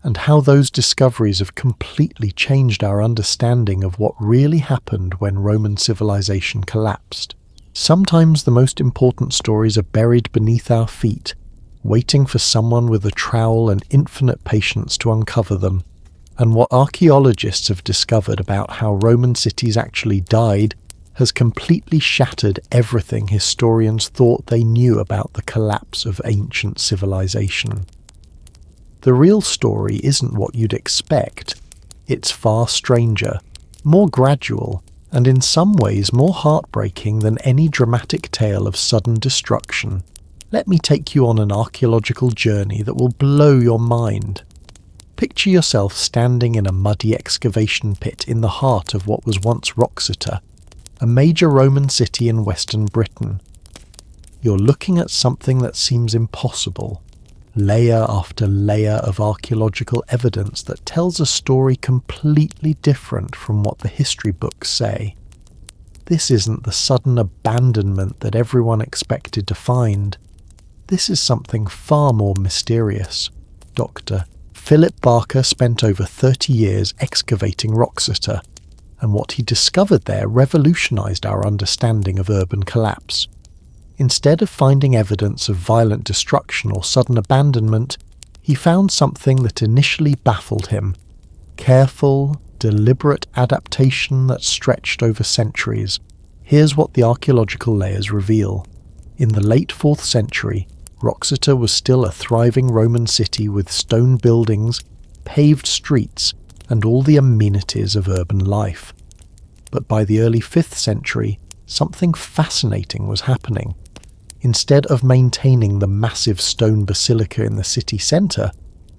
and how those discoveries have completely changed our understanding of what really happened when Roman civilization collapsed. Sometimes the most important stories are buried beneath our feet, waiting for someone with a trowel and infinite patience to uncover them. And what archaeologists have discovered about how Roman cities actually died has completely shattered everything historians thought they knew about the collapse of ancient civilization. The real story isn't what you'd expect. It's far stranger, more gradual, and in some ways more heartbreaking than any dramatic tale of sudden destruction. Let me take you on an archaeological journey that will blow your mind. Picture yourself standing in a muddy excavation pit in the heart of what was once Wroxeter, a major Roman city in western Britain. You're looking at something that seems impossible. Layer after layer of archaeological evidence that tells a story completely different from what the history books say. This isn't the sudden abandonment that everyone expected to find. This is something far more mysterious. Dr. Philip Barker spent over 30 years excavating Wroxeter, and what he discovered there revolutionized our understanding of urban collapse. Instead of finding evidence of violent destruction or sudden abandonment, he found something that initially baffled him: careful, deliberate adaptation that stretched over centuries. Here's what the archaeological layers reveal. In the late 4th century, Wroxeter was still a thriving Roman city with stone buildings, paved streets, and all the amenities of urban life. But by the early 5th century, something fascinating was happening. Instead of maintaining the massive stone basilica in the city centre,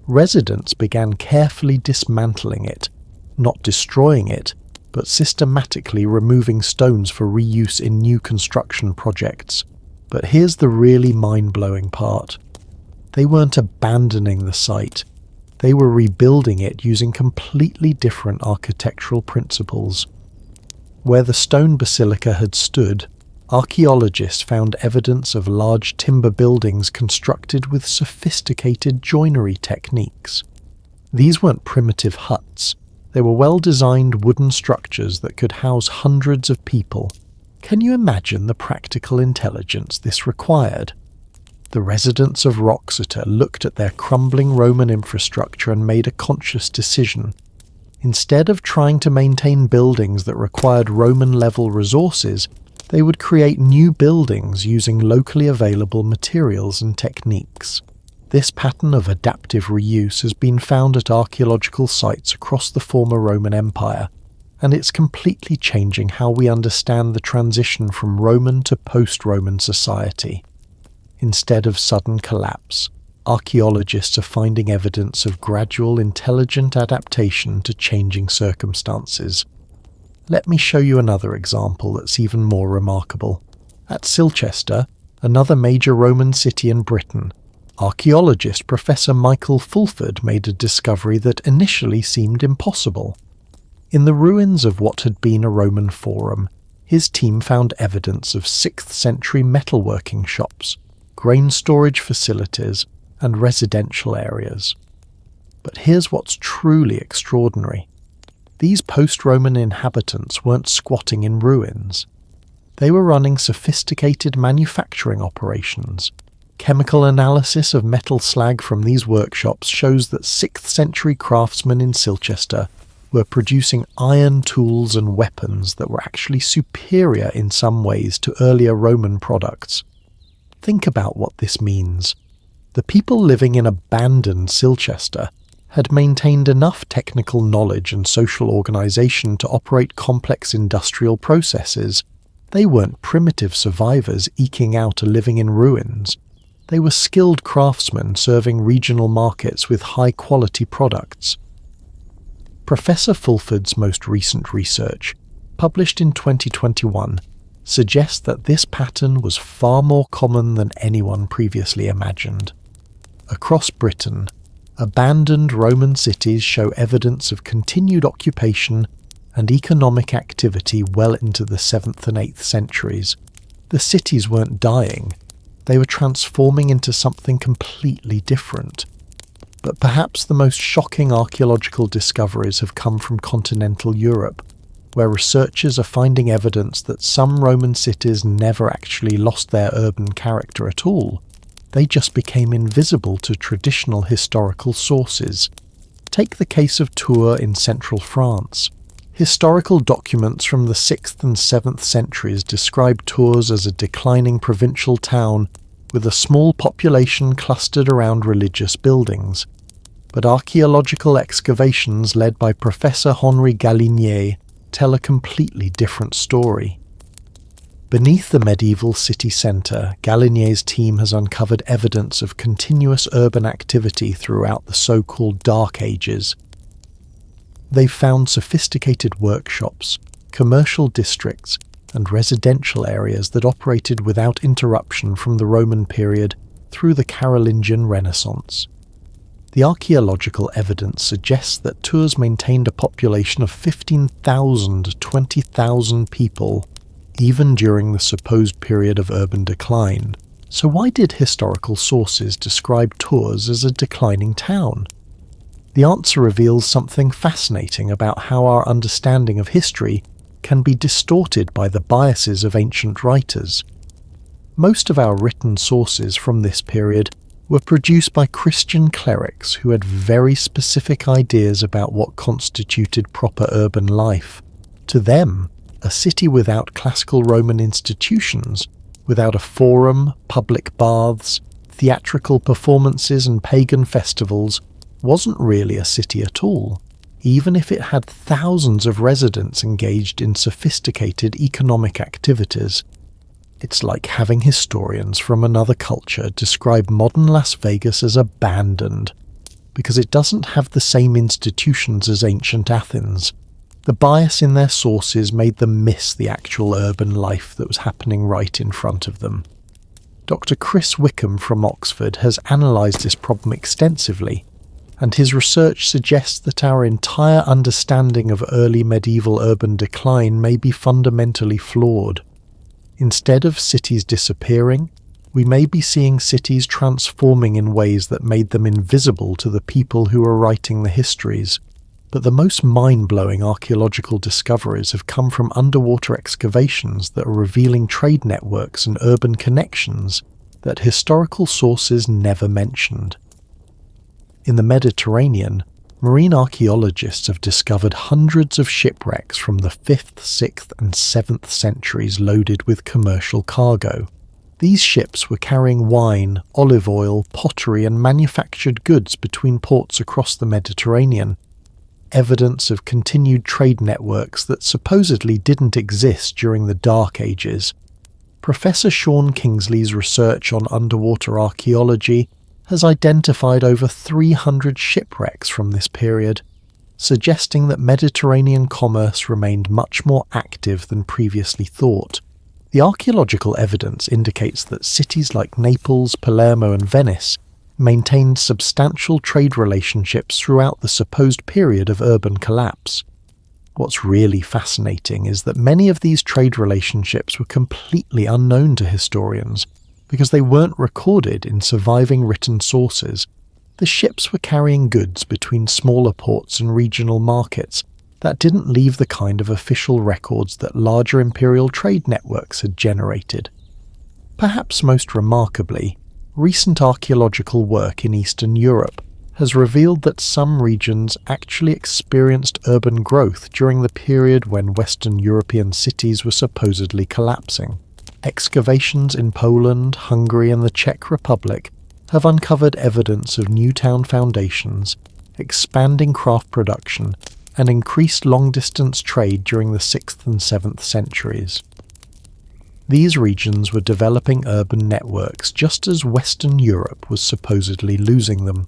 residents began carefully dismantling it, not destroying it, but systematically removing stones for reuse in new construction projects. But here's the really mind-blowing part. They weren't abandoning the site. They were rebuilding it using completely different architectural principles. Where the stone basilica had stood, archaeologists found evidence of large timber buildings constructed with sophisticated joinery techniques. These weren't primitive huts. They were well-designed wooden structures that could house hundreds of people. Can you imagine the practical intelligence this required? The residents of Wroxeter looked at their crumbling Roman infrastructure and made a conscious decision. Instead of trying to maintain buildings that required Roman-level resources, they would create new buildings using locally available materials and techniques. This pattern of adaptive reuse has been found at archaeological sites across the former Roman Empire, and it's completely changing how we understand the transition from Roman to post-Roman society. Instead of sudden collapse, archaeologists are finding evidence of gradual, intelligent adaptation to changing circumstances. Let me show you another example that's even more remarkable. At Silchester, another major Roman city in Britain, archaeologist Professor Michael Fulford made a discovery that initially seemed impossible. In the ruins of what had been a Roman forum, his team found evidence of 6th century metalworking shops, grain storage facilities, and residential areas. But here's what's truly extraordinary. These post-Roman inhabitants weren't squatting in ruins. They were running sophisticated manufacturing operations. Chemical analysis of metal slag from these workshops shows that 6th century craftsmen in Silchester were producing iron tools and weapons that were actually superior in some ways to earlier Roman products. Think about what this means. The people living in abandoned Silchester had maintained enough technical knowledge and social organization to operate complex industrial processes. They weren't primitive survivors eking out a living in ruins. They were skilled craftsmen serving regional markets with high-quality products. Professor Fulford's most recent research, published in 2021, suggests that this pattern was far more common than anyone previously imagined. Across Britain, abandoned Roman cities show evidence of continued occupation and economic activity well into the 7th and 8th centuries. The cities weren't dying, they were transforming into something completely different. But perhaps the most shocking archaeological discoveries have come from continental Europe, where researchers are finding evidence that some Roman cities never actually lost their urban character at all. They just became invisible to traditional historical sources. Take the case of Tours in central France. Historical documents from the 6th and 7th centuries describe Tours as a declining provincial town with a small population clustered around religious buildings. But archaeological excavations led by Professor Henri Galinier tell a completely different story. Beneath the medieval city centre, Galinier's team has uncovered evidence of continuous urban activity throughout the so-called Dark Ages. They've found sophisticated workshops, commercial districts, and residential areas that operated without interruption from the Roman period through the Carolingian Renaissance. The archaeological evidence suggests that Tours maintained a population of 15,000 to 20,000 people, even during the supposed period of urban decline. So why did historical sources describe Tours as a declining town? The answer reveals something fascinating about how our understanding of history can be distorted by the biases of ancient writers. Most of our written sources from this period were produced by Christian clerics who had very specific ideas about what constituted proper urban life. To them, a city without classical Roman institutions, without a forum, public baths, theatrical performances and pagan festivals, wasn't really a city at all, even if it had thousands of residents engaged in sophisticated economic activities. It's like having historians from another culture describe modern Las Vegas as abandoned, because it doesn't have the same institutions as ancient Athens. The bias in their sources made them miss the actual urban life that was happening right in front of them. Dr. Chris Wickham from Oxford has analysed this problem extensively, and his research suggests that our entire understanding of early medieval urban decline may be fundamentally flawed. Instead of cities disappearing, we may be seeing cities transforming in ways that made them invisible to the people who are writing the histories. But the most mind-blowing archaeological discoveries have come from underwater excavations that are revealing trade networks and urban connections that historical sources never mentioned. In the Mediterranean, marine archaeologists have discovered hundreds of shipwrecks from the 5th, 6th and 7th centuries loaded with commercial cargo. These ships were carrying wine, olive oil, pottery and manufactured goods between ports across the Mediterranean, evidence of continued trade networks that supposedly didn't exist during the Dark Ages. Professor Sean Kingsley's research on underwater archaeology has identified over 300 shipwrecks from this period, suggesting that Mediterranean commerce remained much more active than previously thought. The archaeological evidence indicates that cities like Naples, Palermo and Venice maintained substantial trade relationships throughout the supposed period of urban collapse. What's really fascinating is that many of these trade relationships were completely unknown to historians because they weren't recorded in surviving written sources. The ships were carrying goods between smaller ports and regional markets that didn't leave the kind of official records that larger imperial trade networks had generated. Perhaps most remarkably, recent archaeological work in Eastern Europe has revealed that some regions actually experienced urban growth during the period when Western European cities were supposedly collapsing. Excavations in Poland, Hungary and the Czech Republic have uncovered evidence of new town foundations, expanding craft production, and increased long-distance trade during the 6th and 7th centuries. These regions were developing urban networks just as Western Europe was supposedly losing them.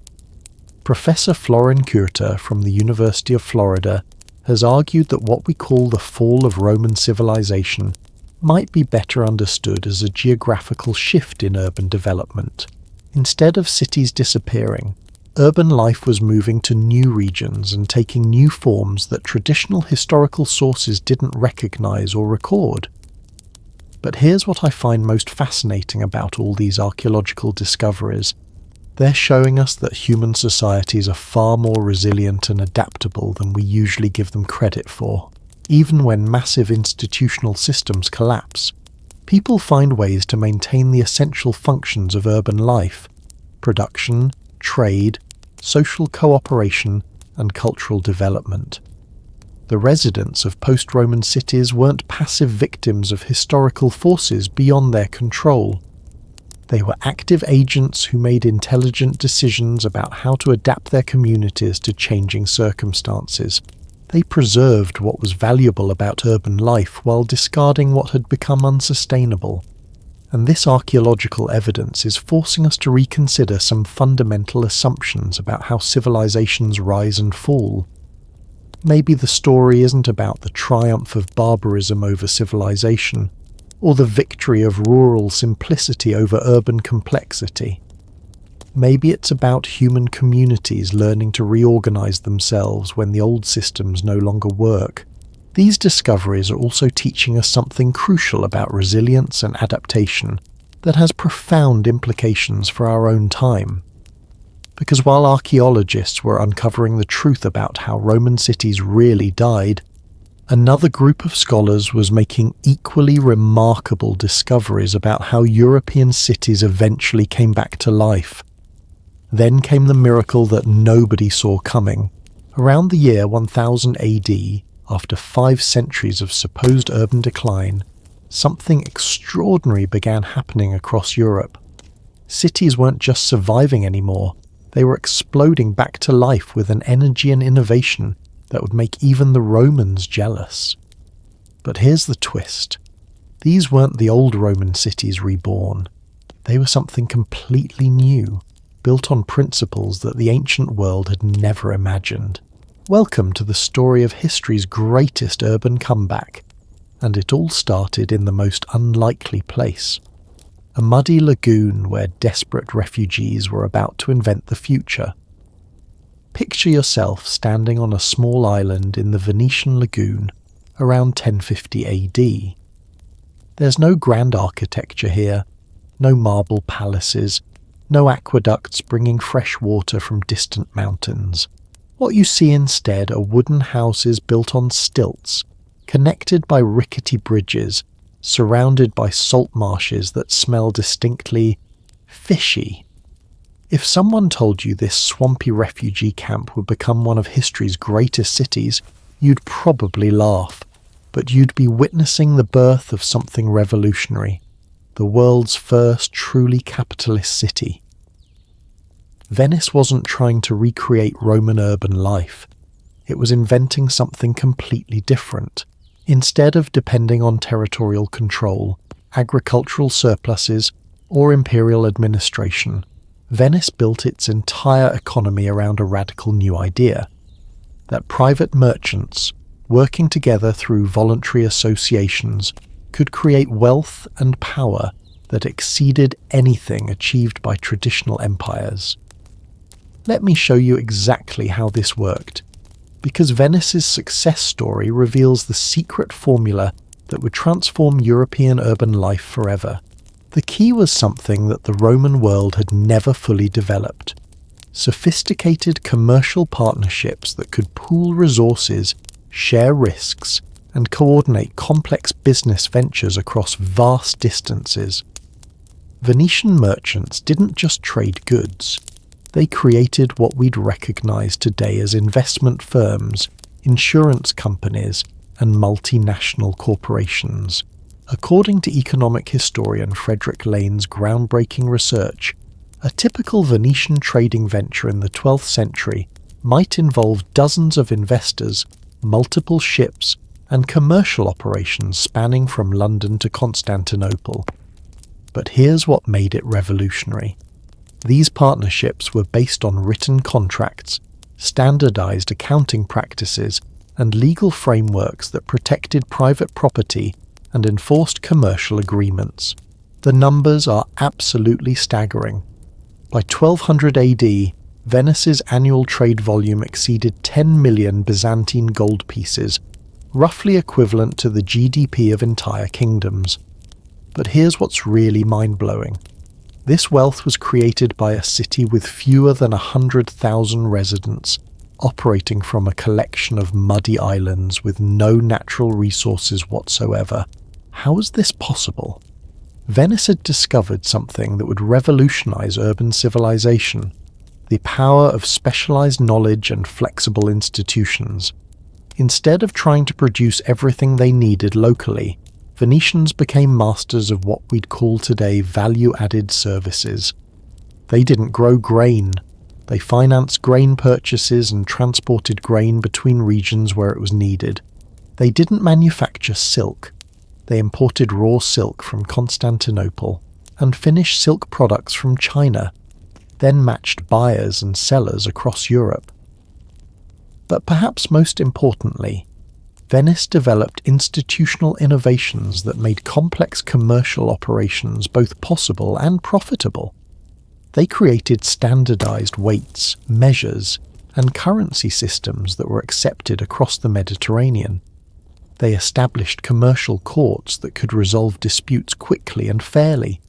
Professor Florin Curta from the University of Florida has argued that what we call the fall of Roman civilization might be better understood as a geographical shift in urban development. Instead of cities disappearing, urban life was moving to new regions and taking new forms that traditional historical sources didn't recognize or record. But here's what I find most fascinating about all these archaeological discoveries. They're showing us that human societies are far more resilient and adaptable than we usually give them credit for. Even when massive institutional systems collapse, people find ways to maintain the essential functions of urban life: production, trade, social cooperation, and cultural development. The residents of post-Roman cities weren't passive victims of historical forces beyond their control. They were active agents who made intelligent decisions about how to adapt their communities to changing circumstances. They preserved what was valuable about urban life while discarding what had become unsustainable. And this archaeological evidence is forcing us to reconsider some fundamental assumptions about how civilizations rise and fall. Maybe the story isn't about the triumph of barbarism over civilization, or the victory of rural simplicity over urban complexity. Maybe it's about human communities learning to reorganize themselves when the old systems no longer work. These discoveries are also teaching us something crucial about resilience and adaptation that has profound implications for our own time. Because while archaeologists were uncovering the truth about how Roman cities really died, another group of scholars was making equally remarkable discoveries about how European cities eventually came back to life. Then came the miracle that nobody saw coming. Around the year 1000 AD, after 5 centuries of supposed urban decline, something extraordinary began happening across Europe. Cities weren't just surviving anymore, they were exploding back to life with an energy and innovation that would make even the Romans jealous. But here's the twist. These weren't the old Roman cities reborn. They were something completely new, built on principles that the ancient world had never imagined. Welcome to the story of history's greatest urban comeback, and it all started in the most unlikely place: a muddy lagoon where desperate refugees were about to invent the future. Picture yourself standing on a small island in the Venetian lagoon around 1050 AD. There's no grand architecture here, no marble palaces, no aqueducts bringing fresh water from distant mountains. What you see instead are wooden houses built on stilts, connected by rickety bridges, surrounded by salt marshes that smell distinctly fishy. If someone told you this swampy refugee camp would become one of history's greatest cities, you'd probably laugh, but you'd be witnessing the birth of something revolutionary, the world's first truly capitalist city. Venice wasn't trying to recreate Roman urban life. It was inventing something completely different. Instead of depending on territorial control, agricultural surpluses, or imperial administration, Venice built its entire economy around a radical new idea: that private merchants, working together through voluntary associations, could create wealth and power that exceeded anything achieved by traditional empires. Let me show you exactly how this worked, because Venice's success story reveals the secret formula that would transform European urban life forever. The key was something that the Roman world had never fully developed: sophisticated commercial partnerships that could pool resources, share risks, and coordinate complex business ventures across vast distances. Venetian merchants didn't just trade goods. They created what we'd recognize today as investment firms, insurance companies, and multinational corporations. According to economic historian Frederick Lane's groundbreaking research, a typical Venetian trading venture in the 12th century might involve dozens of investors, multiple ships, and commercial operations spanning from London to Constantinople. But here's what made it revolutionary. These partnerships were based on written contracts, standardized accounting practices, and legal frameworks that protected private property and enforced commercial agreements. The numbers are absolutely staggering. By 1200 AD, Venice's annual trade volume exceeded 10 million Byzantine gold pieces, roughly equivalent to the GDP of entire kingdoms. But here's what's really mind-blowing. This wealth was created by a city with fewer than 100,000 residents, operating from a collection of muddy islands with no natural resources whatsoever. How is this possible? Venice had discovered something that would revolutionize urban civilization: the power of specialized knowledge and flexible institutions. Instead of trying to produce everything they needed locally, Venetians became masters of what we'd call today value-added services. They didn't grow grain. They financed grain purchases and transported grain between regions where it was needed. They didn't manufacture silk. They imported raw silk from Constantinople and finished silk products from China, then matched buyers and sellers across Europe. But perhaps most importantly, Venice developed institutional innovations that made complex commercial operations both possible and profitable. They created standardized weights, measures, and currency systems that were accepted across the Mediterranean. They established commercial courts that could resolve disputes quickly and fairly.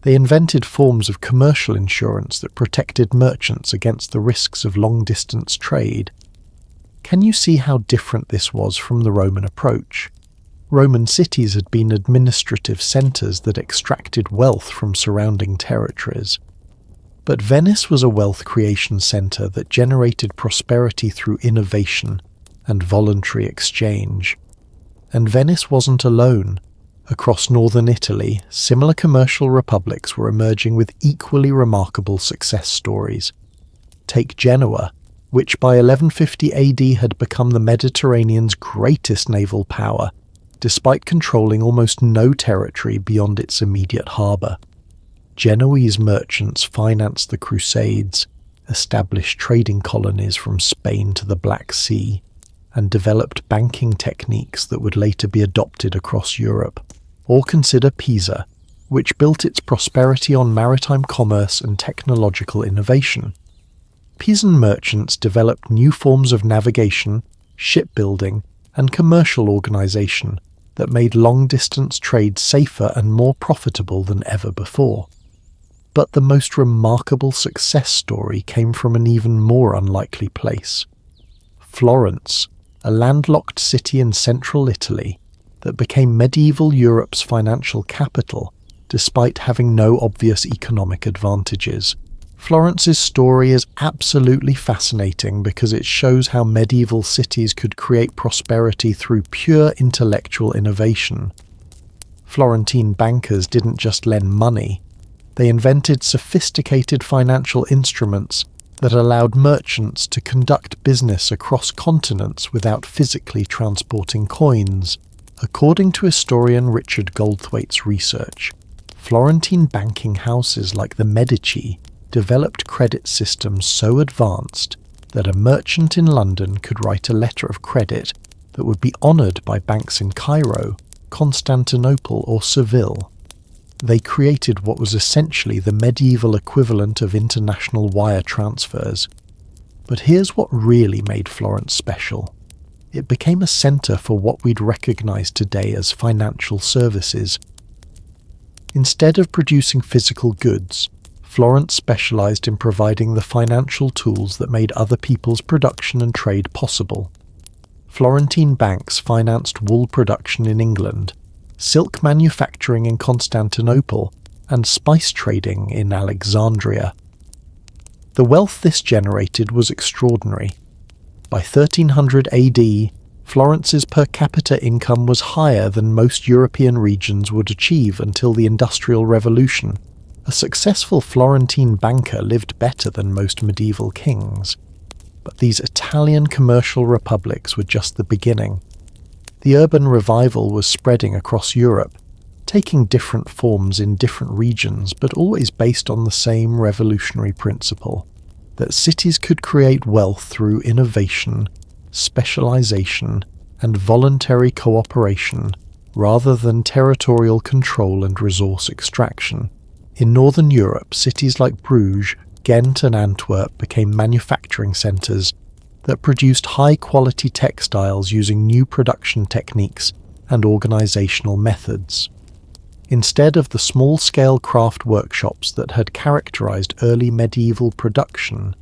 They invented forms of commercial insurance that protected merchants against the risks of long-distance trade. Can you see how different this was from the Roman approach? Roman cities had been administrative centers that extracted wealth from surrounding territories. But Venice was a wealth creation center that generated prosperity through innovation and voluntary exchange. And Venice wasn't alone. Across northern Italy, similar commercial republics were emerging with equally remarkable success stories. Take Genoa, which by 1150 AD had become the Mediterranean's greatest naval power, despite controlling almost no territory beyond its immediate harbour. Genoese merchants financed the Crusades, established trading colonies from Spain to the Black Sea, and developed banking techniques that would later be adopted across Europe. Or consider Pisa, which built its prosperity on maritime commerce and technological innovation. Pisan merchants developed new forms of navigation, shipbuilding, and commercial organization that made long-distance trade safer and more profitable than ever before. But the most remarkable success story came from an even more unlikely place. Florence, a landlocked city in central Italy that became medieval Europe's financial capital despite having no obvious economic advantages. Florence's story is absolutely fascinating because it shows how medieval cities could create prosperity through pure intellectual innovation. Florentine bankers didn't just lend money, they invented sophisticated financial instruments that allowed merchants to conduct business across continents without physically transporting coins. According to historian Richard Goldthwaite's research, Florentine banking houses like the Medici developed credit systems so advanced that a merchant in London could write a letter of credit that would be honoured by banks in Cairo, Constantinople or Seville. They created what was essentially the medieval equivalent of international wire transfers. But here's what really made Florence special. It became a centre for what we'd recognise today as financial services. Instead of producing physical goods, Florence specialised in providing the financial tools that made other people's production and trade possible. Florentine banks financed wool production in England, silk manufacturing in Constantinople, and spice trading in Alexandria. The wealth this generated was extraordinary. By 1300 AD, Florence's per capita income was higher than most European regions would achieve until the Industrial Revolution. A successful Florentine banker lived better than most medieval kings. But these Italian commercial republics were just the beginning. The urban revival was spreading across Europe, taking different forms in different regions but always based on the same revolutionary principle, that cities could create wealth through innovation, specialization, and voluntary cooperation rather than territorial control and resource extraction. In Northern Europe, cities like Bruges, Ghent and Antwerp became manufacturing centres that produced high-quality textiles using new production techniques and organisational methods. Instead of the small-scale craft workshops that had characterised early medieval production,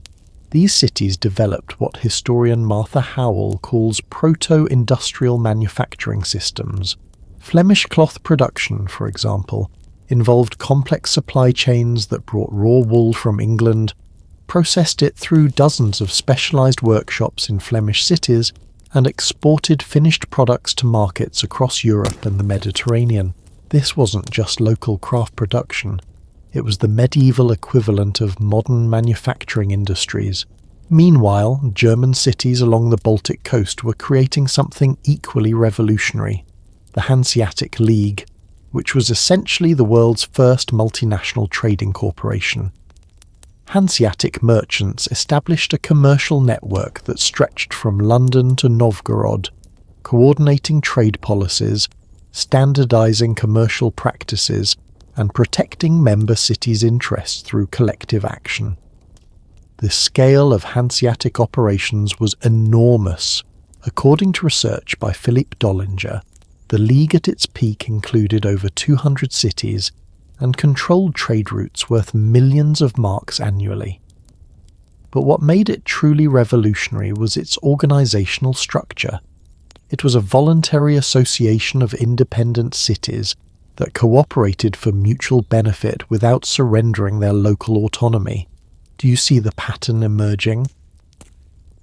these cities developed what historian Martha Howell calls proto-industrial manufacturing systems. Flemish cloth production, for example, involved complex supply chains that brought raw wool from England, processed it through dozens of specialised workshops in Flemish cities, and exported finished products to markets across Europe and the Mediterranean. This wasn't just local craft production, it was the medieval equivalent of modern manufacturing industries. Meanwhile, German cities along the Baltic coast were creating something equally revolutionary, the Hanseatic League, which was essentially the world's first multinational trading corporation. Hanseatic merchants established a commercial network that stretched from London to Novgorod, coordinating trade policies, standardizing commercial practices, and protecting member cities' interests through collective action. The scale of Hanseatic operations was enormous. According to research by Philippe Dollinger, the League at its peak included over 200 cities and controlled trade routes worth millions of marks annually. But what made it truly revolutionary was its organizational structure. It was a voluntary association of independent cities that cooperated for mutual benefit without surrendering their local autonomy. Do you see the pattern emerging?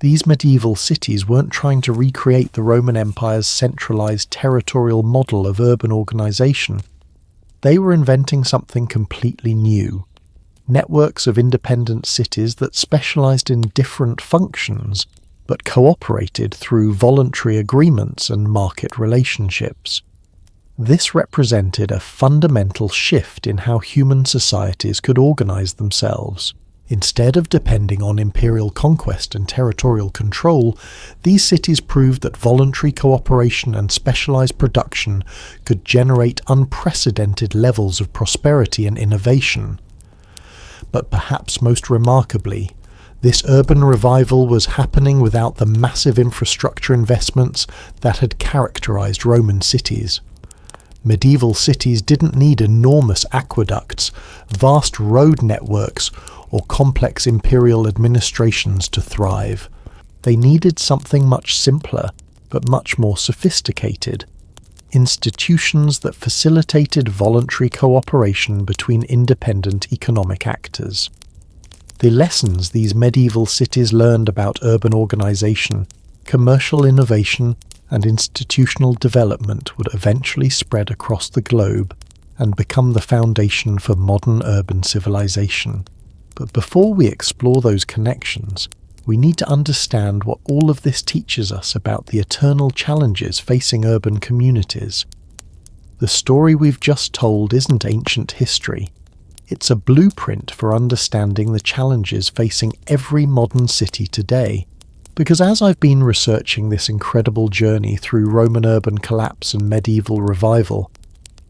These medieval cities weren't trying to recreate the Roman Empire's centralized territorial model of urban organization. They were inventing something completely new. Networks of independent cities that specialized in different functions, but cooperated through voluntary agreements and market relationships. This represented a fundamental shift in how human societies could organize themselves. Instead of depending on imperial conquest and territorial control, these cities proved that voluntary cooperation and specialized production could generate unprecedented levels of prosperity and innovation. But perhaps most remarkably, this urban revival was happening without the massive infrastructure investments that had characterized Roman cities. Medieval cities didn't need enormous aqueducts, vast road networks, or complex imperial administrations to thrive. They needed something much simpler, but much more sophisticated. Institutions that facilitated voluntary cooperation between independent economic actors. The lessons these medieval cities learned about urban organization, commercial innovation, and institutional development would eventually spread across the globe and become the foundation for modern urban civilization. But before we explore those connections, we need to understand what all of this teaches us about the eternal challenges facing urban communities. The story we've just told isn't ancient history. It's a blueprint for understanding the challenges facing every modern city today. Because as I've been researching this incredible journey through Roman urban collapse and medieval revival,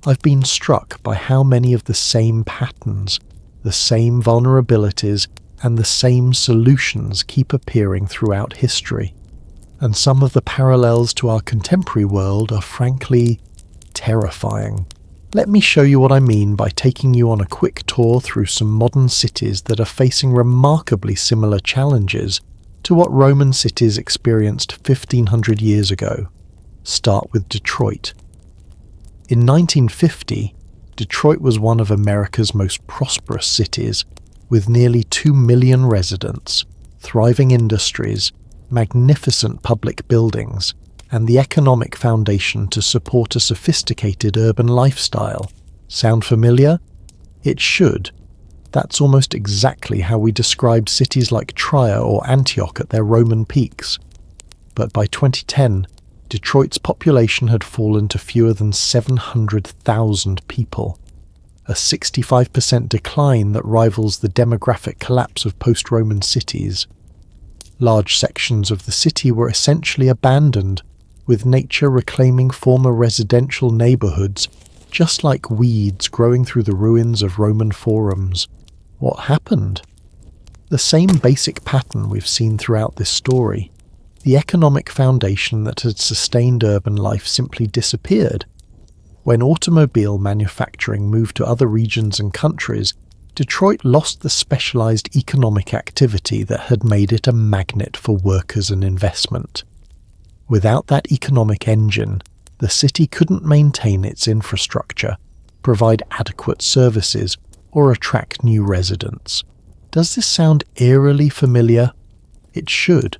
I've been struck by how many of the same patterns, the same vulnerabilities, and the same solutions keep appearing throughout history. And some of the parallels to our contemporary world are frankly terrifying. Let me show you what I mean by taking you on a quick tour through some modern cities that are facing remarkably similar challenges to what Roman cities experienced 1500 years ago. Start with Detroit. In 1950, Detroit was one of America's most prosperous cities, with nearly 2 million residents, thriving industries, magnificent public buildings, and the economic foundation to support a sophisticated urban lifestyle. Sound familiar? It should. That's almost exactly how we described cities like Trier or Antioch at their Roman peaks. But by 2010, Detroit's population had fallen to fewer than 700,000 people, a 65% decline that rivals the demographic collapse of post-Roman cities. Large sections of the city were essentially abandoned, with nature reclaiming former residential neighborhoods, just like weeds growing through the ruins of Roman forums. What happened? The same basic pattern we've seen throughout this story. The economic foundation that had sustained urban life simply disappeared. When automobile manufacturing moved to other regions and countries, Detroit lost the specialized economic activity that had made it a magnet for workers and investment. Without that economic engine, the city couldn't maintain its infrastructure, provide adequate services, or attract new residents. Does this sound eerily familiar? It should,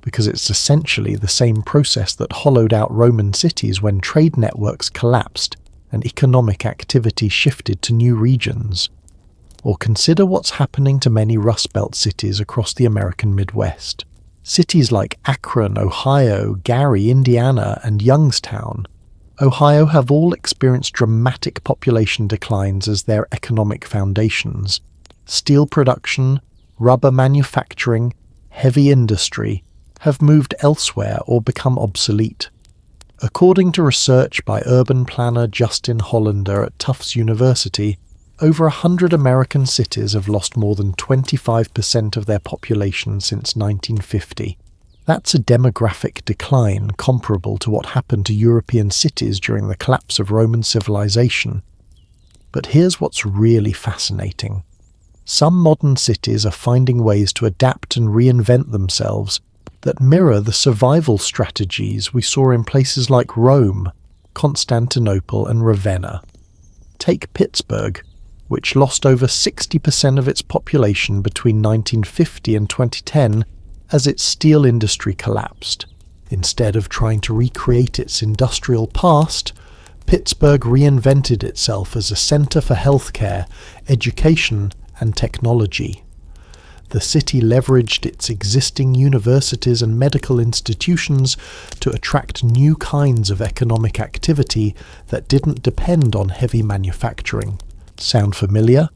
because it's essentially the same process that hollowed out Roman cities when trade networks collapsed and economic activity shifted to new regions. Or consider what's happening to many Rust Belt cities across the American Midwest. Cities like Akron, Ohio, Gary, Indiana, and Youngstown, Ohio have all experienced dramatic population declines as their economic foundations. Steel production, rubber manufacturing, heavy industry have moved elsewhere or become obsolete. According to research by urban planner Justin Hollander at Tufts University, over 100 American cities have lost more than 25% of their population since 1950. That's a demographic decline comparable to what happened to European cities during the collapse of Roman civilization. But here's what's really fascinating. Some modern cities are finding ways to adapt and reinvent themselves that mirror the survival strategies we saw in places like Rome, Constantinople, and Ravenna. Take Pittsburgh, which lost over 60% of its population between 1950 and 2010 as its steel industry collapsed. Instead of trying to recreate its industrial past, Pittsburgh reinvented itself as a center for healthcare, education, and technology. The city leveraged its existing universities and medical institutions to attract new kinds of economic activity that didn't depend on heavy manufacturing. Sound familiar?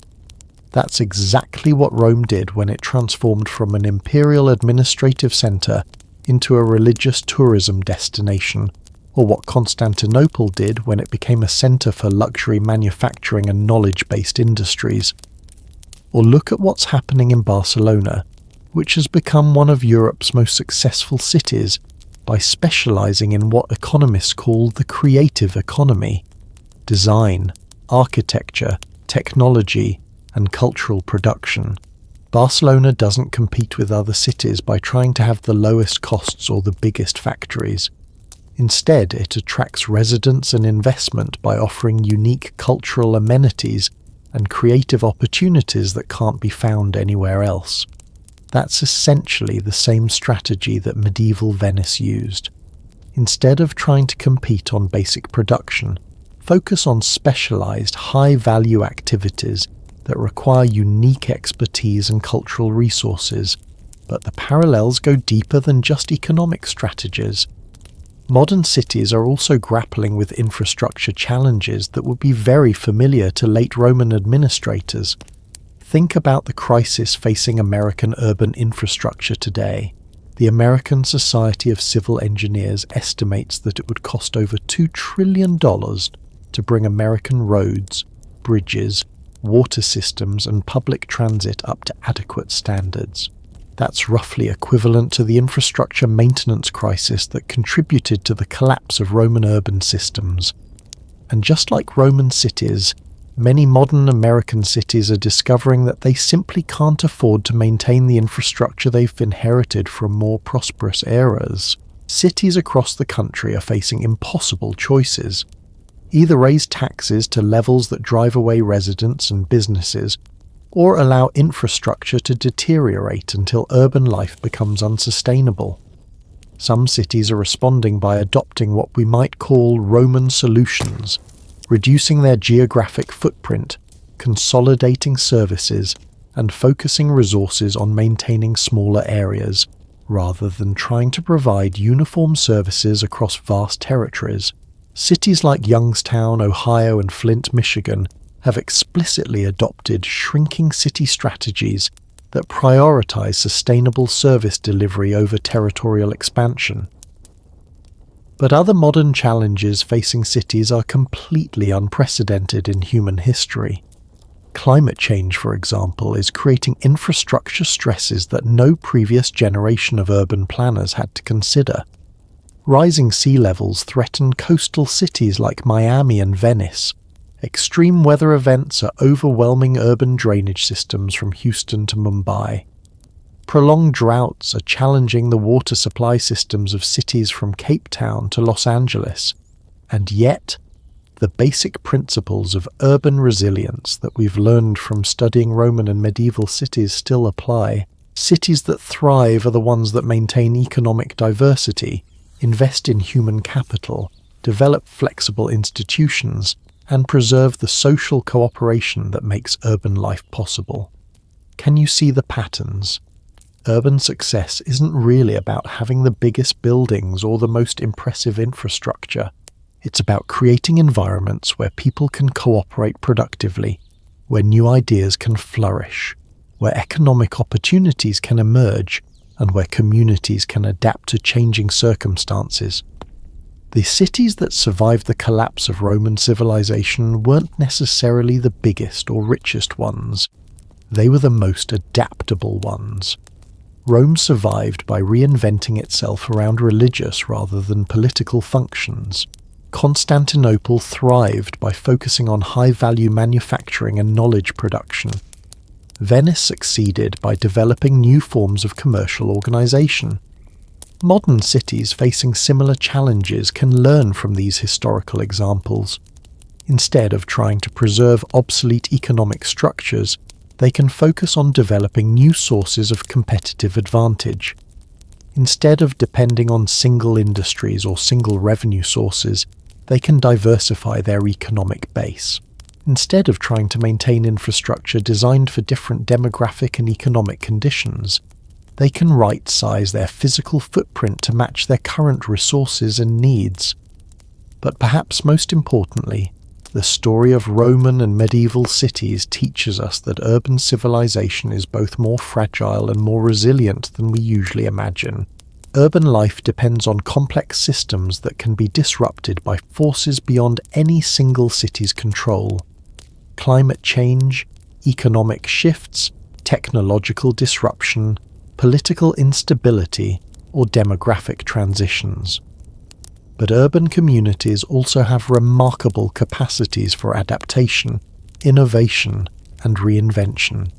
That's exactly what Rome did when it transformed from an imperial administrative centre into a religious tourism destination, or what Constantinople did when it became a centre for luxury manufacturing and knowledge-based industries. Or look at what's happening in Barcelona, which has become one of Europe's most successful cities by specialising in what economists call the creative economy: design, architecture, technology, and cultural production. Barcelona doesn't compete with other cities by trying to have the lowest costs or the biggest factories. Instead, it attracts residents and investment by offering unique cultural amenities and creative opportunities that can't be found anywhere else. That's essentially the same strategy that medieval Venice used. Instead of trying to compete on basic production, focus on specialized, high-value activities that require unique expertise and cultural resources, but the parallels go deeper than just economic strategies. Modern cities are also grappling with infrastructure challenges that would be very familiar to late Roman administrators. Think about the crisis facing American urban infrastructure today. The American Society of Civil Engineers estimates that it would cost over $2 trillion to bring American roads, bridges, water systems and public transit up to adequate standards. That's roughly equivalent to the infrastructure maintenance crisis that contributed to the collapse of Roman urban systems. And just like Roman cities, many modern American cities are discovering that they simply can't afford to maintain the infrastructure they've inherited from more prosperous eras. Cities across the country are facing impossible choices. Either raise taxes to levels that drive away residents and businesses, or allow infrastructure to deteriorate until urban life becomes unsustainable. Some cities are responding by adopting what we might call Roman solutions, reducing their geographic footprint, consolidating services, and focusing resources on maintaining smaller areas, rather than trying to provide uniform services across vast territories. Cities like Youngstown, Ohio, and Flint, Michigan have explicitly adopted shrinking city strategies that prioritize sustainable service delivery over territorial expansion. But other modern challenges facing cities are completely unprecedented in human history. Climate change, for example, is creating infrastructure stresses that no previous generation of urban planners had to consider. Rising sea levels threaten coastal cities like Miami and Venice. Extreme weather events are overwhelming urban drainage systems from Houston to Mumbai. Prolonged droughts are challenging the water supply systems of cities from Cape Town to Los Angeles. And yet, the basic principles of urban resilience that we've learned from studying Roman and medieval cities still apply. Cities that thrive are the ones that maintain economic diversity, invest in human capital, develop flexible institutions, and preserve the social cooperation that makes urban life possible. Can you see the patterns? Urban success isn't really about having the biggest buildings or the most impressive infrastructure. It's about creating environments where people can cooperate productively, where new ideas can flourish, where economic opportunities can emerge, and where communities can adapt to changing circumstances. The cities that survived the collapse of Roman civilization weren't necessarily the biggest or richest ones. They were the most adaptable ones. Rome survived by reinventing itself around religious rather than political functions. Constantinople thrived by focusing on high-value manufacturing and knowledge production. Venice succeeded by developing new forms of commercial organization. Modern cities facing similar challenges can learn from these historical examples. Instead of trying to preserve obsolete economic structures, they can focus on developing new sources of competitive advantage. Instead of depending on single industries or single revenue sources, they can diversify their economic base. Instead of trying to maintain infrastructure designed for different demographic and economic conditions, they can right-size their physical footprint to match their current resources and needs. But perhaps most importantly, The story of Roman and medieval cities teaches us that urban civilization is both more fragile and more resilient than we usually imagine. Urban life depends on complex systems that can be disrupted by forces beyond any single city's control. Climate change, economic shifts, technological disruption, political instability, or demographic transitions. But urban communities also have remarkable capacities for adaptation, innovation, and reinvention.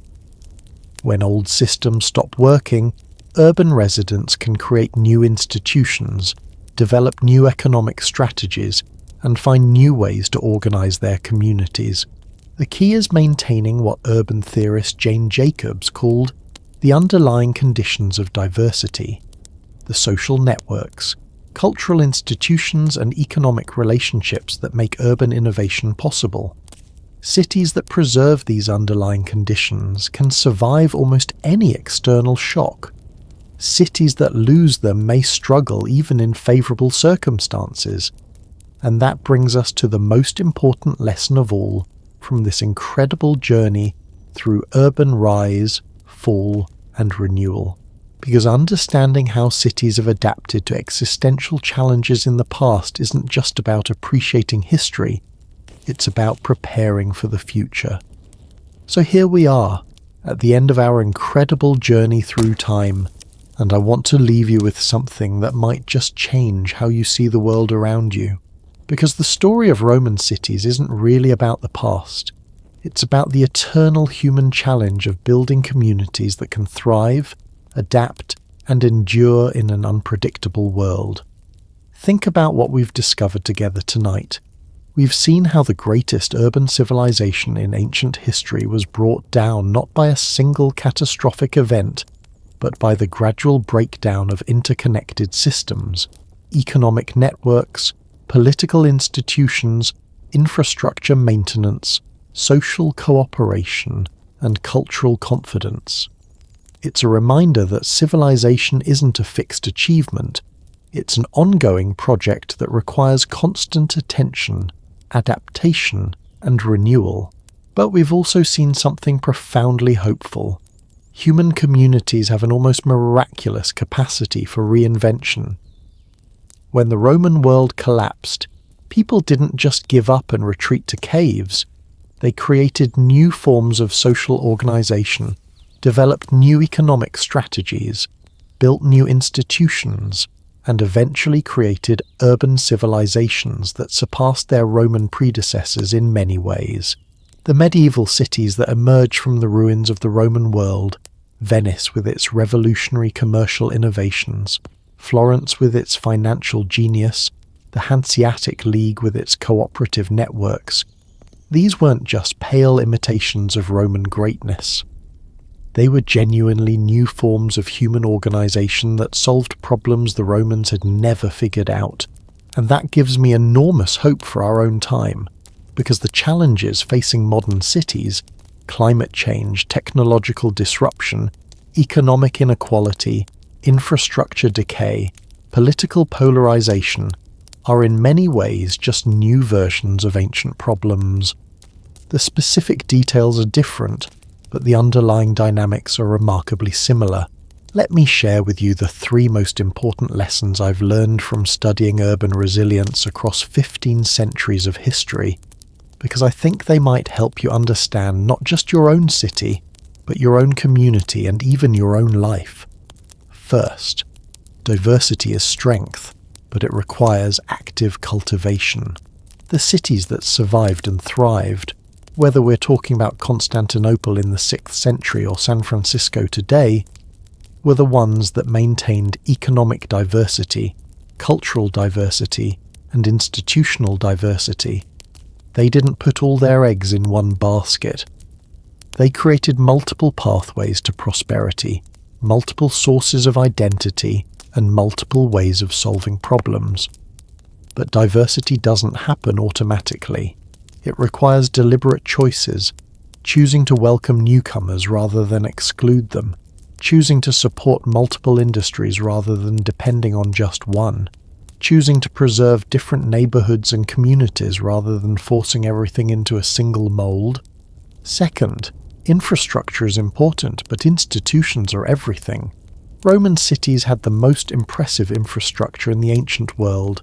When old systems stop working, urban residents can create new institutions, develop new economic strategies, and find new ways to organize their communities. The key is maintaining what urban theorist Jane Jacobs called the underlying conditions of diversity, the social networks, cultural institutions and economic relationships that make urban innovation possible. Cities that preserve these underlying conditions can survive almost any external shock. Cities that lose them may struggle even in favourable circumstances. And that brings us to the most important lesson of all from this incredible journey through urban rise, fall, and renewal. Because understanding how cities have adapted to existential challenges in the past isn't just about appreciating history, it's about preparing for the future. So here we are, at the end of our incredible journey through time, and I want to leave you with something that might just change how you see the world around you. Because the story of Roman cities isn't really about the past. It's about the eternal human challenge of building communities that can thrive, adapt, and endure in an unpredictable world. Think about what we've discovered together tonight. We've seen how the greatest urban civilization in ancient history was brought down not by a single catastrophic event, but by the gradual breakdown of interconnected systems, economic networks, political institutions, infrastructure maintenance, social cooperation, and cultural confidence. It's a reminder that civilization isn't a fixed achievement. It's an ongoing project that requires constant attention, adaptation, and renewal. But we've also seen something profoundly hopeful. Human communities have an almost miraculous capacity for reinvention. When the Roman world collapsed, people didn't just give up and retreat to caves. They created new forms of social organization, developed new economic strategies, built new institutions, and eventually created urban civilizations that surpassed their Roman predecessors in many ways. The medieval cities that emerged from the ruins of the Roman world, Venice with its revolutionary commercial innovations, Florence with its financial genius, the Hanseatic League with its cooperative networks, these weren't just pale imitations of Roman greatness. They were genuinely new forms of human organization that solved problems the Romans had never figured out, and that gives me enormous hope for our own time, because the challenges facing modern cities, climate change, technological disruption, economic inequality, infrastructure decay, political polarization, are in many ways just new versions of ancient problems. The specific details are different, but the underlying dynamics are remarkably similar. Let me share with you the 3 most important lessons I've learned from studying urban resilience across 15 centuries of history, because I think they might help you understand not just your own city, but your own community and even your own life. First, diversity is strength, but it requires active cultivation. The cities that survived and thrived, whether we're talking about Constantinople in the 6th century or San Francisco today, were the ones that maintained economic diversity, cultural diversity, and institutional diversity. They didn't put all their eggs in one basket. They created multiple pathways to prosperity, multiple sources of identity, and multiple ways of solving problems. But diversity doesn't happen automatically. It requires deliberate choices, choosing to welcome newcomers rather than exclude them, choosing to support multiple industries rather than depending on just one, choosing to preserve different neighborhoods and communities rather than forcing everything into a single mold. Second, infrastructure is important, but institutions are everything. Roman cities had the most impressive infrastructure in the ancient world,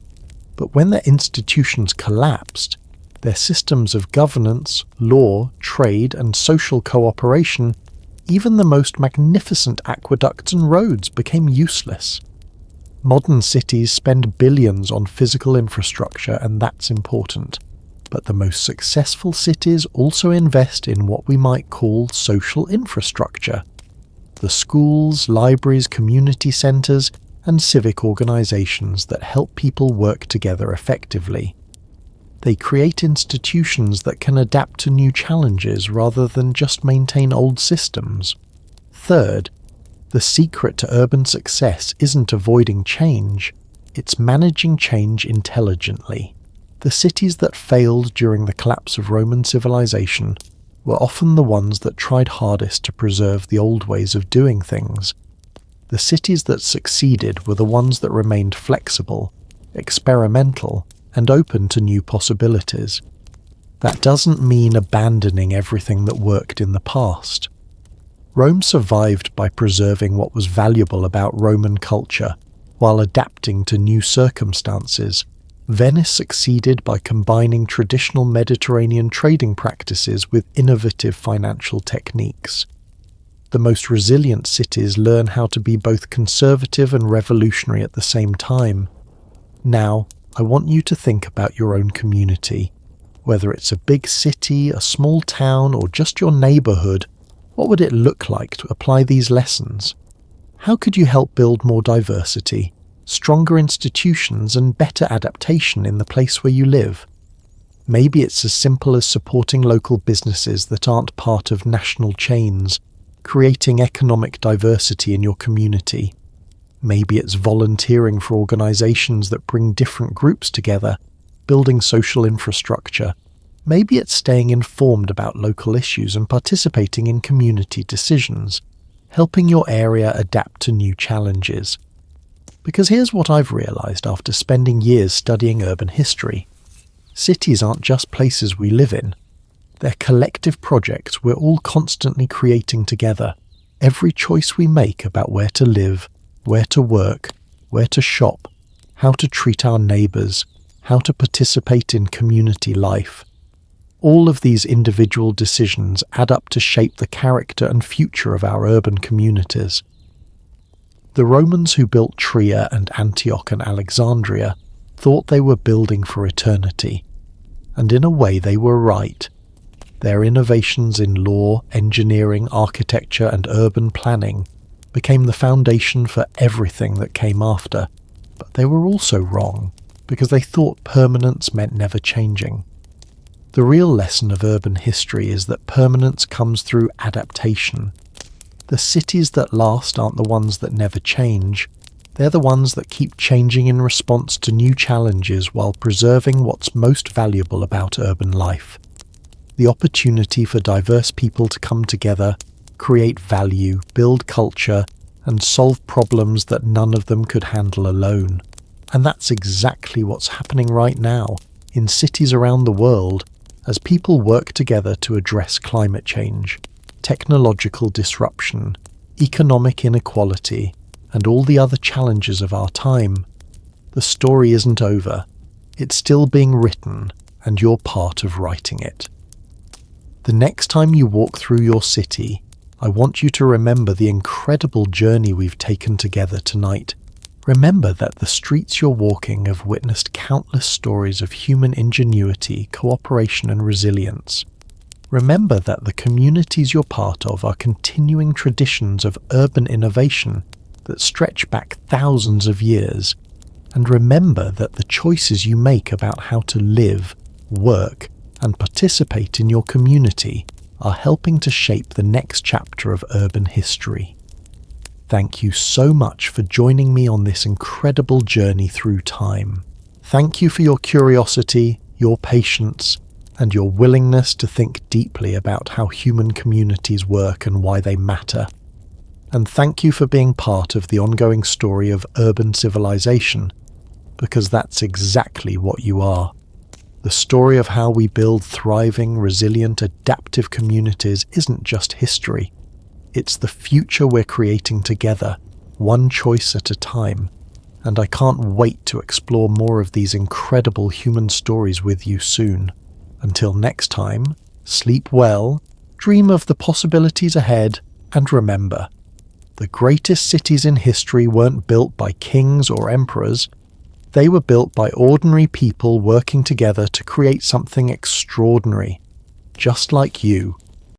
but when their institutions collapsed, their systems of governance, law, trade, and social cooperation, even the most magnificent aqueducts and roads, became useless. Modern cities spend billions on physical infrastructure, and that's important. But the most successful cities also invest in what we might call social infrastructure. The schools, libraries, community centres, and civic organisations that help people work together effectively. They create institutions that can adapt to new challenges rather than just maintain old systems. Third, the secret to urban success isn't avoiding change, it's managing change intelligently. The cities that failed during the collapse of Roman civilization were often the ones that tried hardest to preserve the old ways of doing things. The cities that succeeded were the ones that remained flexible, experimental, and open to new possibilities. That doesn't mean abandoning everything that worked in the past. Rome survived by preserving what was valuable about Roman culture while adapting to new circumstances. Venice succeeded by combining traditional Mediterranean trading practices with innovative financial techniques. The most resilient cities learn how to be both conservative and revolutionary at the same time. Now, I want you to think about your own community. Whether it's a big city, a small town, or just your neighbourhood, what would it look like to apply these lessons? How could you help build more diversity, stronger institutions, and better adaptation in the place where you live? Maybe it's as simple as supporting local businesses that aren't part of national chains, creating economic diversity in your community. Maybe it's volunteering for organisations that bring different groups together, building social infrastructure. Maybe it's staying informed about local issues and participating in community decisions, helping your area adapt to new challenges. Because here's what I've realised after spending years studying urban history. Cities aren't just places we live in. They're collective projects we're all constantly creating together. Every choice we make about where to live, where to work, where to shop, how to treat our neighbours, how to participate in community life. All of these individual decisions add up to shape the character and future of our urban communities. The Romans who built Trier and Antioch and Alexandria thought they were building for eternity, and in a way they were right. Their innovations in law, engineering, architecture, and urban planning became the foundation for everything that came after, but they were also wrong, because they thought permanence meant never changing. The real lesson of urban history is that permanence comes through adaptation. The cities that last aren't the ones that never change, they're the ones that keep changing in response to new challenges while preserving what's most valuable about urban life. The opportunity for diverse people to come together, create value, build culture, and solve problems that none of them could handle alone. And that's exactly what's happening right now in cities around the world as people work together to address climate change, technological disruption, economic inequality, and all the other challenges of our time. The story isn't over. It's still being written, and you're part of writing it. The next time you walk through your city, I want you to remember the incredible journey we've taken together tonight. Remember that the streets you're walking have witnessed countless stories of human ingenuity, cooperation, and resilience. Remember that the communities you're part of are continuing traditions of urban innovation that stretch back thousands of years. And remember that the choices you make about how to live, work, and participate in your community are helping to shape the next chapter of urban history. Thank you so much for joining me on this incredible journey through time. Thank you for your curiosity, your patience, and your willingness to think deeply about how human communities work and why they matter. And thank you for being part of the ongoing story of urban civilization. because that's exactly what you are. The story of how we build thriving, resilient, adaptive communities isn't just history. It's the future we're creating together, one choice at a time. And I can't wait to explore more of these incredible human stories with you soon. Until next time, sleep well, dream of the possibilities ahead, and remember, the greatest cities in history weren't built by kings or emperors. They were built by ordinary people working together to create something extraordinary, just like you.